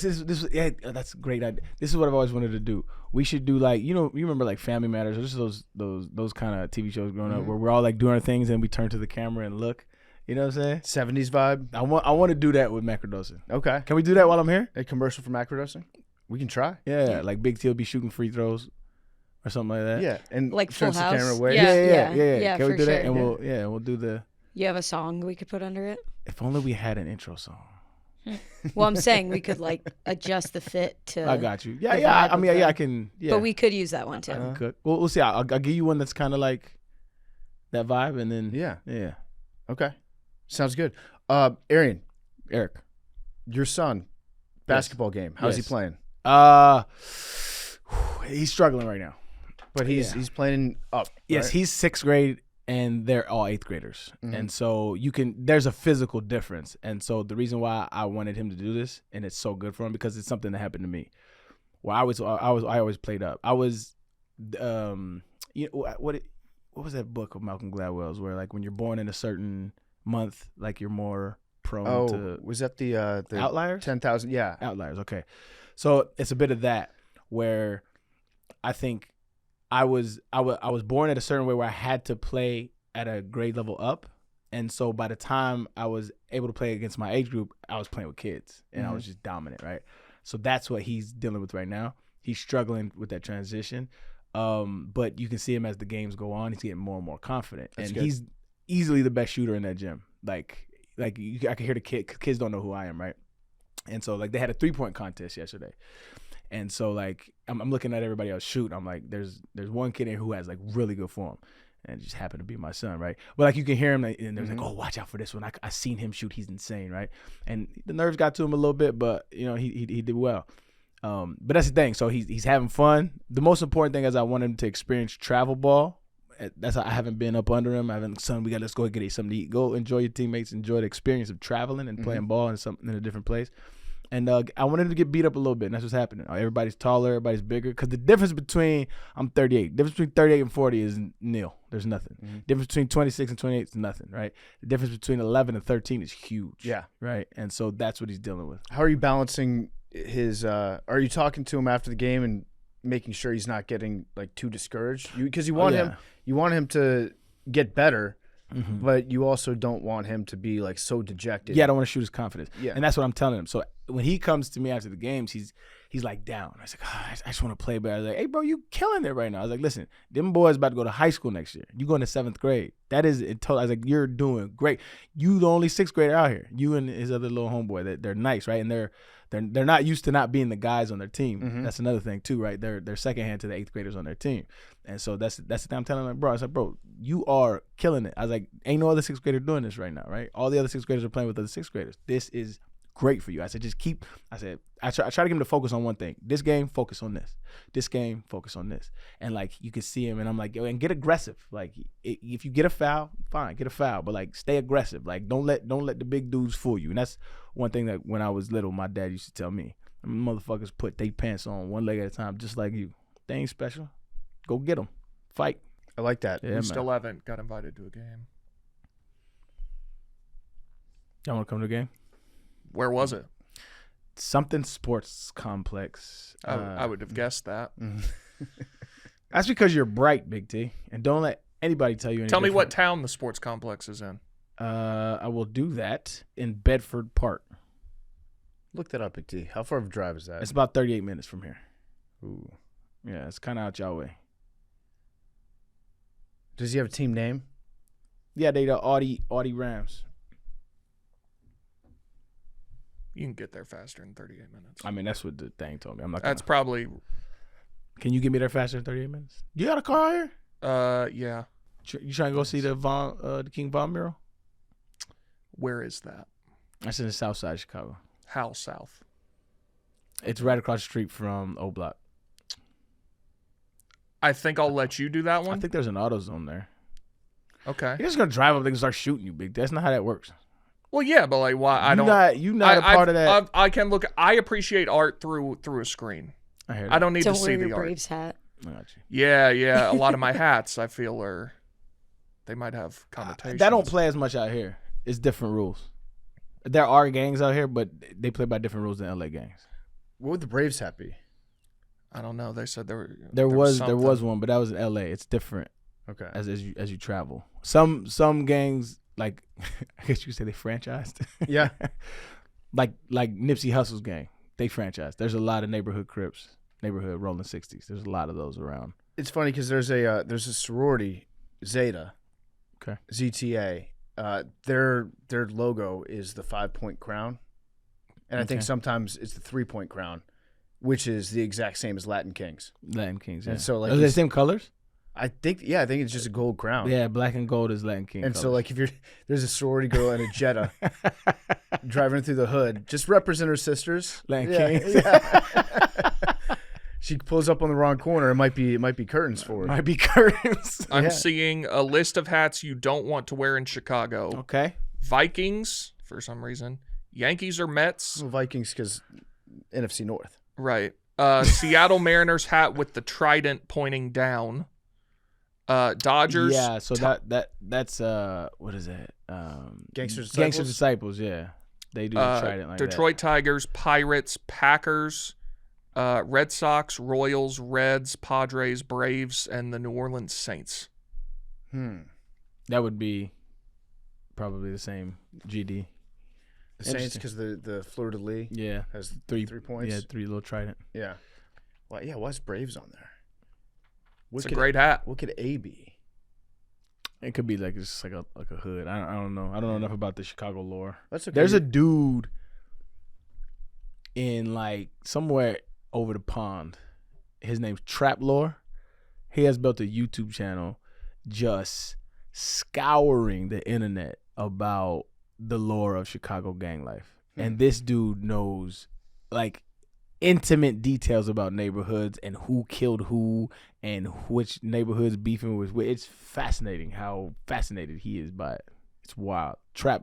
yeah, that's a great idea. This is what I've always wanted to do. We should do like, you remember like Family Matters or just those kind of TV shows growing up where we're all like doing our things and we turn to the camera and look. You know what I'm saying? 70s vibe. I want to do that with Macrodosing. Okay. Can we do that while I'm here? A commercial for Macrodosing? We can try. Yeah, like Big T will be shooting free throws or something like that. Yeah, and Like turns Full the camera House? away. Yeah, Can we for do that? sure. And we'll do the. You have a song we could put under it? If only we had an intro song. Well, I'm saying we could like adjust the fit to. I got you. the Yeah. vibe I mean, of yeah, the- I can. Yeah. But we could use that one too. Good. Well, we'll see. I'll give you one that's kind of like that vibe, and then Yeah. Okay. Sounds good. Arian, Eric. your son, basketball game. How's he Yes. playing? He's struggling right now. But he's playing up. Yes, right? he's 6th grade, and they're all 8th graders, and so there's a physical difference, and so the reason why I wanted him to do this, and it's so good for him, because it's something that happened to me. Well, I always played up. I was, what was that book of Malcolm Gladwell's where like when you're born in a certain month, like you're more prone to was that the Outliers? 10,000? Yeah. Outliers. Okay, so it's a bit of that where I think I was born at a certain way where I had to play at a grade level up, and so by the time I was able to play against my age group, I was playing with kids, and I was just dominant, right? So that's what he's dealing with right now. He's struggling with that transition, but you can see him as the games go on. He's getting more and more confident, and he's easily the best shooter in that gym. I can hear the kids don't know who I am, right? And so like they had a 3-point contest yesterday. And so like I'm looking at everybody else shoot. I'm like, there's one kid in who has like really good form, and it just happened to be my son, right? But like you can hear him, and there's like, oh, watch out for this one. I seen him shoot. He's insane, right? And the nerves got to him a little bit, but he did well. But that's the thing. So he's having fun. The most important thing is I want him to experience travel ball. That's I haven't been up under him. I haven't, son, let's go get something to eat. Go enjoy your teammates. Enjoy the experience of traveling and playing ball in a different place. And I wanted him to get beat up a little bit, and that's what's happening. Everybody's taller, everybody's bigger. Because the difference between, I'm 38, the difference between 38 and 40 is nil. There's nothing. Difference between 26 and 28 is nothing, right? The difference between 11 and 13 is huge. Yeah. Right? And so that's what he's dealing with. How are you balancing his are you talking to him after the game and making sure he's not getting like too discouraged? Because you want him to get better. But you also don't want him to be like so dejected. Yeah, I don't want to shoot his confidence. Yeah. And that's what I'm telling him. So when he comes to me after the games, he's like down. I was like, I just want to play better. I was like, hey, bro, you killing it right now. I was like, listen, them boys about to go to high school next year. You going to 7th grade. That is it. I was like, you're doing great. You the only 6th grader out here. You and his other little homeboy. They're nice, right? And they're not used to not being the guys on their team. That's another thing too, right? They're second hand to the 8th graders on their team. And so that's the thing I'm telling him, like, bro. I was like, bro, you are killing it. I was like, ain't no other 6th grader doing this right now, right? All the other 6th graders are playing with other 6th graders. This is great for you. I said, I try to get him to focus on one thing. This game, focus on this. This game, focus on this. And like you can see him, and I'm like, yo, and get aggressive. Like if you get a foul, fine, get a foul, but like stay aggressive. Like don't let the big dudes fool you. And that's one thing that when I was little, my dad used to tell me, motherfuckers put their pants on one leg at a time, just like you. They ain't special. Go get them. Fight. I like that. Yeah, We man. still haven't got invited to a game. Y'all want to come to the game? Where was it? Something sports complex. I would have guessed that. That's because you're bright, Big T, and don't let anybody tell you anything. Tell me what town the sports complex is in. I will do that in Bedford Park. Look that up, Big T. How far of a drive is that? It's about 38 minutes from here. Ooh. Yeah, it's kind of out y'all way. Does he have a team name? Yeah, they the Audi Rams. You can get there faster in 38 minutes. I mean, that's what the thing told me. I'm not. That's probably, Can you get me there faster than 38 minutes? You got a car here? yeah. You trying to go see the King Von mural? Where is that? That's in the south side of Chicago. How south? It's right across the street from O Block. I think I'll let you do that I one. think there's an AutoZone there. Okay. You're just gonna drive up there and start shooting you, Big. That's not how that works. Well, yeah, but like, why? I don't. You not a part of that. I can look. I appreciate art through a screen. I hear that. I don't need Don't to wear see your the art. Braves hat. I got you. Yeah. A lot of my hats, I feel, they might have connotations. That don't play as much out here. It's different rules. There are gangs out here, but they play by different rules than LA gangs. What would the Braves hat be? I don't know. They said there was something. one, but that was in LA. It's different Okay. as you travel. Some gangs, like I guess you could say they franchised. Yeah. like Nipsey Hussle's gang, they franchised. There's a lot of neighborhood Crips, neighborhood Rolling 60s. There's a lot of those around. It's funny because there's a sorority, Zeta. Okay. ZTA. Their logo is the 5-point crown, and I think Okay. sometimes it's the 3-point crown, which is the exact same as Latin Kings. Latin Kings, yeah. And so, like, are they the it's- same colors? I think it's just a gold crown. Yeah, black and gold is Latin King And colors. so, like, if there's a sorority girl in a Jetta driving through the hood, just represent her sisters. Latin Yeah, Kings. yeah. She pulls up on the wrong corner. It might be curtains for her. Might be curtains. I'm Yeah. seeing a list of hats you don't want to wear in Chicago. Okay. Vikings, for some reason. Yankees or Mets. Well, Vikings because NFC North. Right. Seattle Mariners hat with the trident pointing down. Dodgers. Yeah, so that's what is that? Gangsters Gangster Disciples? Disciples, yeah. They do try it like Detroit Tigers, Pirates, Packers, Red Sox, Royals, Reds, Padres, Braves, and the New Orleans Saints. that. That would be probably the same GD. The Saints Interesting. because the fleur de lis Yeah. has Three 3 points. Yeah, 3 little trident. Yeah. Well, yeah. Why's Braves on there? What It's a could- great hat. What could A be? It could be like it's just like a hood. I don't know. I don't know enough about the Chicago lore. That's okay. There's a dude in like somewhere over the pond. His name's Trap Lore. He has built a YouTube channel just scouring the internet about the lore of Chicago gang life. And this dude knows like intimate details about neighborhoods and who killed who and which neighborhoods beefing with which. It's fascinating how fascinated he is by it. It's wild. Trap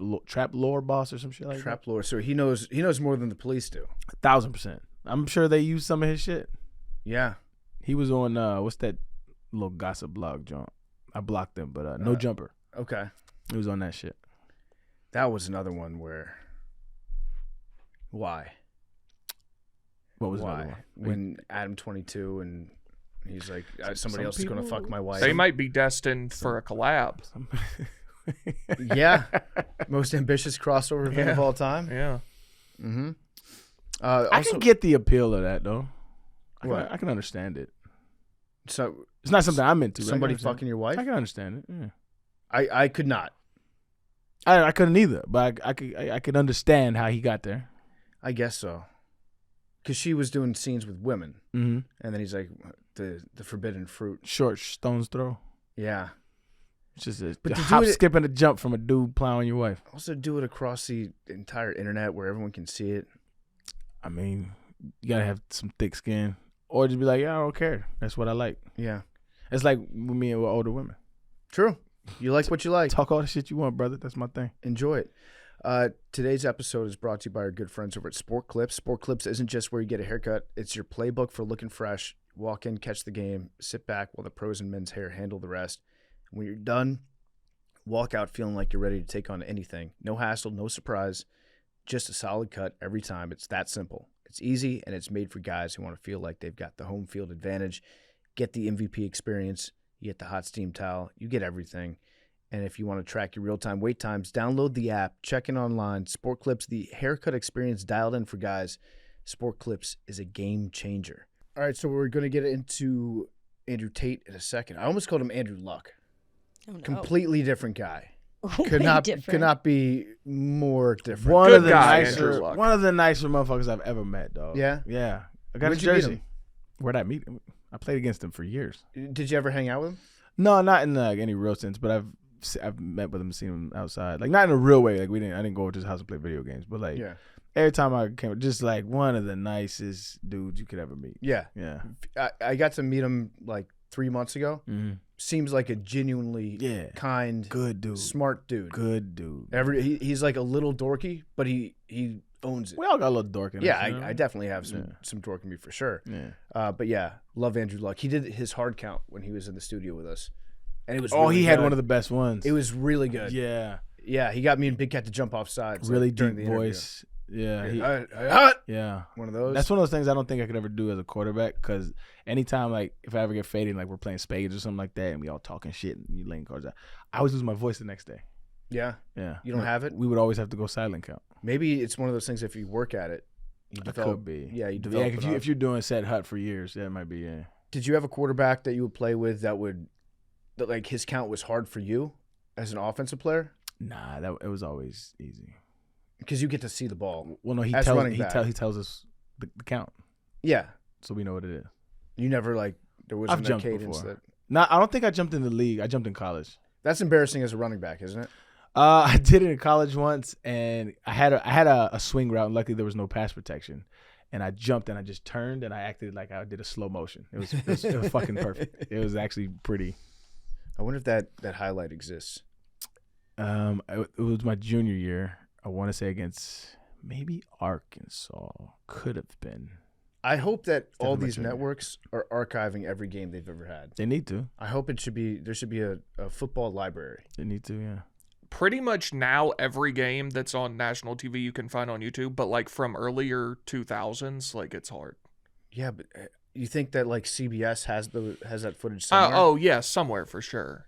lore boss or some shit like Trap lore. So he knows more than the police do. that. 1,000%. I'm sure they use some of his shit. Yeah. He was on what's that little gossip blog joint? I blocked them, but No Jumper. Okay. He was on that shit. That was another one where. Why? What was another Why? one? When Adam 22 and he's like, somebody some else is going to people- fuck my wife. They might be destined for a collab. Yeah. Most ambitious crossover event of Yeah. all time. Yeah. Mm-hmm. I can get the appeal of that though. What? I can understand it. So It's not something I'm into. but I can somebody understand fucking your it. wife? I can understand it. Yeah. I could not. I couldn't either, but I could understand how he got there. I guess so. Because she was doing scenes with women, Mm-hmm. and then he's like, the forbidden fruit. Short stone's throw. Yeah. It's just a, But a to do hop, it- skip, and a jump from a dude plowing your wife. Also do it across the entire internet where everyone can see it. I mean, you gotta have some thick skin, or just be like, yeah, I don't care. That's what I like. Yeah. It's like with me and with older women. True. You like what you like. Talk all the shit you want, brother. That's my thing. Enjoy it. Today's episode is brought to you by our good friends over at Sport Clips. Sport Clips isn't just where you get a haircut. It's your playbook for looking fresh. Walk in, catch the game, sit back while the pros in men's hair handle the rest. When you're done, walk out feeling like you're ready to take on anything. No hassle, no surprise. Just a solid cut every time. It's that simple. It's easy, and it's made for guys who want to feel like they've got the home field advantage. Get the MVP experience. You get the hot steam towel. You get everything. And if you want to track your real-time wait times, download the app, check in online. Sport Clips, the haircut experience dialed in for guys. Sport Clips is a game changer. All right, so we're going to get into Andrew Tate in a second. I almost called him Andrew Luck. Oh, no. Completely different guy. Way Could not different. be more different. One Good of the guy, nicer, Andrew Luck. one of the nicer motherfuckers I've ever met, dog. Yeah? yeah. I got Where'd his you meet jersey. him? Where'd I meet him? I played against him for years. Did you ever hang out with him? No, not in like any real sense, but I've met with him, seen him outside. Like not in a real way. Like I didn't go to his house and play video games, but like Yeah. every time I came, just like one of the nicest dudes you could ever meet. Yeah. Yeah. I got to meet him like 3 months ago. Mm-hmm. Seems like a genuinely Yeah. kind, Good dude. smart dude. Good dude. He's like a little dorky, but he owns it. We all got a little dork in Yeah, us, you know? I definitely have Yeah. some dork in me for sure. Yeah. But yeah, love Andrew Luck. He did his hard count when he was in the studio with us, and it was. Oh, really he had good. one of the best ones. It was really good. Yeah. Yeah, he got me and Big Cat to jump off sides. Really during deep the interview. voice. Yeah, yeah. One of those. That's one of those things I don't think I could ever do as a quarterback. Because anytime, like, if I ever get faded, like we're playing spades or something like that, and we all talking shit and you laying cards out, I always lose my voice the next day. Yeah. Yeah. You don't have it? We would always have to go silent count. Maybe it's one of those things. If you work at it, you It develop. could be. Yeah, you Yeah, develop. if you're doing set hut for years, that might be. Yeah. Did you have a quarterback that you would play with that like his count was hard for you as an offensive player? Nah, it was always easy. Because you get to see the ball. Well, no, he As tells running back. he tells us the count, Yeah. so we know what it is. You never like there wasn't I've that jumped cadence before. that. No, I don't think I jumped in the league. I jumped in college. That's embarrassing as a running back, isn't it? I did it in college once, and I had a swing route, and luckily there was no pass protection. And I jumped, and I just turned, and I acted like I did a slow motion. It was fucking perfect. It was actually pretty. I wonder if that highlight exists. It was my junior year. I want to say against maybe Arkansas. Could have been. I hope that all definitely my these junior. networks are archiving every game they've ever had. They need to. I hope there should be a football library. They need to. Yeah. Pretty much now every game that's on national TV you can find on YouTube, but like from earlier 2000s, like it's hard. Yeah, but you think that like CBS has that footage somewhere? Oh yeah, somewhere for sure.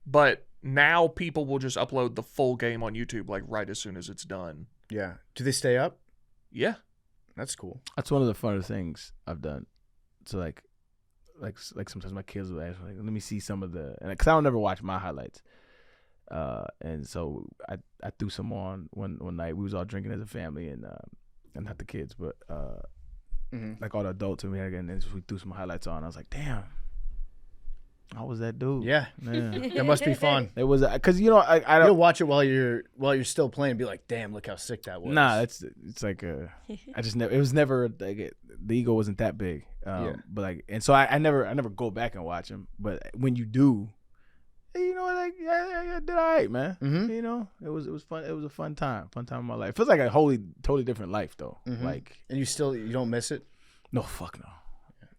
But now people will just upload the full game on YouTube like right as soon as it's done. Yeah. Do they stay up? Yeah. That's cool. That's one of the funner things I've done. So like sometimes my kids will ask me, like, let me see some of the, and because I don't ever watch my highlights. And so I threw some on one night. We was all drinking as a family, and not the kids, but like all the adults, and then we threw some highlights on. I was like, damn, I was that dude. Yeah. Man. That must be fun. It was because I You'll don't. watch it while you're still playing and be like, damn, look how sick that was. Nah, it's like I just never. It was never like the ego wasn't that big. Yeah. But like, and so I never go back and watch them. But when you do, you know, like yeah, did all right, man. Mhm. You know, it was fun. It was a fun time in my life. It feels like a totally different life though. Mhm. Like, And you don't miss it? no, fuck no.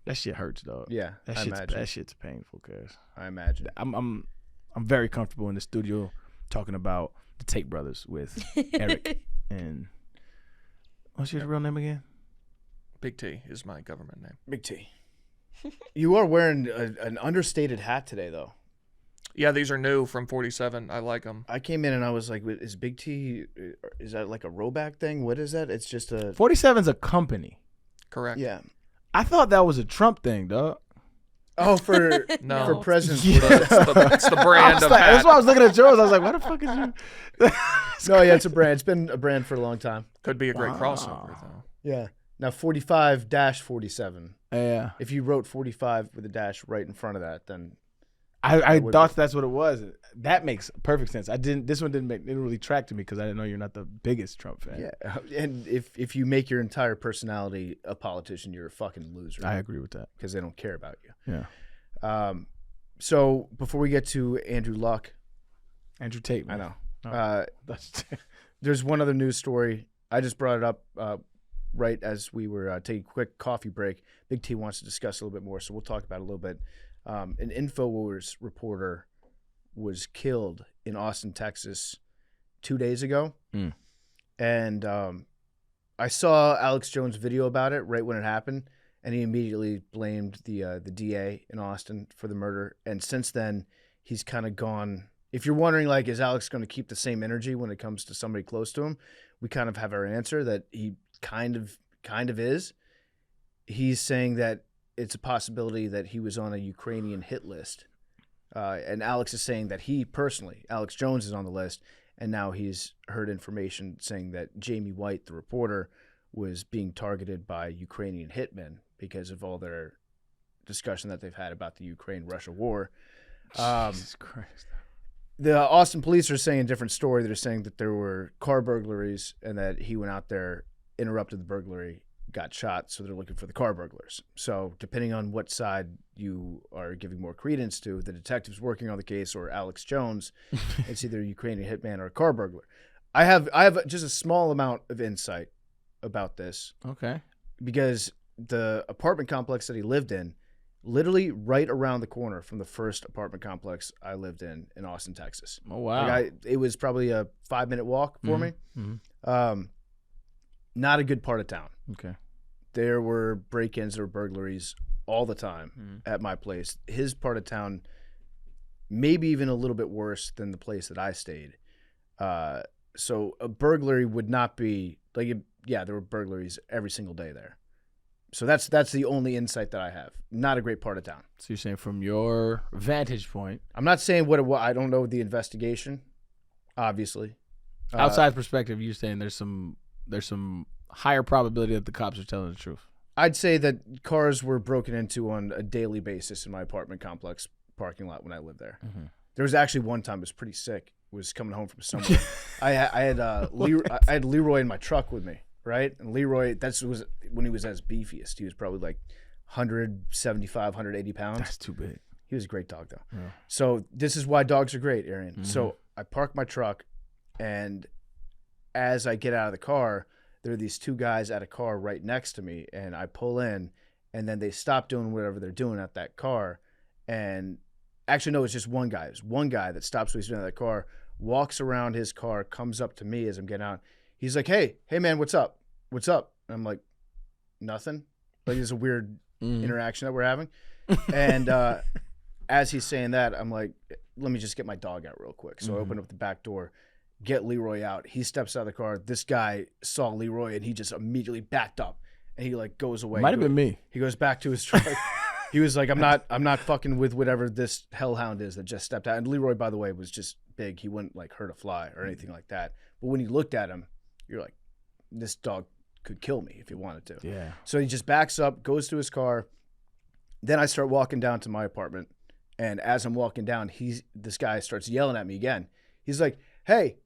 That shit hurts, dog. Yeah. That shit's painful, cause I imagine. I'm very comfortable in the studio talking about the Tate brothers with Eric and what's your real name again? Big T is my government name. Big T. You are wearing an understated hat today, though. Yeah, these are new from 47. I like them. I came in and I was like, is Big T, is that like a rowback thing? What is that? It's just a... 47's a company. Correct. Yeah. I thought that was a Trump thing, dog. Oh, for No. for president. Yeah. It's the brand of That's hat. why I was looking at yours. I was like, what the fuck is you? No, yeah, it's a brand. It's been a brand for a long time. Could be a great Wow. crossover, though. Yeah. Now, 45-47. Yeah. If you wrote 45 with a dash right in front of that, then... I It would thought be. that's what it was. That makes perfect sense. This one didn't really track to me because I didn't know you're not the biggest Trump fan. Yeah. And if you make your entire personality a politician, you're a fucking loser. I agree with that. Because they don't care about you. Yeah. So before we get to Andrew Luck, Andrew Tate, I man. know. Oh. That's There's one other news story. I just brought it up right as we were taking a quick coffee break. Big T wants to discuss a little bit more, so we'll talk about it a little bit. An InfoWars reporter was killed in Austin, Texas 2 days ago. Mm. And I saw Alex Jones' video about it right when it happened, and he immediately blamed the DA in Austin for the murder. And since then, he's kind of gone. If you're wondering, like, is Alex going to keep the same energy when it comes to somebody close to him? We kind of have our answer that he kind of is. He's saying that it's a possibility that he was on a Ukrainian hit list. And Alex is saying that he personally, Alex Jones, is on the list. And now he's heard information saying that Jamie White, the reporter, was being targeted by Ukrainian hitmen because of all their discussion that they've had about the Ukraine-Russia war. Jesus Christ. The Austin police are saying a different story. They're saying that there were car burglaries and that he went out there, interrupted the burglary, got shot, so they're looking for the car burglars. So depending on what side you are giving more credence to, the detectives working on the case or Alex Jones, it's either a Ukrainian hitman or a car burglar. I have just a small amount of insight about this Okay. because the apartment complex that he lived in, literally right around the corner from the first apartment complex I lived in Austin, Texas. Oh wow. Like it was probably a 5-minute walk for me. Not a good part of town. Okay. There were break-ins or burglaries all the time at my place. His part of town, maybe even a little bit worse than the place that I stayed. So a burglary would not be like, yeah, there were burglaries every single day there. So that's the only insight that I have. Not a great part of town. So you're saying from your vantage point, I'm not saying what it was. I don't know the investigation, obviously. outside perspective, you're saying there's some higher probability that the cops are telling the truth. I'd say that cars were broken into on a daily basis in my apartment complex parking lot when I lived there. There was actually one time it was pretty sick. Was coming home from somewhere. I had Leroy in my truck with me, right? And Leroy, was when he was at his beefiest. He was probably like 175, 180 pounds. That's too big. He was a great dog, though. Yeah. So this is why dogs are great, Arian. So I park my truck, and as I get out of the car, there are these two guys at a car right next to me, and I pull in, and then they stop doing whatever they're doing at that car, and actually, no, it's just one guy. It's one guy that stops what he's doing at that car, walks around his car, comes up to me as I'm getting out. He's like, hey, man, what's up? What's up? And I'm like, nothing. Like, it's a weird interaction that we're having. And as he's saying that, I'm like, let me just get my dog out real quick. So I open up the back door, get Leroy out. He steps out of the car. This guy saw Leroy, and he just immediately backed up. And he, like, goes away. Might have been me. He goes back to his truck. He was like, I'm not fucking with whatever this hellhound is that just stepped out. And Leroy, by the way, was just big. He wouldn't like hurt a fly or anything like that. But when you looked at him, you're like, this dog could kill me if he wanted to. Yeah. So he just backs up, goes to his car. Then I start walking down to my apartment. And as I'm walking down, this guy starts yelling at me again. He's like, hey,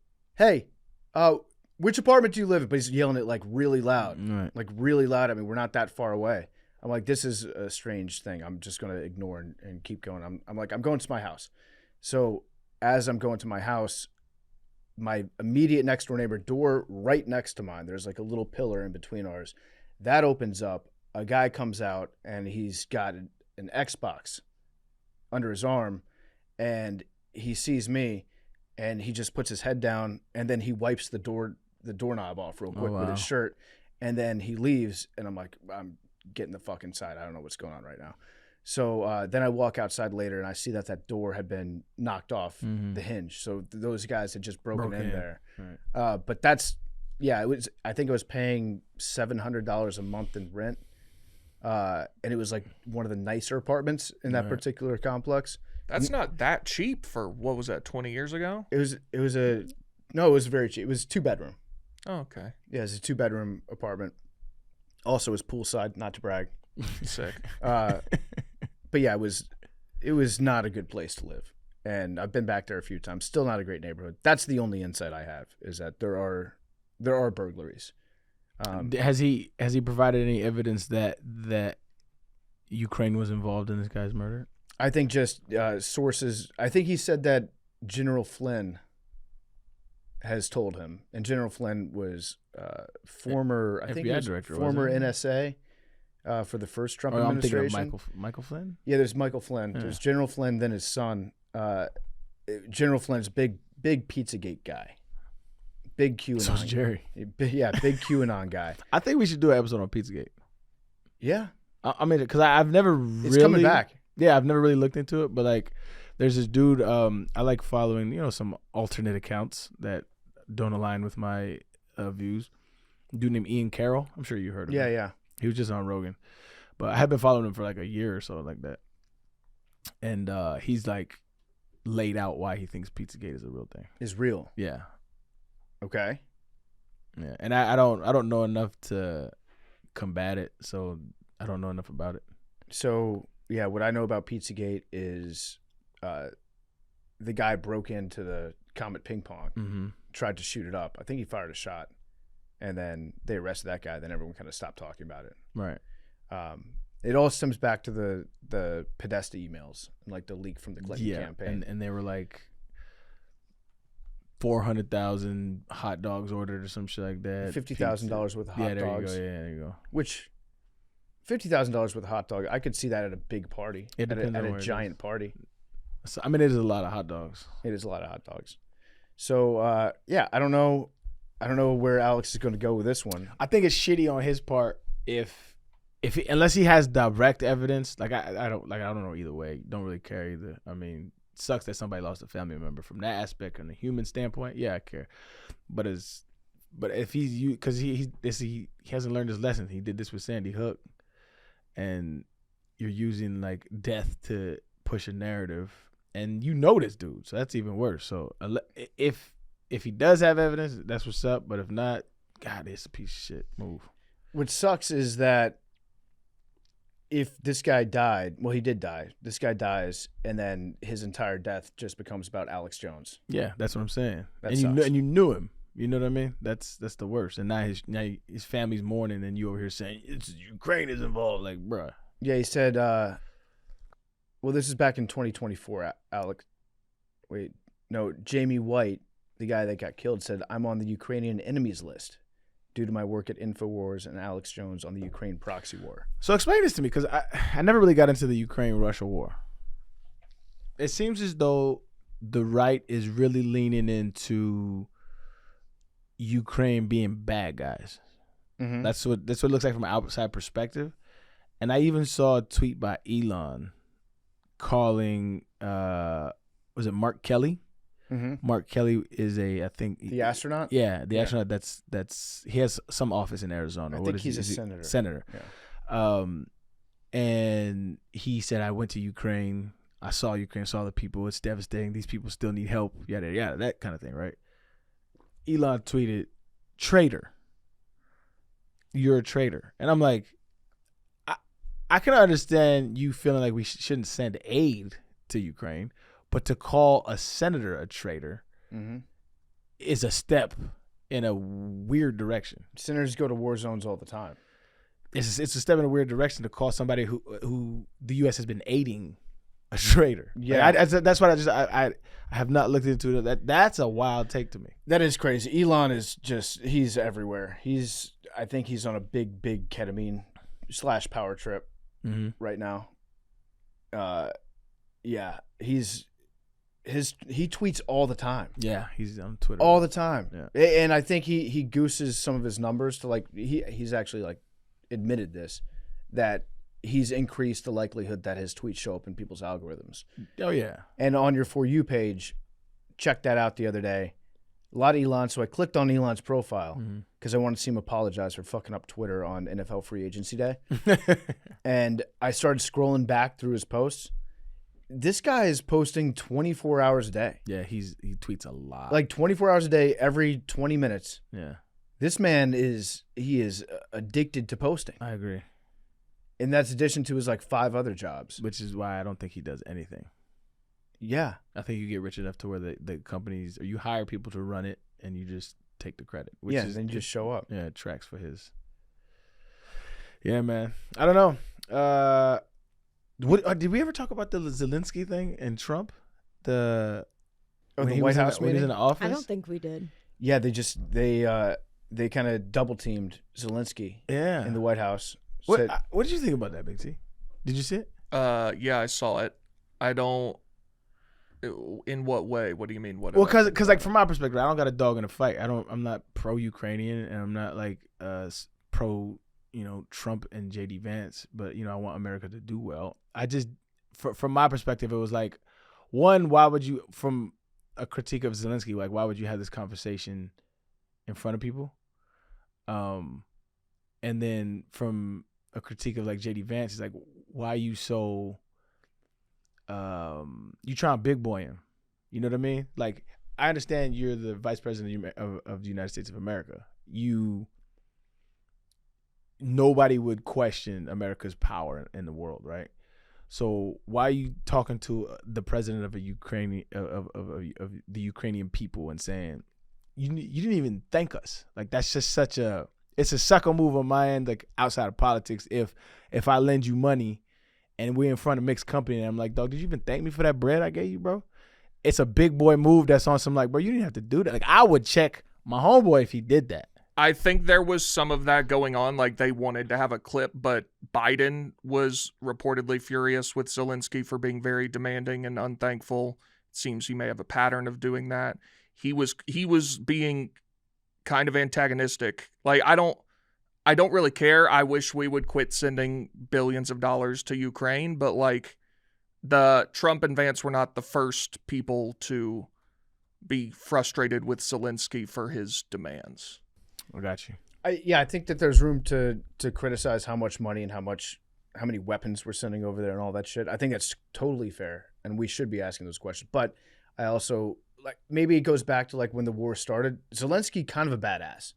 which apartment do you live in? But he's yelling it like really loud, like really loud at me. We're not that far away. I'm like, this is a strange thing. I'm just going to ignore and keep going. I'm like, I'm going to my house. So as I'm going to my house, my immediate next door neighbor, door right next to mine, there's like a little pillar in between ours. That opens up. A guy comes out, and he's got an Xbox under his arm, and he sees me, and he just puts his head down, and then he wipes the doorknob off real quick with his shirt, and then he leaves, and I'm like, I'm getting the fuck inside. I don't know what's going on right now. So then I walk outside later, and I see that door had been knocked off the hinge. So those guys had just broken in there. Right. But that's, yeah, I think I was paying $700 a month in rent. And it was like one of the nicer apartments in that particular complex. That's not that cheap for, what was that, 20 years ago? It was very cheap. It was 2-bedroom. Oh, okay. Yeah, it's a 2-bedroom apartment. Also, it was poolside, not to brag. Sick. But yeah, it was not a good place to live. And I've been back there a few times. Still not a great neighborhood. That's the only insight I have, is that there are burglaries. Has he provided any evidence that Ukraine was involved in this guy's murder? I think just sources. I think he said that General Flynn has told him, and General Flynn was former, I think he was director, former NSA for the first Trump administration. I'm thinking of Michael Flynn. Yeah, there's Michael Flynn. There's General Flynn, then his son. General Flynn's big Pizzagate guy. Big QAnon. So Jerry. Yeah, big QAnon guy. I think we should do an episode on Pizzagate. Yeah. I mean, because I've never really. It's coming back. Yeah, I've never really looked into it, but like, there's this dude. I like following, some alternate accounts that don't align with my views. A dude named Ian Carroll. I'm sure you heard of him. Yeah. He was just on Rogan, but I have been following him for like a year or so, like that. And he's like laid out why he thinks Pizzagate is a real thing. Is real. Yeah. Okay. Yeah, and I don't know enough to combat it, so I don't know enough about it. So yeah, what I know about Pizzagate is the guy broke into the Comet Ping Pong, tried to shoot it up. I think he fired a shot, and then they arrested that guy. Then everyone kind of stopped talking about it. Right. It all stems back to the Podesta emails and like the leak from the Clinton campaign. And they were like 400,000 hot dogs ordered or some shit like that. $50,000 worth of hot dogs. Yeah, there you go. Which $50,000 worth of hot dog. I could see that at a big party. It depends at on a where it giant party. So, I mean, it is a lot of hot dogs. It is a lot of hot dogs. So yeah, I don't know where Alex is going to go with this one. I think it's shitty on his part if unless he has direct evidence. Like I don't know either way. Don't really care either. I mean, it sucks that somebody lost a family member from that aspect on the human standpoint. Yeah, I care. But if he's because he hasn't learned his lesson. He did this with Sandy Hook, and you're using like death to push a narrative, and you know this dude, so that's even worse. So if he does have evidence, that's what's up. But if not, God, it's a piece of shit move. What sucks is that if this guy died, well, he did die. This guy dies, and then his entire death just becomes about Alex Jones. Yeah, that's what I'm saying. That and sucks. you knew him. You know what I mean? That's the worst. And now his family's mourning, and you over here saying it's Ukraine is involved. Like, bruh. Yeah, he said. Well, this is back in 2024. Alex, wait, no, Jamie White, the guy that got killed, said, "I'm on the Ukrainian enemies list due to my work at Infowars and Alex Jones on the Ukraine proxy war." So explain this to me, because I never really got into the Ukraine-Russia war. It seems as though the right is really leaning into Ukraine being bad guys. Mm-hmm. That's what it looks like from an outside perspective. And I even saw a tweet by Elon calling, was it Mark Kelly? Mm-hmm. Mark Kelly is I think The astronaut? Yeah, the astronaut. That's he has some office in Arizona. I What think is he's he? a Is he- senator. Senator. Yeah. And he said, I went to Ukraine. I saw Ukraine, saw the people. It's devastating. These people still need help. Yada, yada, that kind of thing, right? Elon tweeted, traitor. You're a traitor. And I'm like, I can understand you feeling like we shouldn't send aid to Ukraine, but to call a senator a traitor Mm-hmm. is a step in a weird direction. Senators go to war zones all the time. It's a step in a weird direction to call somebody who the U.S. has been aiding a traitor. Yeah. Like, that's what I have not looked into it. That's a wild take to me. That is crazy. Elon is he's everywhere. I think he's on a big ketamine / power trip right now. Yeah, he tweets all the time. Yeah, he's on Twitter All the time. Yeah. And I think he gooses some of his numbers to like he's actually like admitted this, that he's increased the likelihood that his tweets show up in people's algorithms. Oh yeah. And on your For You page, check that out the other day. A lot of Elon. So I clicked on Elon's profile because I wanted to see him apologize for fucking up Twitter on NFL free agency day. And I started scrolling back through his posts. This guy is posting 24 hours a day. Yeah, he tweets a lot. Like 24 hours a day, every 20 minutes. yeah, This man is addicted to posting. I agree. And that's addition to his like 5 other jobs. Which is why I don't think he does anything. Yeah. I think you get rich enough to where the companies, or you hire people to run it and you just take the credit. Which Yeah, is, then you just show up. Yeah, it tracks for his. Yeah, man. I don't know. Did we ever talk about the Zelenskyy thing and Trump? Oh, When the he White was House when he was in meeting? the office? I don't think we did. Yeah, they kind of double teamed Zelenskyy Yeah. in the White House. What Said- did you think about that, Big T? Did you see it? Yeah, I saw it. I don't. In what way? What do you mean? What? Well, because like from my perspective, I don't got a dog in the fight. I'm not pro-Ukrainian, and I'm not like pro Trump and JD Vance. But I want America to do well. I just from my perspective, it was like, one, why would you, from a critique of Zelenskyy, like why would you have this conversation in front of people? And then from a critique of like JD Vance, it's like, why are you so you trying to big boy him? You know what I mean? Like, I understand you're the vice president of the United States of America. Nobody would question America's power in the world, right? So why are you talking to the president of a Ukrainian of the Ukrainian people and saying you didn't even thank us? Like, that's just it's a sucker move on my end, like outside of politics. If I lend you money and we're in front of mixed company and I'm like, dog, did you even thank me for that bread I gave you, bro? It's a big boy move that's on some like, bro, you didn't have to do that. Like, I would check my homeboy if he did that. I think there was some of that going on. Like they wanted to have a clip, but Biden was reportedly furious with Zelenskyy for being very demanding and unthankful. It seems he may have a pattern of doing that. He was being kind of antagonistic. Like I don't really care. I wish we would quit sending billions of dollars to Ukraine, but like the Trump and Vance were not the first people to be frustrated with Zelenskyy for his demands. I got you. I think that there's room to criticize how much money and how many weapons we're sending over there and all that shit. I think that's totally fair, and we should be asking those questions. But I also like maybe it goes back to like when the war started. Zelenskyy kind of a badass.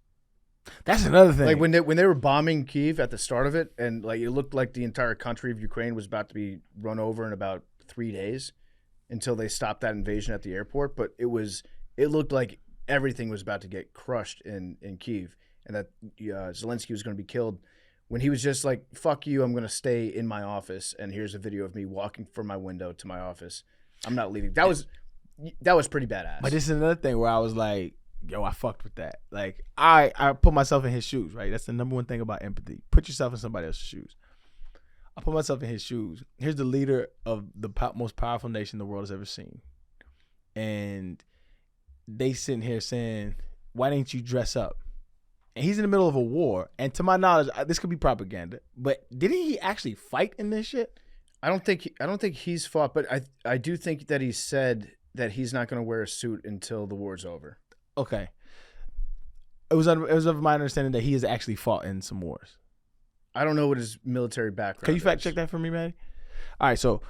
That's another thing. Like when they were bombing Kyiv at the start of it, and like it looked like the entire country of Ukraine was about to be run over in about 3 days until they stopped that invasion at the airport. But it looked like everything was about to get crushed in Kyiv, and that Zelenskyy was going to be killed. When he was just like, "Fuck you, I'm going to stay in my office," and here's a video of me walking from my window to my office. I'm not leaving. That was pretty badass. But this is another thing where I was like, yo, I fucked with that. Like, I put myself in his shoes, right? That's the number one thing about empathy. Put yourself in somebody else's shoes. I put myself in his shoes. Here's the leader of the most powerful nation the world has ever seen. And they sitting here saying, why didn't you dress up? And he's in the middle of a war. And to my knowledge, this could be propaganda, but didn't he actually fight in this shit? I don't think he's fought, but I do think that he said that he's not going to wear a suit until the war's over. Okay. It was of my understanding that he has actually fought in some wars. I don't know what his military background is. Can you fact check that for me, Maddie? All right, so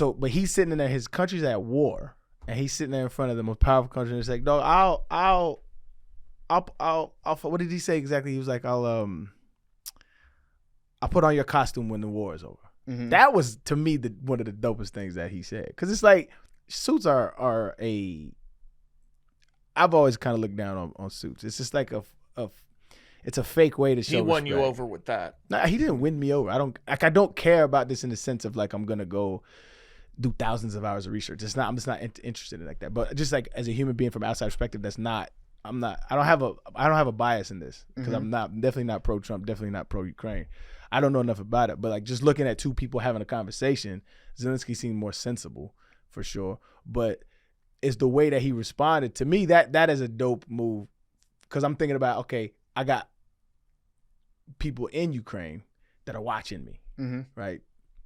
but he's sitting in there, his country's at war, and he's sitting there in front of the most powerful country, and it's like, dog, I'll what did he say exactly? He was like, I'll put on your costume when the war is over. Mm-hmm. That was, to me, one of the dopest things that he said. Because it's like, suits are I've always kind of looked down on suits. It's just like it's a fake way to show He won respect. you over with that. Nah, he didn't win me over. I don't care about this in the sense of like I'm gonna go do thousands of hours of research. I'm just not interested in like that. But just like as a human being from outside perspective, I don't have a bias in this because I'm definitely not pro Trump, definitely not pro Ukraine. I don't know enough about it, but like just looking at two people having a conversation, Zelenskyy seemed more sensible for sure. But it's the way that he responded to me that is a dope move because I'm thinking about, okay, I got people in Ukraine that are watching me, right?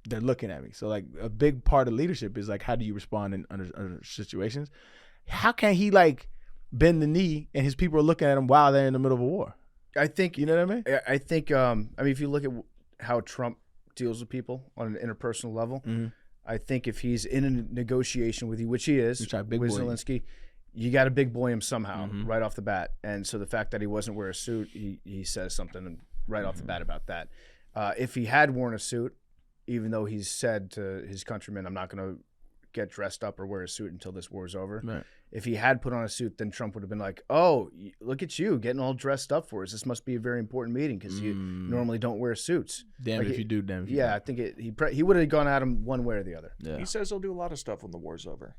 They're looking at me. So like a big part of leadership is like, how do you respond under situations? How can he like bend the knee and his people are looking at him while they're in the middle of a war? I think, you know what I mean? I think, if you look at how Trump deals with people on an interpersonal level, I think if he's in a negotiation with you, which he is, with Zelenskyy, you got to big boy him somehow right off the bat. And so the fact that he wasn't wearing a suit, he says something right off the bat about that. If he had worn a suit, even though he's said to his countrymen, I'm not going to get dressed up or wear a suit until this war's over. Right. If he had put on a suit, then Trump would have been like, oh, look at you getting all dressed up for us. This must be a very important meeting because you normally don't wear suits. Damn like if you do, damn if you don't. I think he would have gone at him one way or the other. Yeah. He says he'll do a lot of stuff when the war's over.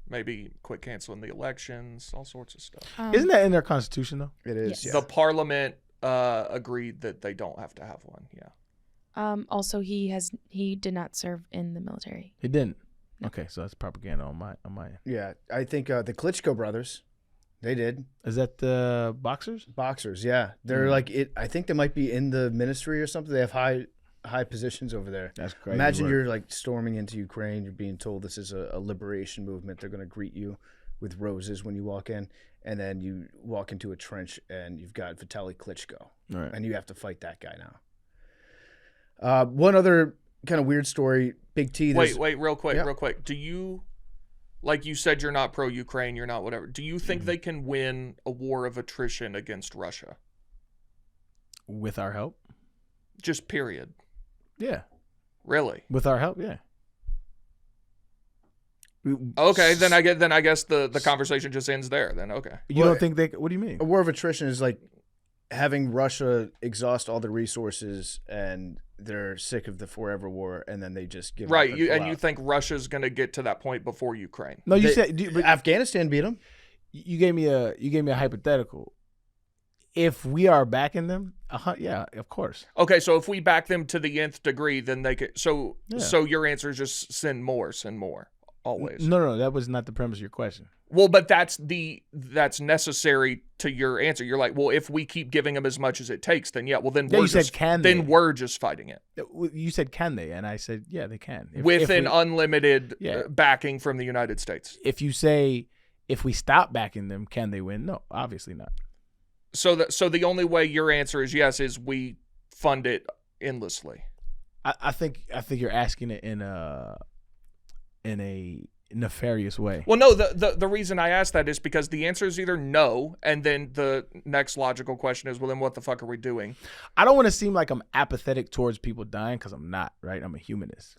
Maybe quit canceling the elections, all sorts of stuff. Isn't that in their constitution, though? It is. Yes. Yeah. The parliament agreed that they don't have to have one. Yeah. Also, he did not serve in the military. He didn't. Okay, so that's propaganda on my end. Yeah, I think the Klitschko brothers, they did. Is that the boxers? Boxers, yeah. They're like it. I think they might be in the ministry or something. They have high positions over there. That's crazy. Imagine you're like storming into Ukraine. You're being told this is a liberation movement. They're going to greet you with roses when you walk in, and then you walk into a trench and you've got Vitaly Klitschko, right, and you have to fight that guy now. One other kind of weird story. Big T. Wait, real quick. Do you, like you said, you're not pro-Ukraine, you're not whatever. Do you think they can win a war of attrition against Russia? With our help? Just period. Yeah. Really? With our help, yeah. Okay, then I guess the conversation just ends there. Then okay. You don't think they? What do you mean? A war of attrition is like having Russia exhaust all the resources and they're sick of the forever war, and then they just give right. up You think Russia's going to get to that point before Ukraine? No, you said Afghanistan beat them. You gave me a hypothetical. If we are backing them, yeah, of course. Okay, so if we back them to the nth degree, then they could. So Yeah. so your answer is just send more, always. No, that was not the premise of your question. Well, but that's necessary to your answer. You're like, well, if we keep giving them as much as it takes, then yeah. Well, then Yeah, we're you said, just can they? then we're just fighting it You said, can they? And I said, yeah, they can. with an we- unlimited Yeah. backing from the United States. If you say, if we stop backing them, can they win? No, obviously not. So the only way your answer is yes is we fund it endlessly. I think you're asking it in a nefarious way. Well, no, the reason I asked that is because the answer is either no, and then the next logical question is, well, then what the fuck are we doing? I don't want to seem like I'm apathetic towards people dying because I'm not, right? I'm a humanist.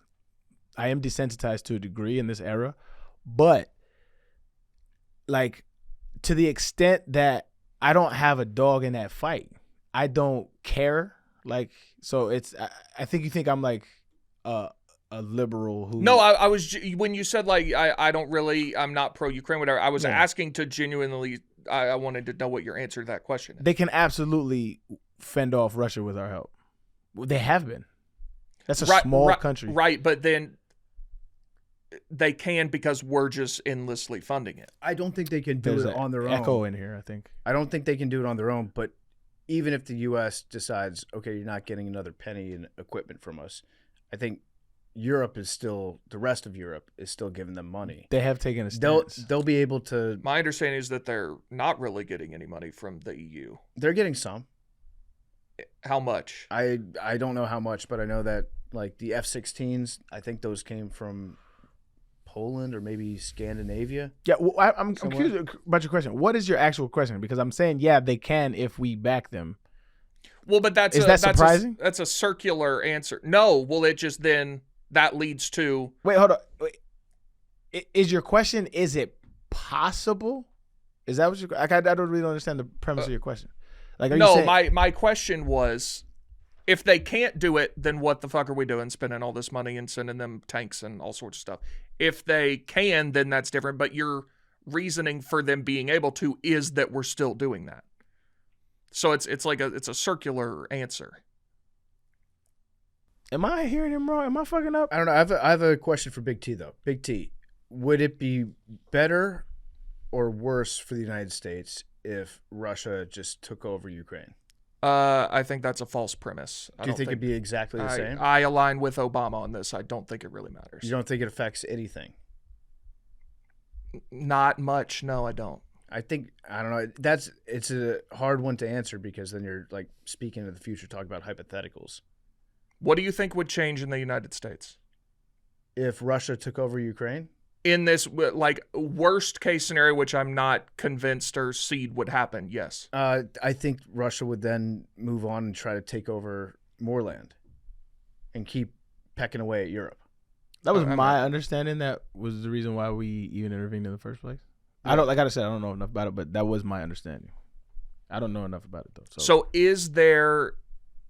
I am desensitized to a degree in this era, but like to the extent that I don't have a dog in that fight, I don't care. Like, so it's, I think you think I'm like a liberal who. No, I was, when you said like, I'm not pro-Ukraine, whatever, I was Yeah. asking to genuinely, I wanted to know what your answer to that question is. They can absolutely fend off Russia with our help. They have been. That's a small country. Right, but then they can because we're just endlessly funding it. I don't think they can do There's it an on their echo own. in here, I think. I don't think they can do it on their own. But even if the U.S. decides, okay, you're not getting another penny in equipment from us, I think Europe is still, the rest of Europe is still giving them money. They have taken a stance. They'll be able to. My understanding is that they're not really getting any money from the EU. They're getting some. How much? I don't know how much, but I know that like the F-16s, I think those came from Poland or maybe Scandinavia. Yeah, well, I'm curious about your question. What is your actual question? Because I'm saying, yeah, they can if we back them. Well, but that's Is that surprising? That's a circular answer. No, well, it just then that leads to Wait, hold on. Wait. Is your question, is it possible? Is that what you? I don't really understand the premise of your question. Like, are you no. saying, My question was, if they can't do it, then what the fuck are we doing? Spending all this money and sending them tanks and all sorts of stuff. If they can, then that's different. But your reasoning for them being able to is that we're still doing that. So it's like a circular answer. Am I hearing him wrong? Am I fucking up? I don't know. I have a question for Big T though. Big T, would it be better or worse for the United States if Russia just took over Ukraine? I think that's a false premise. Do you think it'd be exactly the same? I align with Obama on this. I don't think it really matters. You don't think it affects anything? Not much. No, I don't. I think, I don't know. It's a hard one to answer because then you're like speaking into the future, talking about hypotheticals. What do you think would change in the United States? If Russia took over Ukraine? In this like worst case scenario, which I'm not convinced or seed would happen, yes. I think Russia would then move on and try to take over more land and keep pecking away at Europe. That was my understanding. That was the reason why we even intervened in the first place. I gotta say, I don't know enough about it, but that was my understanding. I don't know enough about it though. So is there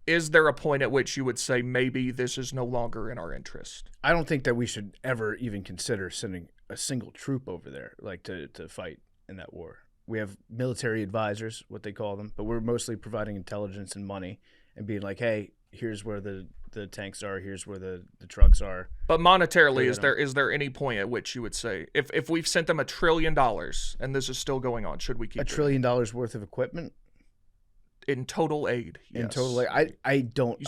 a point at which you would say maybe this is no longer in our interest? I don't think that we should ever even consider sending a single troop over there, like to fight in that war. We have military advisors, what they call them, but we're mostly providing intelligence and money and being like, hey, here's where the tanks are, here's where the trucks are. But monetarily, is there any point at which you would say if we've sent them $1 trillion and this is still going on, should we keep $1 trillion worth of equipment? In total aid? Yes. In total aid? I don't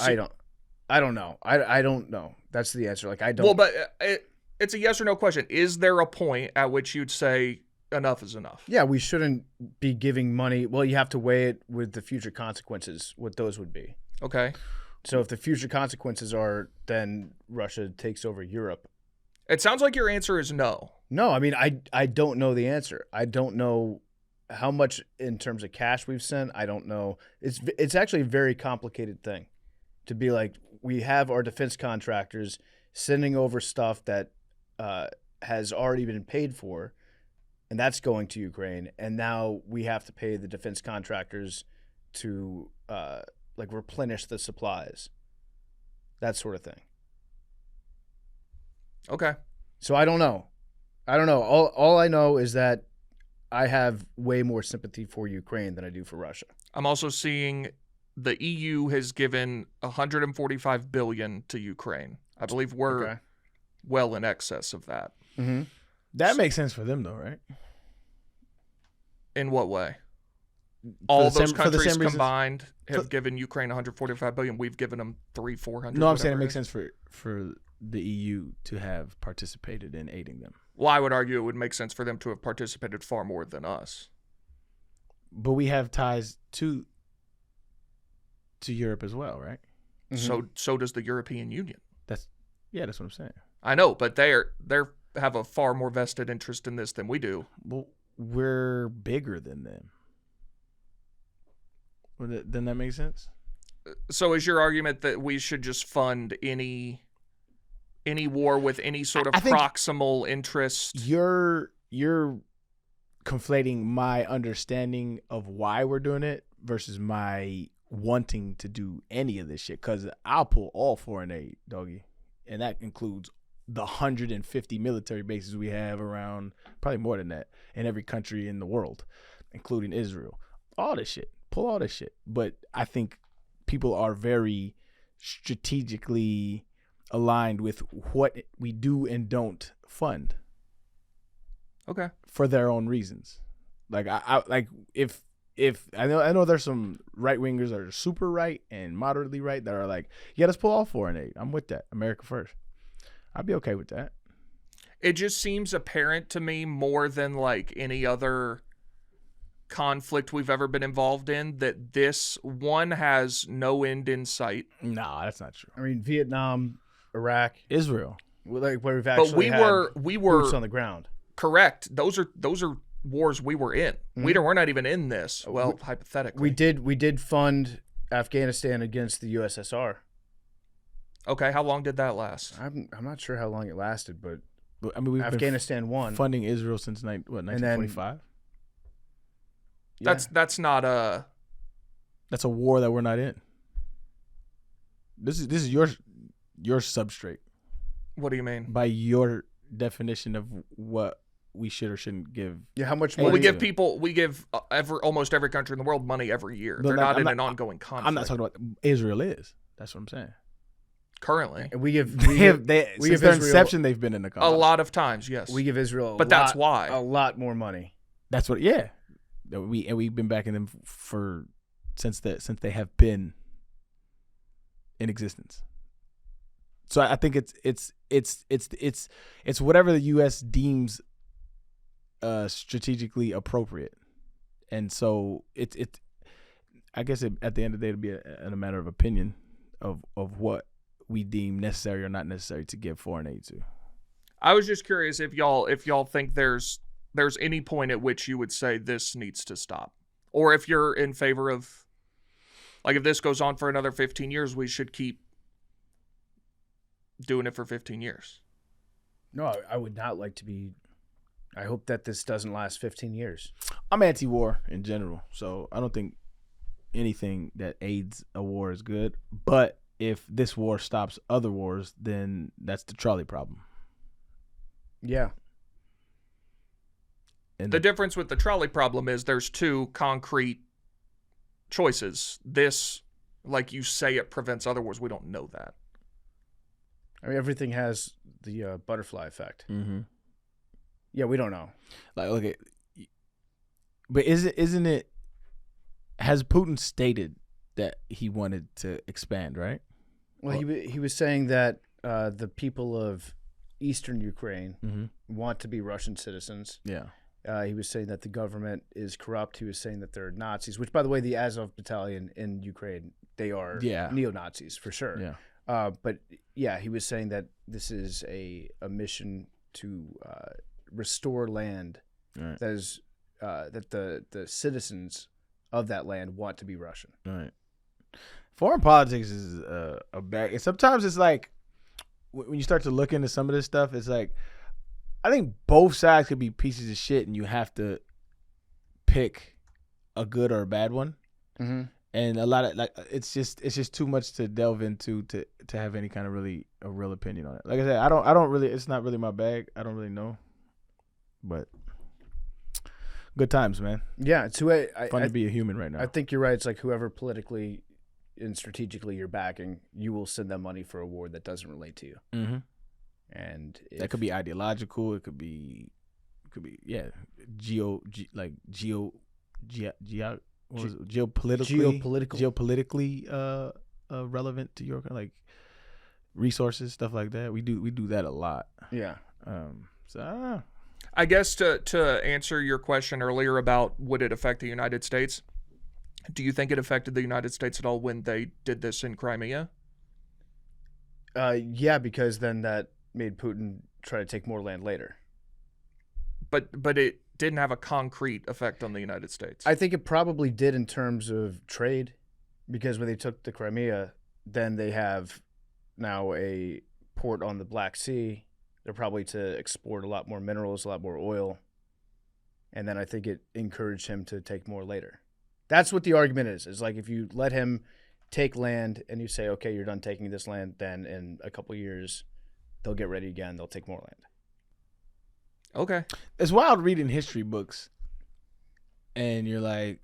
know. I don't know. That's the answer. Like, I don't. Well, but it's a yes or no question. Is there a point at which you'd say enough is enough? Yeah, we shouldn't be giving money. Well, you have to weigh it with the future consequences, what those would be. Okay. So if the future consequences are then Russia takes over Europe. It sounds like your answer is no. No, I mean, I don't know the answer. I don't know how much in terms of cash we've sent. I don't know. It's actually a very complicated thing to be like, we have our defense contractors sending over stuff that has already been paid for, and that's going to Ukraine. And now we have to pay the defense contractors to like replenish the supplies, that sort of thing. Okay. So I don't know. All I know is that I have way more sympathy for Ukraine than I do for Russia. I'm also seeing the EU has given 145 billion to Ukraine. I believe we're well in excess of that. Mm-hmm. That makes sense for them, though, right? In what way? All those countries reasons- combined have given Ukraine 145 billion. We've given them 300-400. No, I'm saying it whatever makes is. sense for the EU to have participated in aiding them. Well, I would argue it would make sense for them to have participated far more than us. But we have ties to Europe as well, right? Mm-hmm. So does the European Union. That's what I'm saying. I know, but they have a far more vested interest in this than we do. Well, we're bigger than them. Doesn't that make sense? So is your argument that we should just fund any war with any sort of I think proximal interest? You're conflating my understanding of why we're doing it versus my wanting to do any of this shit. Because I'll pull all foreign aid, doggy, and that includes the 150 military bases we have around, probably more than that, in every country in the world, including Israel. All this shit. Pull all this shit. But I think people are very strategically aligned with what we do and don't fund. Okay. For their own reasons. Like I like if I know there's some right wingers that are super right and moderately right that are like, yeah, let's pull all foreign aid. I'm with that. America first. I'd be okay with that. It just seems apparent to me more than like any other conflict we've ever been involved in that this one has no end in sight. No, that's not true. I mean, Vietnam, Iraq, Israel. like where we've actually But we had were boots on the ground. correct. Those are wars we were in. We're not even in this. Well, hypothetically, We did fund Afghanistan against the USSR. Okay, how long did that last? I'm not sure how long it lasted, but I mean, we've Afghanistan won. been funding Israel since 1945. Yeah. That's not a. That's a war that we're not in. This is your substrate What do you mean? by your definition of what we should or shouldn't give. Yeah, how much Well, money? we give almost every country in the world money every year. No, They're no, not I'm in not- an ongoing conflict. I'm not talking about Israel is. That's what I'm saying. currently. we give Since give their Israel- inception, they've been in the A conflict. lot of times, yes. we give Israel, But that's why. a lot more money. That's what. Yeah, we've been backing them for since they have been in existence. So I think it's whatever the U.S. deems strategically appropriate, and so it I guess at the end of the day it'll be a matter of opinion of what we deem necessary or not necessary to give foreign aid to. I was just curious if y'all think there's any point at which you would say this needs to stop, or if you're in favor of, like, if this goes on for another 15 years, we should keep doing it for 15 years. No, I would not like to be. I hope that this doesn't last 15 years. I'm anti-war in general, so I don't think anything that aids a war is good. But if this war stops other wars, then that's the trolley problem. Yeah. And The difference with the trolley problem is there's two concrete choices. This, like you say, it prevents other wars. We don't know that. I mean, everything has the butterfly effect. mm-hmm. Yeah, we don't know. Like, okay, but isn't it? Has Putin stated that he wanted to expand? Right. Well, he was saying that the people of eastern Ukraine Mm-hmm. want to be Russian citizens. Yeah. He was saying that the government is corrupt. He was saying that they're Nazis, which, by the way, the Azov battalion in Ukraine, they are neo-Nazis for sure. Yeah. But yeah, he was saying that this is a mission to restore land Right. that is that the citizens of that land want to be Russian. Right. Foreign politics is a bag. And sometimes it's like when you start to look into some of this stuff, it's like I think both sides could be pieces of shit, and you have to pick a good or a bad one. Mm-hmm. And a lot of it's just too much to delve into to have any kind of a real opinion on it. Like I said, I don't really. It's not really my bag. I don't really know. But Good times, man. Yeah, it's Fun to be a human right now. I think you're right. It's like whoever politically and strategically you're backing, you will send them money for a war that doesn't relate to you. Mm-hmm. And That could be ideological. It could be geopolitically relevant to your like resources, stuff like that. We do that a lot. Yeah. So I don't know. I guess to answer your question earlier about would it affect the United States, do you think it affected the United States at all when they did this in Crimea? Yeah, because then that made Putin try to take more land later. But it didn't have a concrete effect on the United States. I think it probably did in terms of trade, because when they took the Crimea, then they have now a port on the Black Sea. They're probably to export a lot more minerals, a lot more oil. And then I think it encouraged him to take more later. That's what the argument is like if you let him take land and you say, okay, you're done taking this land, then in a couple of years, they'll get ready again. They'll take more land. Okay. It's wild reading history books, and you're like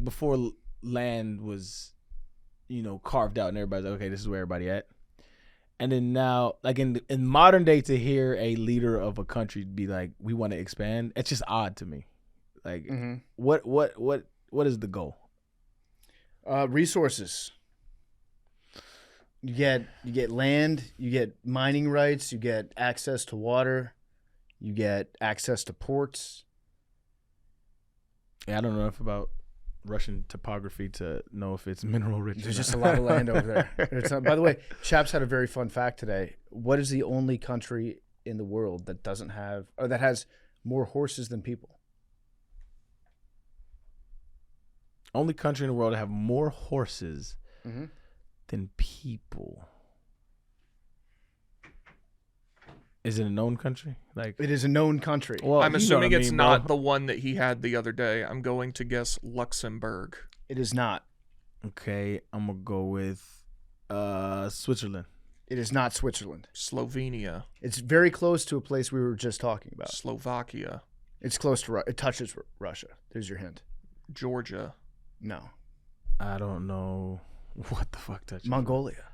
before land was, carved out, and everybody's like, okay, this is where everybody at. And then now, like in modern day, to hear a leader of a country be like, we want to expand, it's just odd to me. Like, what is the goal? Resources. You get land, you get mining rights, you get access to water, you get access to ports. Yeah, I don't know enough about Russian topography to know if it's mineral rich. There's just a lot of land over there. By the way, Chaps had a very fun fact today. What is the only country in the world that doesn't have, or that has more horses than people? Only country in the world to have more horses than people. Is it a known country? Like, it is a known country. Well, I'm assuming it's bro. not the one that he had the other day. I'm going to guess Luxembourg. It is not. Okay, I'm gonna go with Switzerland. It is not Switzerland. Slovenia. It's very close to a place we were just talking about. Slovakia. It's close to Russia. It touches Russia. There's your hint. Georgia. No. I don't know what the fuck touches. Mongolia.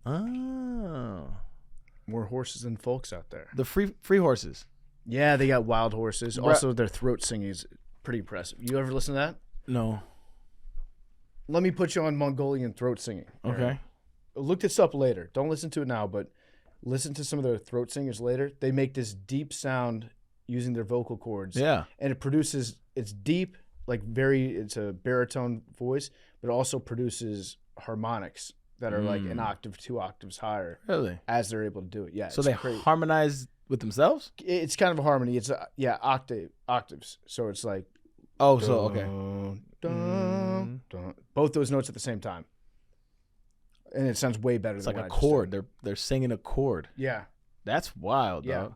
Oh. More horses than folks out there. The free horses. Yeah, they got wild horses. Also, their throat singing is pretty impressive. You ever listen to that? No. Let me put you on Mongolian throat singing. Okay. Right? Look this up later. Don't listen to it now, but listen to some of their throat singers later. They make this deep sound using their vocal cords. Yeah. And it produces, it's deep, like it's a baritone voice, but it also produces harmonics that are like an octave, 2 octaves higher. Really? As they're able to do it. Yeah. So they harmonize with themselves? It's kind of a harmony. It's octaves. So it's like. Oh, so okay. Dun. Both those notes at the same time. And it sounds way better it's than like what a I just chord. did. They're singing a chord. Yeah. That's wild, Yeah. dog.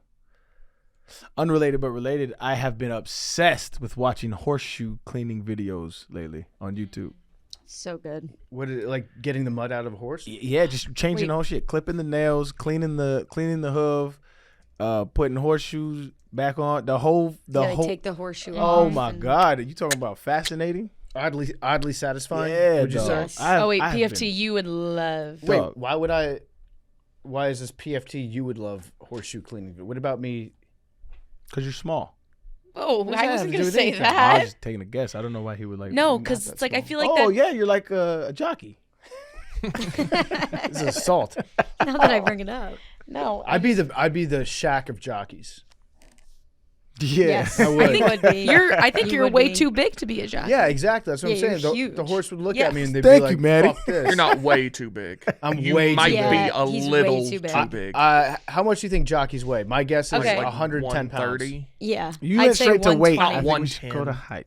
Unrelated but related, I have been obsessed with watching horseshoe cleaning videos lately on YouTube. So good. What is it, like getting the mud out of a horse? Yeah, just changing the whole shit, clipping the nails, cleaning the hoof, putting horseshoes back on. The whole Take the horseshoe Oh off my and- god, are you talking about fascinating? Oddly satisfying. Yeah, would you say? dog. Yes. Oh wait, I have PFT, been- you would love. Wait, Dog. why is this PFT you would love horseshoe cleaning? What about me? Because you're small. Oh, does I that have wasn't to do gonna with say anything? I that. was just taking a guess. I don't know why he would like. No, not because that it's like I small. feel like Oh that. yeah, you're like a jockey. This is assault. Now that I bring it up. No, I'd be the shack of jockeys. Yeah, Yes, I would. I think would be. I think You you're would way be. too big to be a jockey. Yeah, exactly. That's what I'm Yeah, saying. you're The huge. horse would look Yes. at me and they'd Thank be you, like, Maddie. "Fuck this." You're not way too big. I'm you way might too be big. a He's way little too big. too big. How much do you think jockeys weigh? My guess is Okay. like Like 110 pounds. 130. Yeah. You I'd went say straight to weight. I 120. think we should go to 110.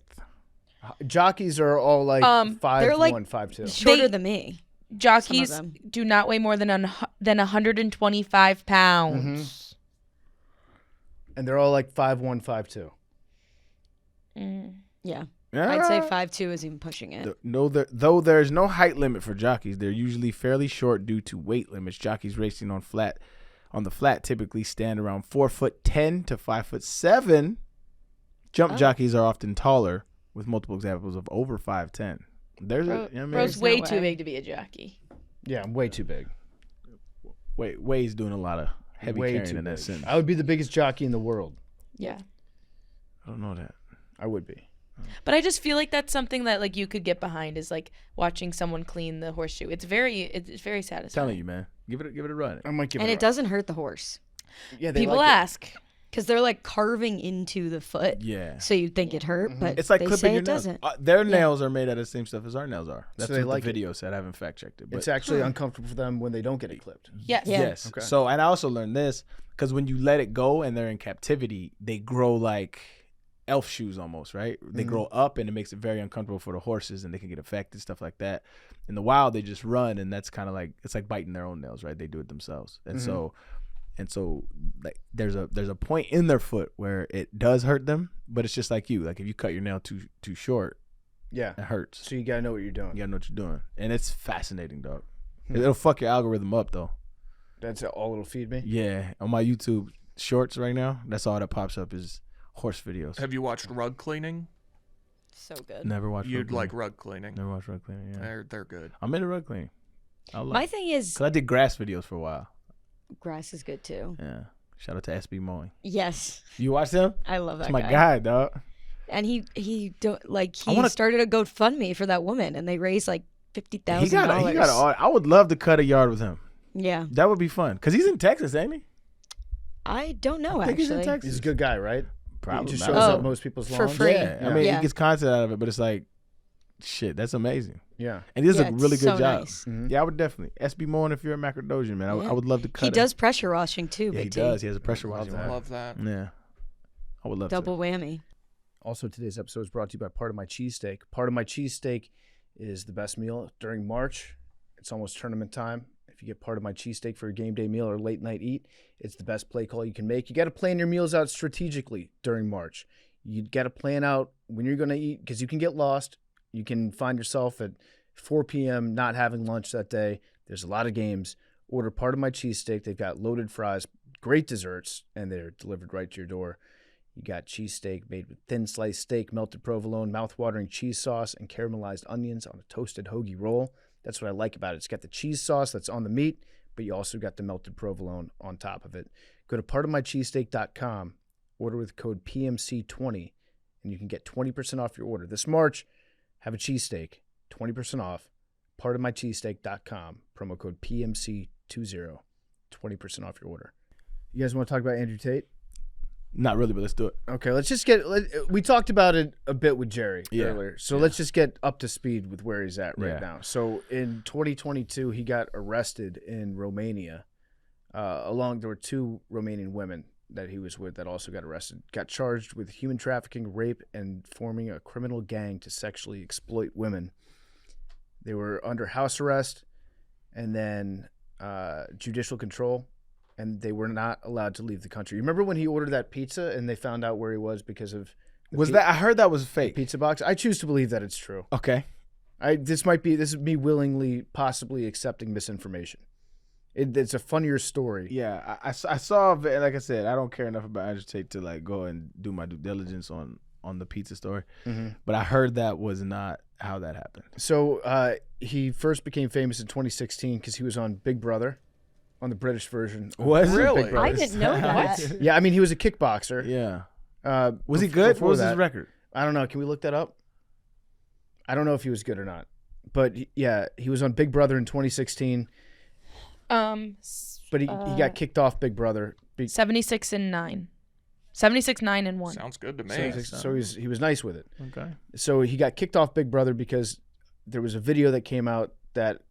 height. Jockeys are all like 5'1", they're like 5'2". Shorter They- than me. Jockeys Some of them. do not weigh more than 125 pounds. And they're all like 5'1", 5'2". Yeah. Yeah. I'd say 5'2" is even pushing it. Though there's no height limit for jockeys, they're usually fairly short due to weight limits. Jockeys racing on the flat typically stand around 4'10" to 5'7". Jump jockeys are often taller, with multiple examples of over 5'10". There's a, you know what I mean? Bro's way no too way. big to be a jockey. Yeah, I'm way too big. Way's doing a lot of heavy Way carrying too in that big. sense. I would be the biggest jockey in the world. Yeah. I don't know that. I would be. But I just feel like that's something that like you could get behind is like watching someone clean the horseshoe. It's very satisfying. Telling you, man. Give it a run. I might give And it it doesn't hurt the horse Yeah, they People like it. ask. because they're like carving into the foot. Yeah. So you'd think it hurt, but It's like they clipping say your it nails. doesn't. Their nails are made out of the same stuff as our nails are. That's they what like the it. video said. I haven't fact checked it. But It's actually uncomfortable for them when they don't get it clipped. Yes. Yeah. yes. Okay. So, and I also learned this because when you let it go and they're in captivity, they grow like elf shoes almost, right? They grow up and it makes it very uncomfortable for the horses and they can get affected, stuff like that. In the wild, they just run and that's kind of like, it's like biting their own nails, right? They do it themselves. And so like there's a point in their foot where it does hurt them, but it's just like you. Like if you cut your nail too short, Yeah. it hurts. So you gotta know what you're doing. You gotta know what you're doing. And it's fascinating, dog. It'll fuck your algorithm up though. That's all it'll feed me. Yeah. On my YouTube shorts right now, that's all that pops up is horse videos. Have you watched rug cleaning? So good. Never watched rug You'd cleaning. like rug cleaning. Never watched rug cleaning, yeah. They're good. I'm into rug cleaning. My thing is, Cause I did grass videos for a while. grass is good too. Yeah. Shout out to SB Mowing. Yes, You watched him? I love that That's my guy. guy, dog. And he don't like I he wanna- started a GoFundMe for that woman, and they raised like He $50,000. got a, I would love to cut a yard with him. Yeah, That would be fun. Cause he's in Texas, ain't he? I don't know I think he's in actually. Texas. He's a good guy, right? Probably. He just not. shows Oh, up most people's for lawns. free. Yeah. I mean, Yeah. he gets content out of it, but it's like, shit, that's amazing. Yeah. And he does Yeah, a it's really good so job. nice. Yeah, I would definitely. SB Mowing if you're a Macrodosian, man. Yeah. I would love to cut He him. does pressure washing too. Yeah, Big he T. does. He has a pressure washing. that. one. Love that. Yeah. I would love Double whammy. Also, today's episode is brought to you by Part of My Cheesesteak. Part of My Cheesesteak is the best meal during March. It's almost tournament time. If you get Part of My Cheesesteak for a game day meal or late night eat, it's the best play call you can make. You got to plan your meals out strategically during March. You got to plan out when you're going to eat because you can get lost. You can find yourself at 4 p.m. not having lunch that day. There's a lot of games. Order Part of My Cheesesteak. They've got loaded fries, great desserts, and they're delivered right to your door. You got cheesesteak made with thin sliced steak, melted provolone, mouth-watering cheese sauce, and caramelized onions on a toasted hoagie roll. That's what I like about it. It's got the cheese sauce that's on the meat, but you also got the melted provolone on top of it. Go to partofmycheesesteak.com, order with code PMC20, and you can get 20% off your order. This March, have a cheesesteak, 20% off. Partofmycheesesteak.com, promo code PMC20, 20% off your order. You guys want to talk about Andrew Tate? Not really, but let's do it. Okay, let's just we talked about it a bit with Jerry Yeah. earlier. So let's just get up to speed with where he's at right Yeah. now. So in 2022, he got arrested in Romania. There were two Romanian women that he was with that also got arrested. Got charged with human trafficking, rape, and forming a criminal gang to sexually exploit women. They were under house arrest and then judicial control. And they were not allowed to leave the country. You remember when he ordered that pizza and they found out where he was because of I heard that was the fake. pizza box? I choose to believe that it's true. Okay. This is me willingly, possibly accepting misinformation. It's a funnier story. Yeah, I saw, like I said, I don't care enough about Andrew Tate to like go and do my due diligence on the pizza story. But I heard that was not how that happened. So he first became famous in 2016 because he was on Big Brother, on the British version. of Was he? Really? Big Brother. I didn't know that. Yeah, I mean, he was a kickboxer. Yeah. Was he good? Before What was that- his record? I don't know. Can we look that up? I don't know if he was good or not. But yeah, he was on Big Brother in 2016. But he got kicked off Big Brother. 76 and 9. 76, 9 and 1. Sounds good to me. So he was nice with it. Okay. So he got kicked off Big Brother because there was a video that came out that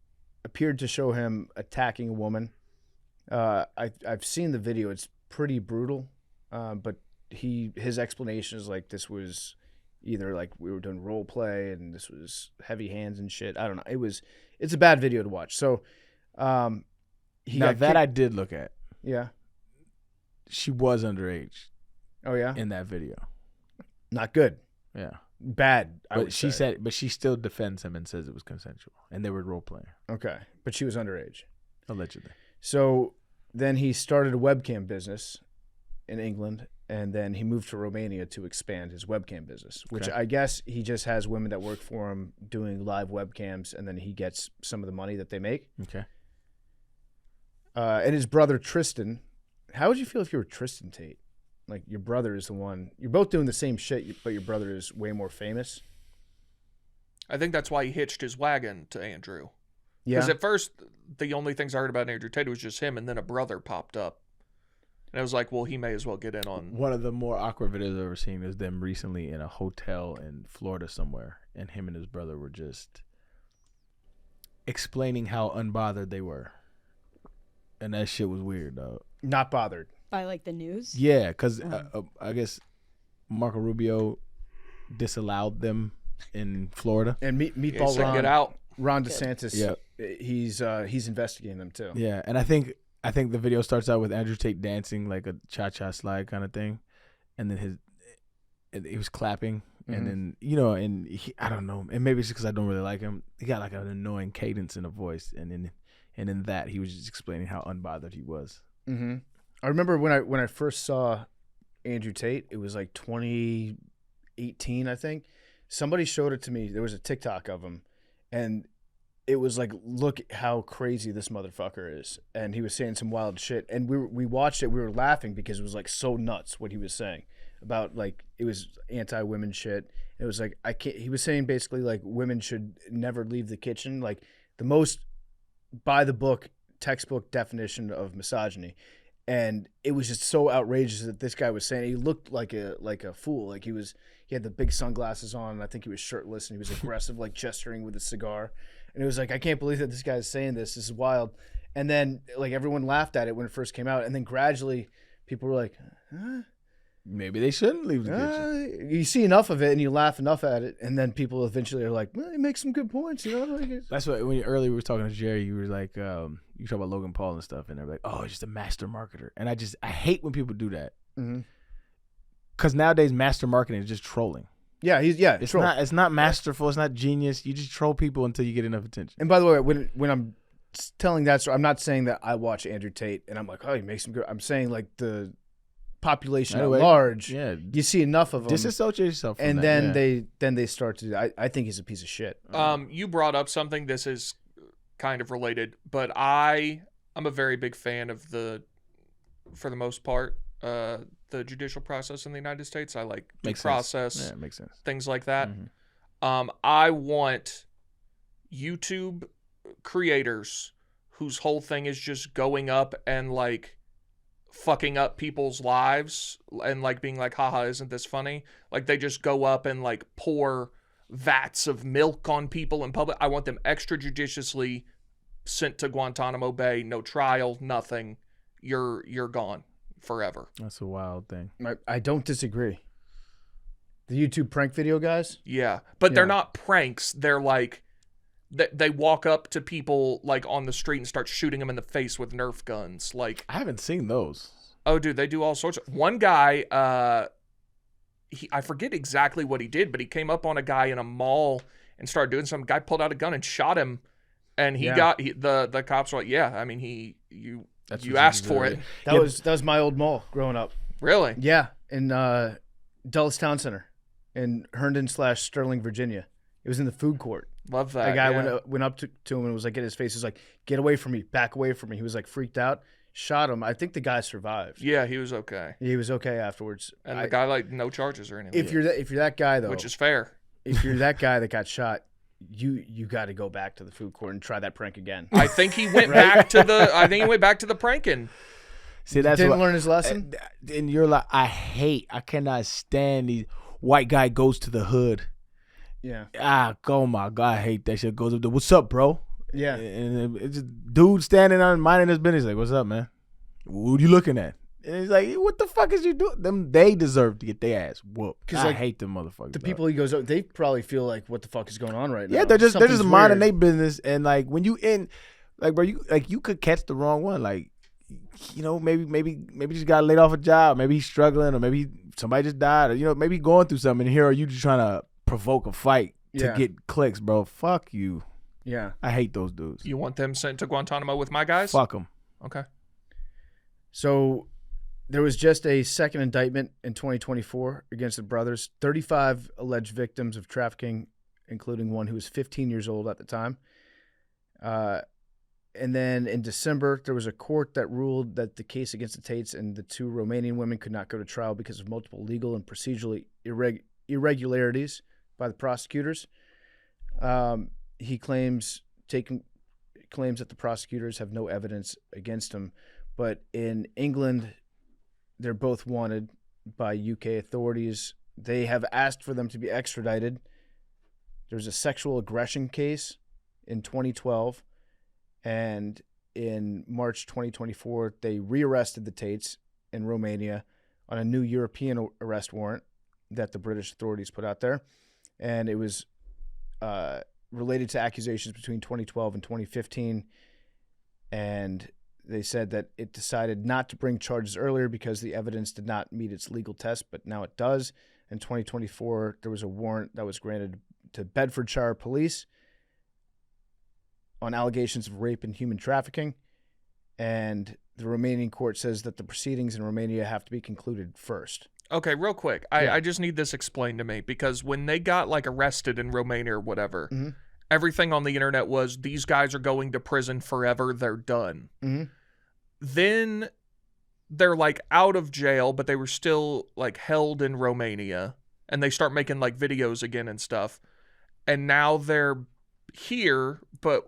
appeared to show him attacking a woman. I've seen the video. It's pretty brutal. But his explanation is like this was either like we were doing role play and this was heavy hands and shit. I don't know. It's a bad video to watch. So I did look at. Yeah. She was underage Oh yeah. in that video. Not good. Yeah. Bad. I But would she say. said, but she still defends him and says it was consensual, and they were role playing Okay, but she was underage. allegedly. So then he started a webcam business, in England, and then he moved to Romania to expand his webcam business, which Okay. I guess he just has women that work for him doing live webcams, and then he gets some of the money that they make. Okay. And his brother Tristan, how would you feel if you were Tristan Tate? Like your brother is the one. You're both doing the same shit, but your brother is way more famous. I think that's why he hitched his wagon to Andrew. Yeah. Because at first, the only things I heard about Andrew Tate was just him, and then a brother popped up. And I was like, well, he may as well get in on. One of the more awkward videos I've ever seen is them recently in a hotel in Florida somewhere, and him and his brother were just explaining how unbothered they were. And that shit was weird, dog. Not bothered. By like the news. Yeah, because I guess Marco Rubio disallowed them in Florida. And He Meatball said, get out. Ron DeSantis. Yeah. He's investigating them too. Yeah, and I think the video starts out with Andrew Tate dancing like a cha-cha slide kind of thing, and then he was clapping, and then and I don't know, and maybe it's just because I don't really like him. He got like an annoying cadence in a voice, and in that he was just explaining how unbothered he was. Mm-hmm. I remember when I first saw Andrew Tate, it was like 2018, I think. Somebody showed it to me. There was a TikTok of him, and it was like, look how crazy this motherfucker is. And he was saying some wild shit. And we watched it. We were laughing because it was like so nuts what he was saying about, like, it was anti-women shit. It was like, he was saying basically like women should never leave the kitchen. Like the most by the book textbook definition of misogyny. And it was just so outrageous that this guy was saying. He looked like a fool. Like he had the big sunglasses on, and I think he was shirtless, and he was aggressive, like gesturing with a cigar. And it was like, I can't believe that this guy's saying this. This is wild. And then like everyone laughed at it when it first came out, and then gradually people were like, huh? Maybe they shouldn't leave the kitchen. You see enough of it and you laugh enough at it, and then people eventually are like, well, he makes some good points, you know? Like That's what earlier we were talking to Jerry. You were like, you talk about Logan Paul and stuff, and they're like, oh, he's just a master marketer. And I hate when people do that. Because nowadays master marketing is just trolling. Yeah, It's not masterful. It's not genius. You just troll people until you get enough attention. And by the way, when I'm telling that story, I'm not saying that I watch Andrew Tate and I'm like, oh, he makes some good. I'm saying like the population Anyway, at large. yeah. You see enough of them, Disassociate yourself from and that, then they start to. I think he's a piece of shit. You brought up something. This is kind of related, but I'm a very big fan of for the most part, the judicial process in the United States. I like due Makes process, sense. Yeah, it makes sense. things like that. Mhm. I want YouTube creators whose whole thing is just going up and like fucking up people's lives and like being like, haha, isn't this funny? Like they just go up and like pour vats of milk on people in public. I want them extrajudiciously sent to Guantanamo Bay, no trial, nothing. You're gone forever. That's a wild thing. I don't disagree. The YouTube prank video guys. Yeah, but they're Yeah. not pranks. They're like they walk up to people like on the street and start shooting them in the face with Nerf guns. Like, I haven't seen those. oh, dude, they do all sorts of. One guy, I forget exactly what he did, but he came up on a guy in a mall and started doing something. Guy pulled out a gun and shot him, and the cops were like, yeah, I mean you asked for it. That was my old mall growing up. Really? Yeah, in Dulles Town Center in Herndon/Sterling, Virginia. It was in the food court. Love that. A guy yeah. went up to him and was like, in his face, he was like, get away from me, back away from me. He was like freaked out, shot him. I think the guy survived. Yeah, he was okay. He was okay afterwards. And the guy like no charges or anything. If you're that guy though, which is fair. if you're that guy that got shot, you got to go back to the food court and try that prank again. I think he went back to the pranking. See, that's Didn't what, learn his lesson. And you're like, I cannot stand these white guy goes to the hood. Yeah, Oh my God, I hate that shit. Goes up there, what's up, bro? yeah. And it's just dude standing on minding his business, like, what's up, man? What are you looking at? And he's like, what the fuck is you doing? They deserve to get their ass whooped. 'Cause, I like, hate them motherfuckers. The dog. people he goes up, they probably feel like, what the fuck is going on right now? Yeah, they're just Something's minding weird. their business, and like when you in, like, bro, you could catch the wrong one, like, you know, maybe just got laid off a job, maybe he's struggling, or maybe somebody just died, or you know, maybe he's going through something. And here are you just trying to provoke a fight to Yeah. get clicks, bro? Fuck you. Yeah. I hate those dudes. You want them sent to Guantanamo with my guys? Fuck them. Okay. So There was just a second indictment in 2024 against the brothers. 35 alleged victims of trafficking, including one who was 15 years old at the time. And then in December, there was a court that ruled that the case against the Tates and the 2 Romanian women could not go to trial because of multiple legal and procedural irregularities by the prosecutors. He claims that the prosecutors have no evidence against him. But in England, they're both wanted by UK authorities. They have asked for them to be extradited. There's a sexual aggression case in 2012. And in March 2024, they rearrested the Tates in Romania on a new European arrest warrant that the British authorities put out there. And it was related to accusations between 2012 and 2015. And they said that it decided not to bring charges earlier because the evidence did not meet its legal test, but now it does. In 2024, there was a warrant that was granted to Bedfordshire police on allegations of rape and human trafficking, and the Romanian court says that the proceedings in Romania have to be concluded first. Okay, real quick. I just need this explained to me, because when they got like arrested in Romania or whatever, everything on the internet was these guys are going to prison forever, they're done. Then they're like out of jail, but they were still like held in Romania, and they start making like videos again and stuff. And now they're here, but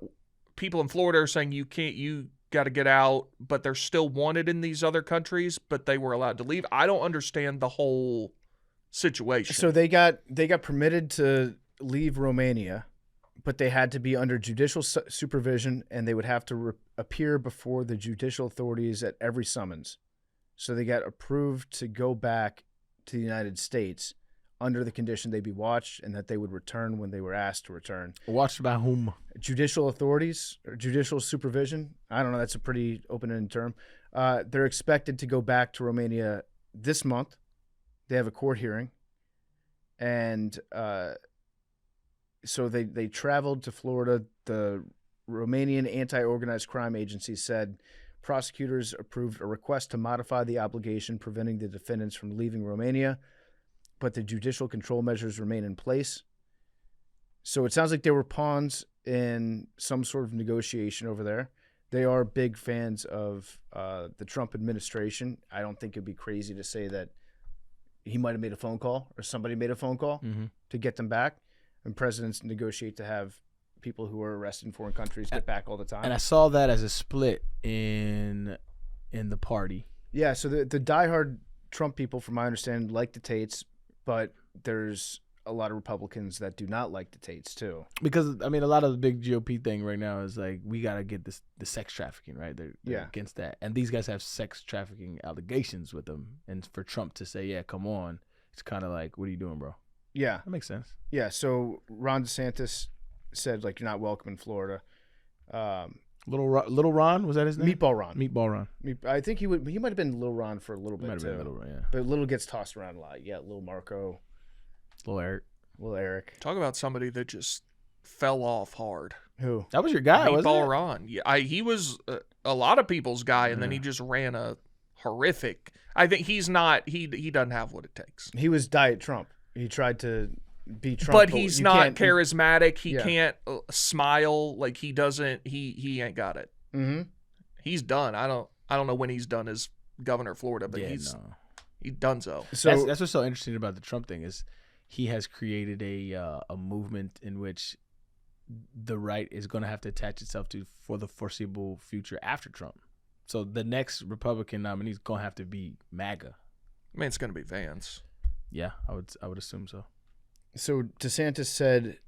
people in Florida are saying you got to get out, but they're still wanted in these other countries, but they were allowed to leave. I don't understand the whole situation. So they got permitted to leave Romania, but they had to be under judicial supervision, and they would have to appear before the judicial authorities at every summons. So they got approved to go back to the United States under the condition they'd be watched and that they would return when they were asked to return. Watched by whom? Judicial authorities or judicial supervision. I don't know. That's a pretty open-ended term. They're expected to go back to Romania this month. They have a court hearing. And so they traveled to Florida. The Romanian Anti-Organized Crime Agency said prosecutors approved a request to modify the obligation preventing the defendants from leaving Romania, but the judicial control measures remain in place. So it sounds like they were pawns in some sort of negotiation over there. They are big fans of the Trump administration. I don't think it'd be crazy to say that he might have made a phone call or somebody made a phone call to get them back. And presidents negotiate to have people who are arrested in foreign countries get back all the time. And I saw that as a split in the party. Yeah, so the diehard Trump people, from my understanding, like the Tates, but there's a lot of Republicans that do not like the Tates too. Because, I mean, a lot of the big GOP thing right now is like, we got to get the sex trafficking, right? They're against that. And these guys have sex trafficking allegations with them. And for Trump to say, yeah, come on, it's kind of like, what are you doing, bro? Yeah. That makes sense. Yeah, so Ron DeSantis said, like, you're not welcome in Florida. Little Ron, was that his name? Meatball Ron. Meatball Ron. I think he might have been Little Ron for a little bit, Might have too. been Little Ron, yeah. But Little gets tossed around a lot. Yeah, Little Marco. Little Eric. Little Eric. Talk about somebody that just fell off hard. Who? That was your guy, wasn't Meatball it? Ron. Yeah, he was a lot of people's guy, and then he just ran a horrific. I think he's not. He doesn't have what it takes. He was Diet Trump. He tried to be Trump, but he's you not can't- charismatic. He Yeah. can't smile. Like, he doesn't. He ain't got it. Mhm. He's done. I don't know when he's done as governor of Florida, but Yeah, he's no. done so. So That's what's so interesting about the Trump thing is he has created a movement in which the right is going to have to attach itself to for the foreseeable future after Trump. So the next Republican nominee is going to have to be MAGA. I mean, it's going to be Vance. Yeah, I would assume so. So DeSantis said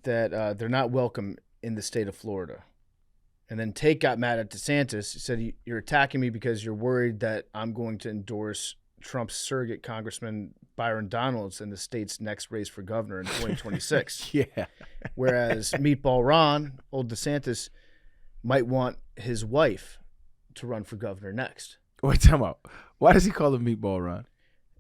that they're not welcome in the state of Florida. And then Tate got mad at DeSantis. He said, you're attacking me because you're worried that I'm going to endorse Trump's surrogate Congressman Byron Donalds in the state's next race for governor in 2026. Yeah. Whereas Meatball Ron, old DeSantis, might want his wife to run for governor next. Wait, time out. Why does he call him Meatball Ron?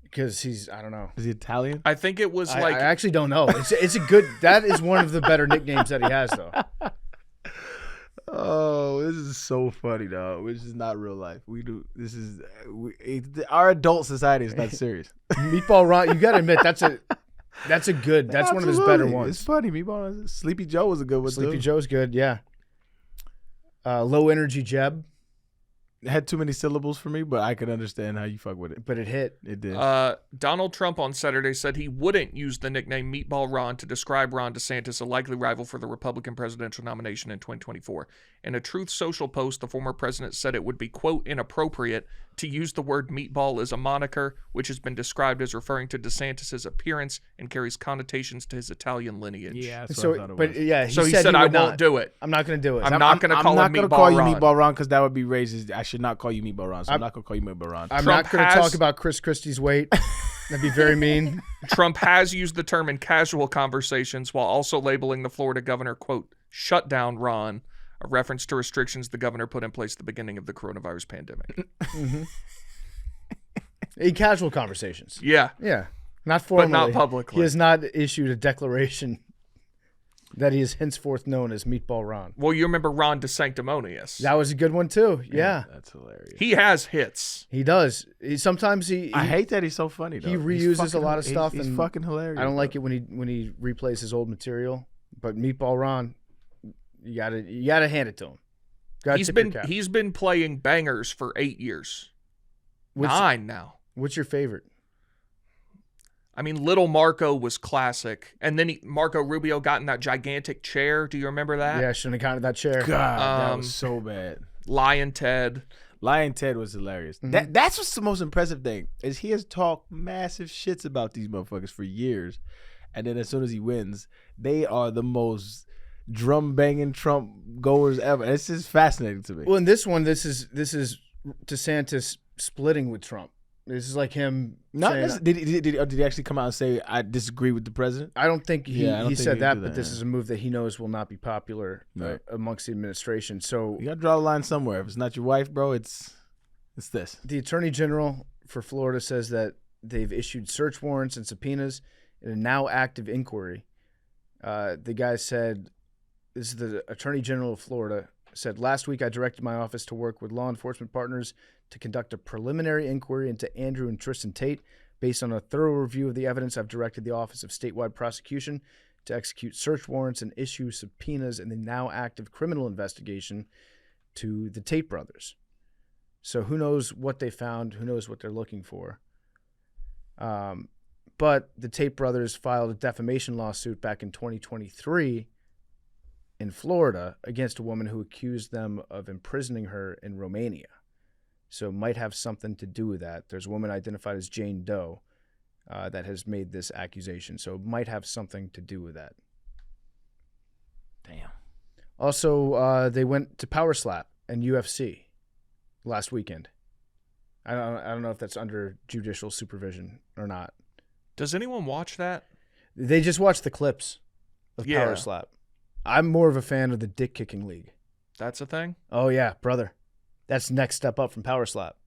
Because he's, I don't know. Is he Italian? I think it was I like actually don't know. It's a good, that is one of the better nicknames that he has, though. Oh, this is so funny, dog. Which is not real life. Our adult society is not serious. Meatball Ron, you got to admit that's one of his better Absolutely. ones. It's funny. Meatball. Sleepy Joe was a good one. Sleepy too. Joe's good, yeah. Low energy Jeb, It had too many syllables for me, but I could understand how you fuck with it. but it hit. It did. Donald Trump on Saturday said he wouldn't use the nickname Meatball Ron to describe Ron DeSantis, a likely rival for the Republican presidential nomination in 2024. In a Truth Social post, the former president said it would be, quote, inappropriate to use the word meatball as a moniker, which has been described as referring to DeSantis' appearance and carries connotations to his Italian lineage. yeah, that's what I So, thought it but was. yeah, So he said said, he I would won't not. do it. I'm not going to do it. I'm not going to call I'm him not gonna Meatball call you Ron. Meatball Ron because that would be racist. I should not call you Meatball Ron, so I'm not gonna call you Meatball Ron. I'm Trump not going to has- talk about Chris Christie's weight. That'd be very mean. Trump has used the term in casual conversations while also labeling the Florida governor, quote, shut down Ron, a reference to restrictions the governor put in place at the beginning of the coronavirus pandemic. Casual conversations. Yeah. Yeah, not formally. not publicly. He has not issued a declaration that he is henceforth known as Meatball Ron. Well, you remember Ron DeSanctimonious. That was a good one too. Yeah, That's hilarious. He has hits. he does. Sometimes he I hate that he's so funny. Though. he He's reuses a lot of fucking- stuff He's and fucking hilarious. I don't like bro. it when he replays his old material. But Meatball Ron, you gotta hand it to him. Gotta tip your cap. He's been playing bangers for 8 years. What's- 9 now. What's your favorite? I mean, Little Marco was classic. And then Marco Rubio got in that gigantic chair. Do you remember that? Yeah, I shouldn't have counted that chair. God, that Um, was so bad. Lion Ted. Lion Ted was hilarious. Mm-hmm. That's what's the most impressive thing is he has talked massive shits about these motherfuckers for years, and then as soon as he wins, they are the most drum banging Trump goers ever. It's just fascinating to me. Well, in this one, this is DeSantis splitting with Trump. This is like him. Not saying, necessarily, did he actually come out and say I disagree with the president? I don't think he, Yeah, I don't he think said he'd that, do but that, this yeah. is a move that he knows will not be popular Right. amongst the administration. So You gotta draw the line somewhere. If it's not your wife, bro, it's this. the Attorney General for Florida says that they've issued search warrants and subpoenas in a now active inquiry. The guy said, this is the Attorney General of Florida, said, last week I directed my office to work with law enforcement partners to conduct a preliminary inquiry into Andrew and Tristan Tate. Based on a thorough review of the evidence, I've directed the Office of Statewide Prosecution to execute search warrants and issue subpoenas in the now active criminal investigation to the Tate brothers. So who knows what they found? Who knows what they're looking for? But the Tate brothers filed a defamation lawsuit back in 2023 in Florida against a woman who accused them of imprisoning her in Romania. So might have something to do with that. There's a woman identified as Jane Doe that has made this accusation. So might have something to do with that. Damn. Also, they went to Power Slap and UFC last weekend. I don't know if that's under judicial supervision or not. Does anyone watch that? They just watched the clips of Yeah. Power Slap. I'm more of a fan of the Dick Kicking League. That's a thing? Oh yeah, brother. That's next step up from Power Slap.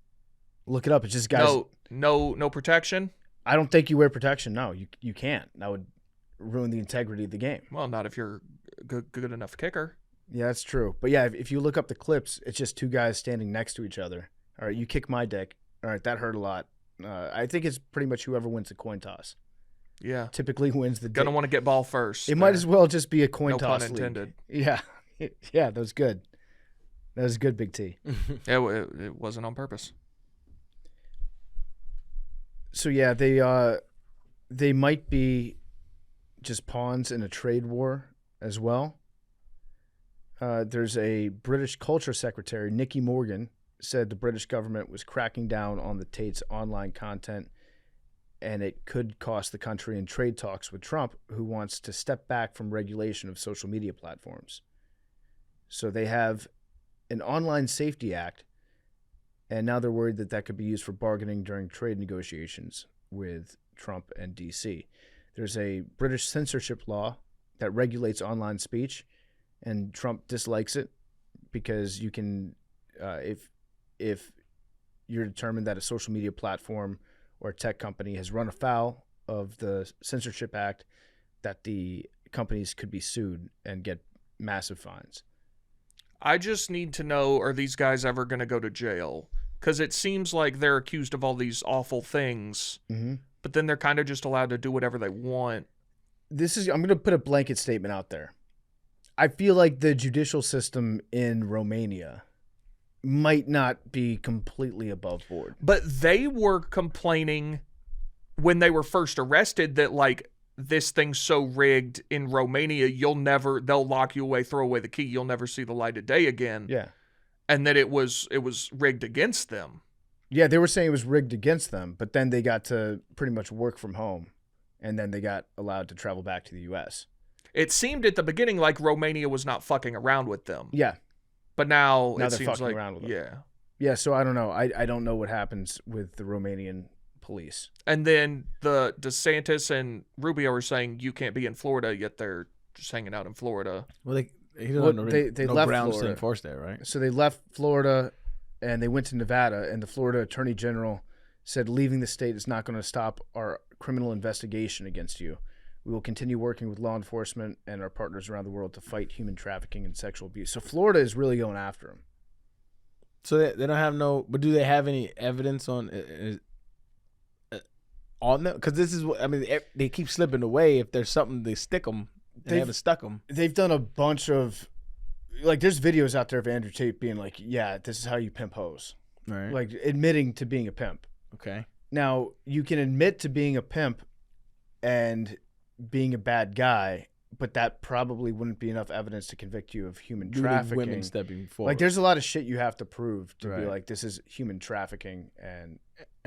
Look it up. It's just guys. No protection? I don't think you wear protection. No, you can't. That would ruin the integrity of the game. Well, not if you're good enough kicker. Yeah, that's true. But yeah, if you look up the clips, it's just two guys standing next to each other. All right, you kick my dick. All right, that hurt a lot. I think it's pretty much whoever wins the coin toss. Yeah. Typically wins the. Gonna want to get ball first. It might as well just be a coin No toss pun league. intended. Yeah, yeah, that was good. That was good, Big T. It wasn't on purpose. So yeah, they might be just pawns in a trade war as well. There's a British culture secretary, Nicky Morgan, said the British government was cracking down on the Tate's online content, and it could cost the country in trade talks with Trump, who wants to step back from regulation of social media platforms. So they have an online safety act, and now they're worried that that could be used for bargaining during trade negotiations with Trump and D.C. There's a British censorship law that regulates online speech, and Trump dislikes it because you can, if you're determined that a social media platform or a tech company has run afoul of the censorship act, that the companies could be sued and get massive fines. I just need to know, are these guys ever going to go to jail? Because it seems like they're accused of all these awful things, but then they're kind of just allowed to do whatever they want. I'm going to put a blanket statement out there. I feel like the judicial system in Romania might not be completely above board. But they were complaining when they were first arrested that, like, this thing's so rigged in Romania, they'll lock you away, throw away the key, you'll never see the light of day again. Yeah. And that it was rigged against them. Yeah, they were saying it was rigged against them, but then they got to pretty much work from home, and then they got allowed to travel back to the U.S. It seemed at the beginning like Romania was not fucking around with them. Yeah. But now it they're seems fucking like, around with them. yeah. Yeah, so I don't know. I don't know what happens with the Romanian police. And then the DeSantis and Rubio are saying you can't be in Florida, yet they're just hanging out in Florida. Well, he doesn't Well, know they no left grounds to Florida. enforce that, right? So they left Florida and they went to Nevada, and the Florida Attorney General said leaving the state is not going to stop our criminal investigation against you. We will continue working with law enforcement and our partners around the world to fight human trafficking and sexual abuse. So Florida is really going after him. So they don't have but do they have any evidence on them? Because this is what, I mean, they keep slipping away. If there's something, they stick them. They haven't stuck them. They've done a bunch of, like, there's videos out there of Andrew Tate being like, yeah, this is how you pimp hoes. Right. Like, admitting to being a pimp. Okay. Now, you can admit to being a pimp and being a bad guy, but that probably wouldn't be enough evidence to convict you of human trafficking. Women stepping forward. Like, there's a lot of shit you have to prove to be Right. like, this is human trafficking. And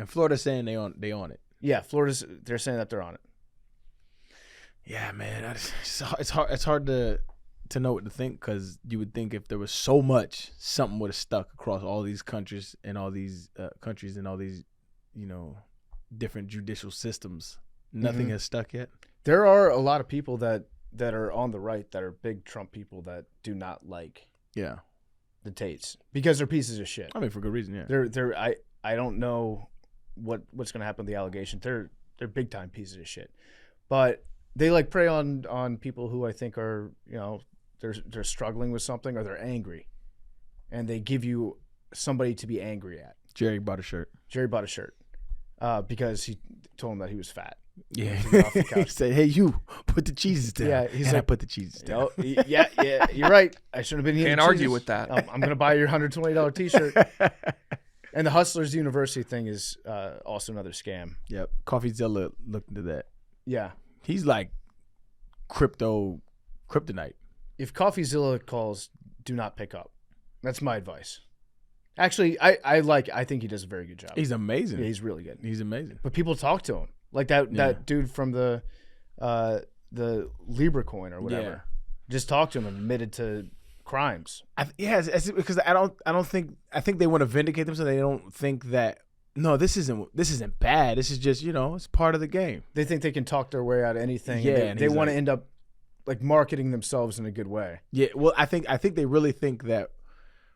Florida's saying they on it. yeah, they're saying that they're on it. Yeah, man, it's hard. It's hard to know what to think, because you would think if there was so much, something would have stuck across all these countries and all these different judicial systems. Nothing has stuck yet. There are a lot of people that are on the right that are big Trump people that do not like Yeah, the Tates because they're pieces of shit. I mean, for good reason. Yeah, They're I don't know what's gonna happen with the allegation. They're big time pieces of shit, but they like prey on people who I think are, you know, they're struggling with something or they're angry, and they give you somebody to be angry at. Jerry bought a shirt. Because he told him that he was fat. Yeah, Off the couch. he said, "Hey, you put the cheeses down." Yeah, he's and I like, put the cheeses down. Yeah, you're right. I shouldn't have been here. Can't argue with that. I'm gonna buy your $120 T-shirt. And the Hustlers University thing is also another scam. Yep, CoffeeZilla looked into that. Yeah, He's like kryptonite. if CoffeeZilla calls, do not pick up. That's my advice. Actually, I think he does a very good job. He's amazing. Yeah, he's really good. He's amazing. But people talk to him like that dude from the Libra coin or whatever. Yeah. Just talked to him and admitted to crimes. Because I don't think they want to vindicate themselves. They don't think that this isn't bad. This is just, it's part of the game. They think they can talk their way out of anything. Yeah, and and they he's want to like- end up like marketing themselves in a good way. Yeah, well, I think they really think that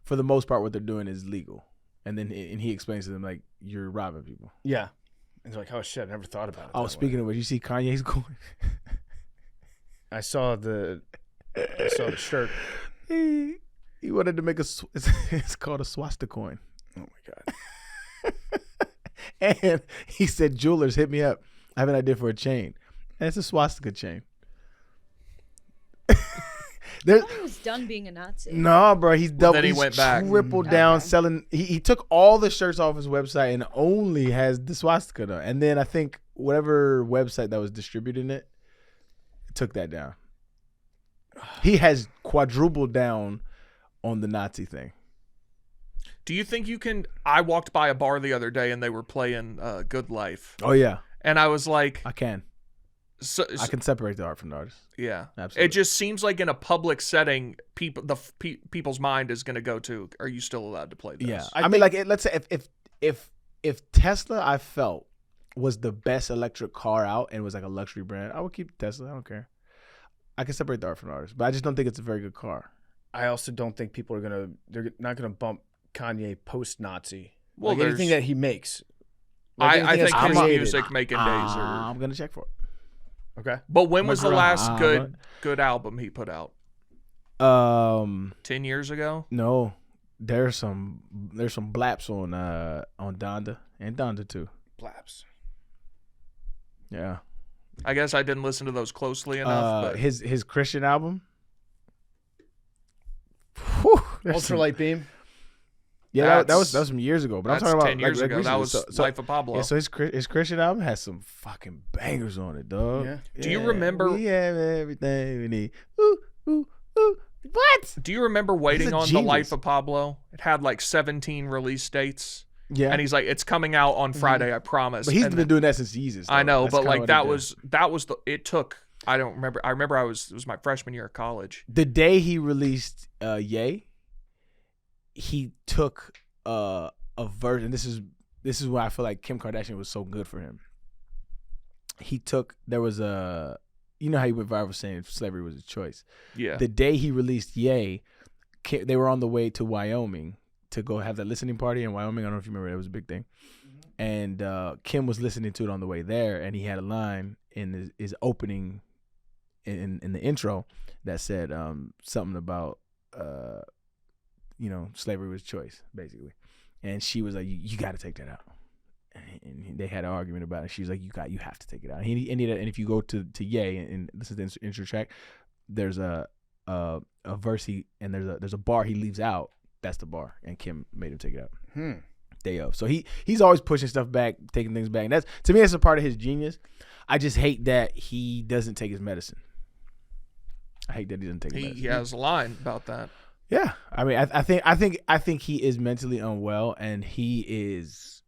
for the most part what they're doing is legal, and he explains to them like, you're robbing people. Yeah, and they're like, oh shit, I never thought about it. Oh, that speaking way. of which, you see Kanye's going. I saw the shirt. He wanted to make it's called a swastika coin. Oh my god. And he said, jewelers, hit me up. I have an idea for a chain. And it's a swastika chain. I thought he was done being a Nazi. No, bro, he's double. then he He's went back. tripled down Okay. selling. He took all the shirts off his website and only has the swastika though. And then I think whatever website that was distributing it took that down. He has quadrupled down on the Nazi thing. Do you think you can? I walked by a bar the other day and they were playing Good Life. Oh yeah, And I was like, I can I can separate the art from the artist. yeah. Absolutely. It just seems like in a public setting, people's mind is going to go to, are you still allowed to play this? Yeah, I mean, like, let's say if Tesla, I felt, was the best electric car out and was like a luxury brand, I would keep Tesla. I don't care. I can separate the art from the artist, but I just don't think it's a very good car. I also don't think people they're not gonna bump Kanye post-Nazi. Well, Like anything there's- that he makes. I anything think that's his created. music making days are. I'm gonna check for it. Okay. But when was the last but- good album he put out? 10 years ago? No, there's some blaps on Donda and Donda too. Blaps. Yeah. I guess I didn't listen to those closely enough. But his Christian album. Whew, Ultralight Beam. Yeah, that was some years ago. But I'm that's talking about 10 years ago. That was Life of Pablo. Yeah, so his Christian album has some fucking bangers on it, dog. Yeah. Do you remember? We have everything we need. Ooh, ooh, ooh. What? Do you remember waiting on the genius. Life of Pablo? It had like 17 release dates. Yeah. And he's like, it's coming out on Friday, I promise. But he's And been doing that since Jesus. I though. know, That's but kinda like what that he was it took. I don't remember. I remember it was my freshman year of college. did. The day he released Yay, he took a version. This is why I feel like Kim Kardashian was so good for him. There was a, you know how he went viral saying slavery was a choice. Yeah. The day he released Yay, they were on the way to Wyoming to go have that listening party in Wyoming. I don't know if you remember, that was a big thing. And Kim was listening to it on the way there, and he had a line in his opening, in the intro, that said something about slavery was choice, basically. And she was like, "You got to take that out." And they had an argument about it. She was like, "You have to take it out." And and if you go to Ye and listen to the intro track, there's a verse and there's a bar he leaves out. That's the bar, and Kim made him take it out. Day of. So he's always pushing stuff back, taking things back. And that's, to me, that's a part of his genius. I just hate that he doesn't take his medicine. I hate that he doesn't take his medicine. He has a line about that. Yeah, I mean, I think he is mentally unwell, and he is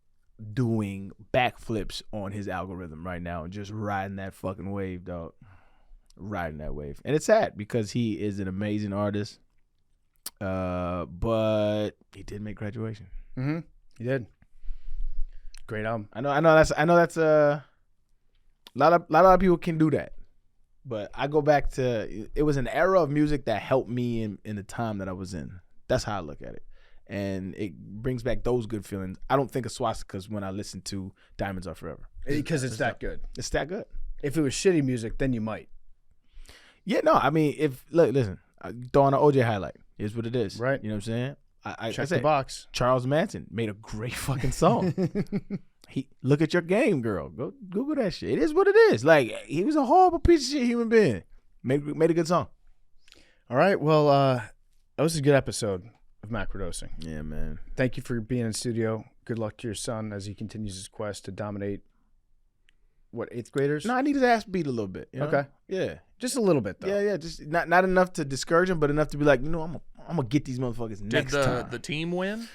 doing backflips on his algorithm right now and just riding that fucking wave, dog. Riding that wave, and it's sad because he is an amazing artist. But he did make Graduation. Mm-hmm. He did. Great album. I know that's a lot of people can do that. But I go back to, it was an era of music that helped me in the time that I was in. That's how I look at it. And it brings back those good feelings. I don't think of swastikas when I listen to Diamonds Are Forever. Because it's that good. It's that good. If it was shitty music, then you might. Yeah, no, I mean, listen, throw on an OJ highlight. It's what it is. Right. You know what I'm saying? I Check say, the box. Charles Manson made a great fucking song. Look at your game, girl. Go Google that shit. It is what it is. Like, he was a horrible piece of shit human being. Made a good song. All right. Well, that was a good episode of Macrodosing. Yeah, man. Thank you for being in studio. Good luck to your son as he continues his quest to dominate, 8th graders? No, I need his ass beat a little bit. You know? Okay. Yeah. Just a little bit, though. Yeah. Just not enough to discourage him, but enough to be like, I'm gonna get these motherfuckers next time. Did the team win?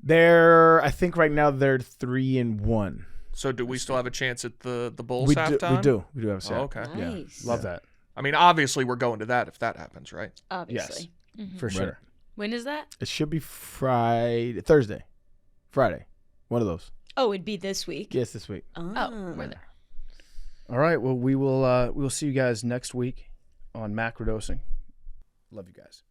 I think right now they're 3-1. So do we still have a chance at the Bulls halftime? We do have a shot. Oh, okay. Nice. Love that. I mean, obviously we're going to that if that happens, right? Obviously. For sure. Right. When is that? It should be Friday, one of those. Oh, it'd be this week. Yes, this week. Oh, we're there. All right. Well, we'll see you guys next week on Macrodosing. Love you guys.